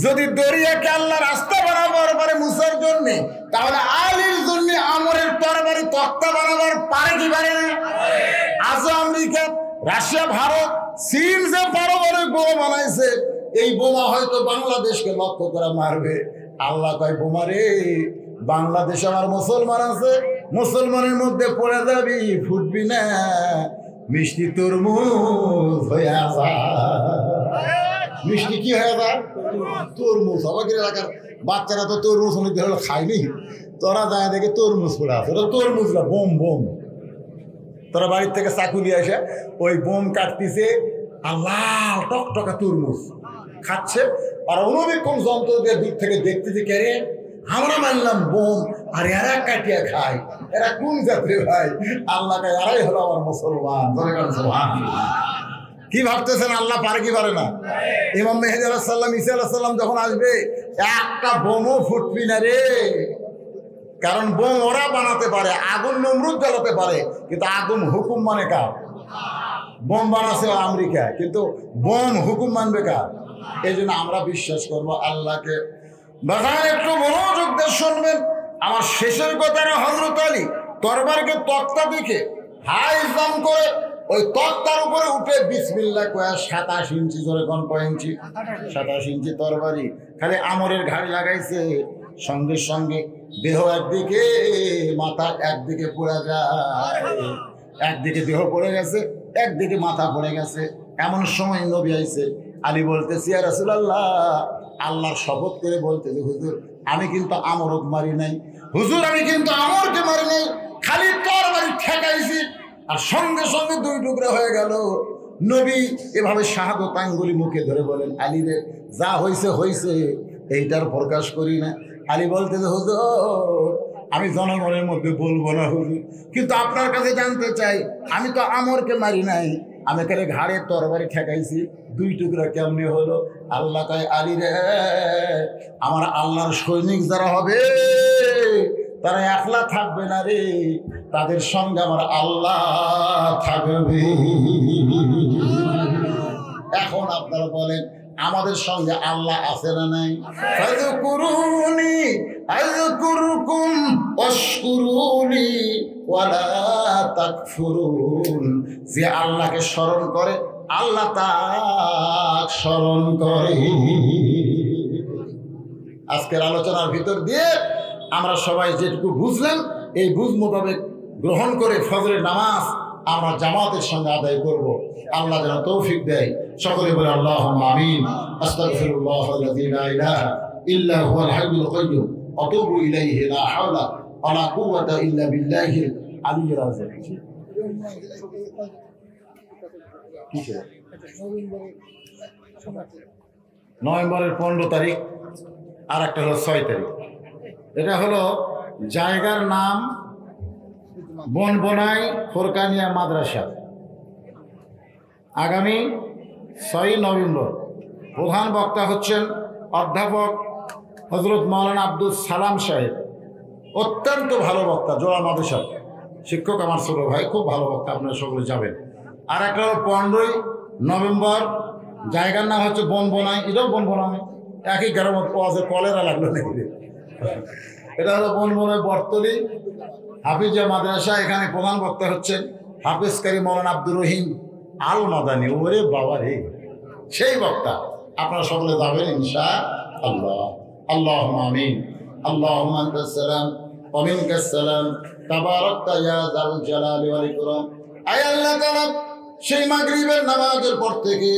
যদি দরিয়াকে আল্লাহ রাস্তা বানাবার পারে মুসার জন্য, তাহলে আলীর জন্য আমরের তরবারি তক্তা বানাবার পারে কি পারে না? আজ আমেরিকা, রাশিয়া, ভারত, চীন যে পারমাণবিক বোমা বানাইছে, এই বোমা হয়তো বাংলাদেশকে লক্ষ্য করে মারবে। আল্লাহ কয় বোমা রে, বাংলাদেশে আমার মুসলমান আছে, মুসলমানের মধ্যে পড়ে যাবি, ফুটবি না। মিষ্টি তরমুজ হয়ে যায়। মিষ্টি কি হয়ে যায়? তরমুজ। আমাদের এলাকার বাচ্চারা তো তরমুজ অনেক দিন হলো খায়নি, তোরা যায় দেখে তরমুজ পড়ে আছে। ওটা তরমুজ না, বোম বোম। তোরা বাড়ির থেকে চাকু নিয়ে এসে ওই বোম কাটতেছে, আর লাল টকটকা তরমুজ খাচ্ছে, আর অনবীক্ষণ যন্ত্র দিয়ে দূর থেকে দেখতেছে, কে রে আমরা মানলাম বোম, আর এরা কাটিয়া খায়, এরা কোন জাতির ভাই? আল্লাহ কায় এরাই হলো আমার মুসলমান। কি ভাবতেছেন আল্লাহ পারে কি পারে না? ইমাম মেহেদী আলাইহিস সালাম, ঈসা আলাইহিস সালাম যখন আসবে, একটা বোমও ফুটবি না রে। কারণ বোম ওরা বানাতে পারে, আগুন নমরুদ জ্বালাতে পারে, কিন্তু আগুন হুকুম মানে কার? বোম বানাচ্ছে আমেরিকা, কিন্তু বোম হুকুম মানবে কার? এই জন্য আমরা বিশ্বাস করবো আল্লাহকে। বাজার একটু মনোযোগ দিয়ে শুনবেন আমার শেষের কথাটা। হযরত আলী তরবারকে তক্তা দিকে হাই জাম্প করে ওই তক্তার উপরে উঠে বিসমিল্লাহ কয়া 27 ইঞ্চি, জোরে কোন কয় ইঞ্চি? 27 ইঞ্চি তরবারি খালি আমরের ঘাড়ি লাগাইছে। সঙ্গে সঙ্গে দেহ একদিকে, মাথা একদিকে পড়ে যায়, একদিকে দেহ পড়ে গেছে, একদিকে মাথা পড়ে গেছে। এমন সময় নবী আইছে। আলী বলতেছি, ইয়া রাসূলুল্লাহ, আল্লাহর শপথ করে বলতেছে, হুজুর আমি কিন্তু আমরক মারি নাই, হুজুর আমি কিন্তু আমরকে মারি নাই, খালি তরবারি ঠেকাইছি, আর সঙ্গে সঙ্গে 2 টুকরা হয়ে গেল। নবী এভাবে শাহাদত আঙ্গুলি মুখে ধরে বলেন, আলী রে যা হইছে হইছে, এইটার প্রকাশ করি না। আলী বলতেছে, হুজুর আমি জনগণের মধ্যে বলবো না হুজুর, কিন্তু আপনার কাছে জানতে চাই, আমি তো আমরকে মারি নাই, আমি এখানে ঘাড়ে তরবারি ঠেকাইছি, 2 টুকরা কেমনি হলো? আল্লাহ কয়, আলী রে আমার আল্লাহর সৈনিক যারা হবে তারা একলা থাকবে না রে, তাদের সঙ্গে আমার আল্লাহ থাকবে। এখন আপনারা বলেন আমাদের সঙ্গে আল্লাহ আছে না নাই? ফাযকুরুনি আযকুরকুম ওয়াশকুরুনি ওয়ালা তাকফুরুন। যে আল্লাহকে স্মরণ করে আল্লাহ তাকে স্মরণ করে। আজকের আলোচনার ভিতর দিয়ে আমরা সবাই যেটুকু বুঝলাম, এই বুঝ মোতাবেক গ্রহণ করে ফজরের নামাজ আমরা জামাতের সঙ্গে আদায় করব। আল্লাহ যেন তৌফিক দেয়। সকলে বলে আল্লাহুম্মা আমিন। আস্তাগফিরুল্লাহাল্লাযী লা ইলাহা ইল্লা হুয়াল হাইয়ুল কাইয়্যুম ওয়া আতুবু ইলাইহি লা হাওলা ওয়া লা কুওয়াতা ইল্লা বিল্লাহিল আলিয়্যিল আযীম। নভেম্বরের 15 তারিখ, আর একটা হলো 6 তারিখ। এটা হলো জায়গার নাম বনবনাই ফোরকানিয়া মাদ্রাসা। আগামী 6 নভেম্বর। প্রধান বক্তা হচ্ছেন অধ্যাপক হযরত মাওলানা আব্দুল সালাম সাহেব। অত্যন্ত ভালো বক্তা, জোড়া মাদ্রাসা শিক্ষক, আমার ছোট ভাই, খুব ভালো বক্তা, আপনারা সকলে যাবেন। আর একটা হলো 15 নভেম্বর, জায়গার নাম হচ্ছে বনবনাই, এটাও বনবনাই, একই গ্রাম। কলেরা লাগলো নাকি? এটা হলো বনবনাই বর্তলি হাফিজিয়া মাদ্রাসা। এখানে প্রধান বক্তা হচ্ছেন হাফিজ কারি মাওলানা আব্দুর রহিম আল মাদানী। ওরে বাবা রে, সেই বক্তা। আপনারা সকলে যাবেন ইনশাআল্লাহ। আল্লাহুম্মা আমিন। আল্লাহুম্মা আনতাস সালাম ওয়া মিনকাস সালাম তাবারাকতা ইয়া যাল জালালি ওয়াল ইকরাম। আয় আল্লাহ তাআলা, সেই মাগরিবের নামাজের পর থেকে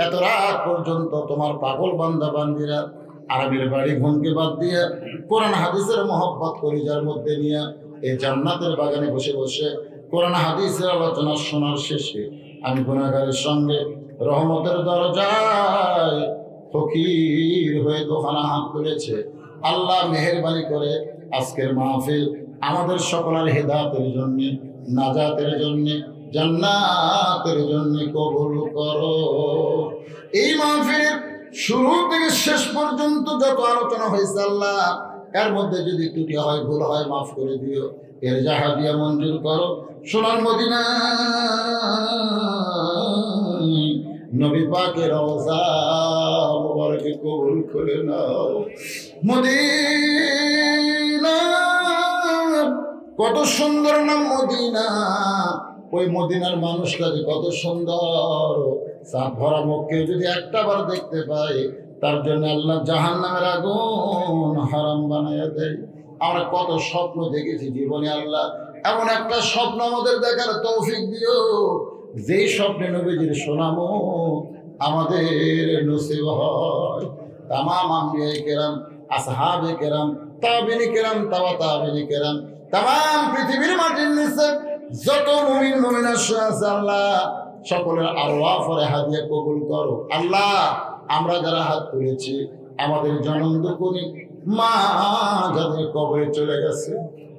এত রাত পর্যন্ত তোমার পাগল বান্দা বান্দিরা আরবের বাড়ি ঘুমকে বাদ দিয়ে কোরআন হাদিসের মহব্বত কলিজার মধ্যে নিয়ে এই জান্নাতের বাগানে বসে বসে কোরআন হাদিসের আলোচনা শোনার শেষে আমি গুনাহগারের সঙ্গে রহমতের দরজায় ফকির হয়ে দোকানা হাত তুলেছে। আল্লাহ মেহেরবানি করে আজকের মাহফিল আমাদের সকলের হেদায়েতের জন্য, নাজাতের জন্য, জান্নাতের জন্য কবুল করো। এই মাহফিলের শুরু থেকে শেষ পর্যন্ত যত আলোচনা হয়েছে আল্লাহ, এর মধ্যে যদি ত্রুটি হয়, ভুল হয়, মাফ করে দিও। এর জাহা দিয়া মঞ্জুর করো। সোনার মদিনা নবী পাকের রওজা মুবারকে কবুল করে নাও। মদিনা কত সুন্দর নাম মদিনা, ওই মদিনার মানুষটা যে কত সুন্দর। চাঁদ ভরা মুখকে যদি একটা বার দেখতে পাই, তার জন্য আল্লাহ জাহান্নামের আগুন হারাম বানায়া দেয়। আমরা কত স্বপ্ন দেখেছি জীবনে, আল্লাহ এমন একটা স্বপ্ন আমাদের দেখার তৌফিক দিও যেই স্বপ্নে নবীজির শোনামো আমাদের নসিব হয়। তামাম আম্বিয়ায়ে কেরাম, আসহাবে কেরাম, তাবিঈনে কেরাম, তাবিঈনে কেরাম, তামাম পৃথিবীর মাটির নিচে যত মুমিন মুমিনা আছে আল্লাহ সকলের আরওয়াহ ফরে হাদিয়া কবুল করো। আল্লাহ আমরা যারা হাত তুলেছি আমাদের জনম দুকুনি মা যাদের কবরে চলে গেছে,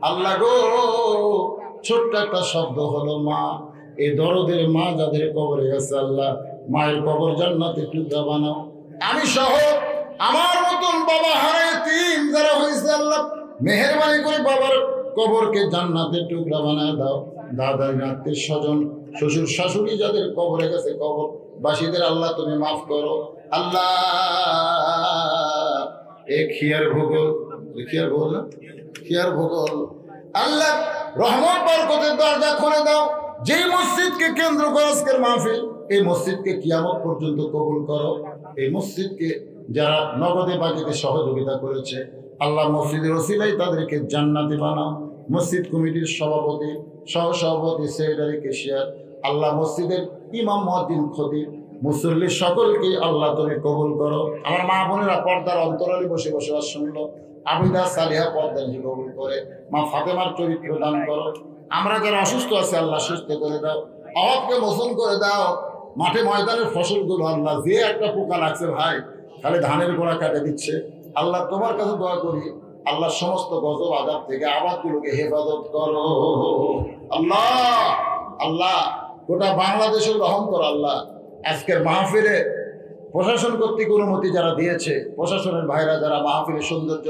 আল্লাহ গো ছোট্ট একটা শব্দ হলো মা, এই দরদের মা যাদের কবরে গেছে আল্লাহ মায়ের কবর জান্নাতের টুকরা বানাও। আমি সহ আমার মতন বাবা হারায় এতিম যারা হয়েছে আল্লাহ মেহেরবানি করে বাবার কবরকে জান্নাতের টুকরা বানায় দাও। দাদা আত্মীয় স্বজন শ্বশুর শাশুড়ি যাদের কবরে গেছে কবর বাসীদের আল্লাহ তুমি মাফ করো। আল্লাহ এ খিয়ার ভূগোল না খিয়ার ভূগোল আল্লাহ রহমত বরকতের দরজা খুলে দাও। যেই মসজিদকে কেন্দ্র করে আজকের মাহফিল, এই মসজিদকে কিয়ামত পর্যন্ত কবুল করো। এই মসজিদকে যারা নগদে বাকিতে সহযোগিতা করেছে আল্লাহ মসজিদের ওসিলায় তাদেরকে জান্নাতি বানাও। মসজিদ কমিটির সভাপতি, সহসভাপতি, সেক্রেটারি, ক্যাশিয়ার, আল্লাহ মসজিদের ইমাম, মুয়াজ্জিন, খতিব, মুসল্লি সকলকে আল্লাহ তুমি কবুল করো। আমার মা বোনেরা পর্দার অন্তরালে বসে বসবাস শুনলো, আবিদা সালিহা পর্দা কবুল করে, মা ফাতেমার চরিত্র দান করো। আমরা যারা অসুস্থ আছে আল্লাহ সুস্থ করে দাও, আওয়াজকে মোচন করে দাও। মাঠে ময়দানের ফসলগুলো আল্লাহ যে একটা পোকা লাগছে ভাই খালি ধানের গোড়া কাটে দিচ্ছে, আল্লাহ তোমার কাছে দোয়া করি আল্লাহ সমস্ত গজব আযাব থেকে আবাদগুলোকে হেফাজত করো। আল্লাহ আল্লাহ গোটা বাংলাদেশের রহম করো। আল্লাহ আজকের মাহফিলে প্রশাসন কর্তৃক অনুমতি যারা দিয়েছে, প্রশাসনের ভাইরা যারা মাহফিলের সৌন্দর্য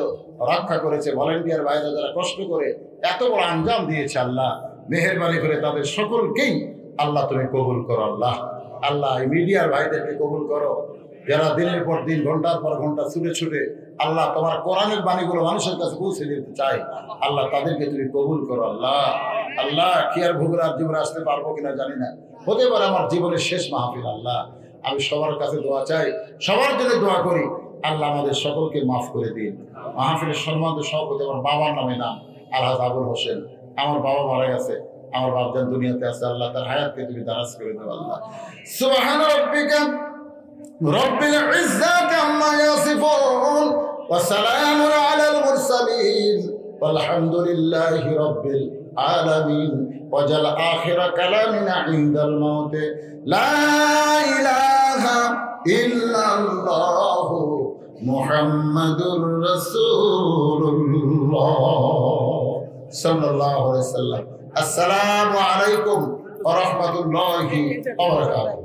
রক্ষা করেছে, ভলেন্টিয়ার ভাইরা যারা কষ্ট করে এত বড় আঞ্জাম দিয়েছে, আল্লাহ মেহেরবানি করে তাদের সকলকেই আল্লাহ তুমি কবুল করো। আল্লাহ আল্লাহ এই মিডিয়ার ভাইদেরকে কবুল করো যারা দিনের পর দিন ঘন্টার পর ঘন্টা ছুটে ছুটে আল্লাহ তোমার কোরআনের বাণীগুলো মানুষের কাছে পৌঁছে দিতে চাই, আল্লাহ তাদেরকে তুমি কবুল করো। আল্লাহ আল্লাহ কি আর ভোগরার জীবনে আসতে পারবো কিনা জানি না, হতে পারে আমার জীবনের শেষ মাহফিল। আল্লাহ আমি সবার কাছে দোয়া চাই, সবার জন্য দোয়া করি আল্লাহ আমাদের সকলকে মাফ করে দিন। মাহফিলের সম্মানিত সভাপতি আমার বাবার নামে নাম আলহাজ আবুল হোসেন, আমার বাবা মারা গেছে, আমার বাপজান দুনিয়াতে আছে, আল্লাহ তার হায়াতকে তুমি দারাজ করে দাও। আল্লাহ সুবহান রাব্বিকা রব্বিল ইজ্জাতি আম্মা ইয়াসিফুন ওয়া সালামুন আলাল মুরসালিন ওয়ালহামদুলিল্লাহি রাব্বিল আলামিন। ওয়াজাল আখিরা কালামিনা ইনদাল মাউত লা ইলাহা ইল্লাল্লাহু মুহাম্মাদুর রাসূলুল্লাহ সাল্লাল্লাহু আলাইহি ওয়াসাল্লাম। আসসালামু আলাইকুম ওয়া রাহমাতুল্লাহি ওয়া বারাকাতুহু।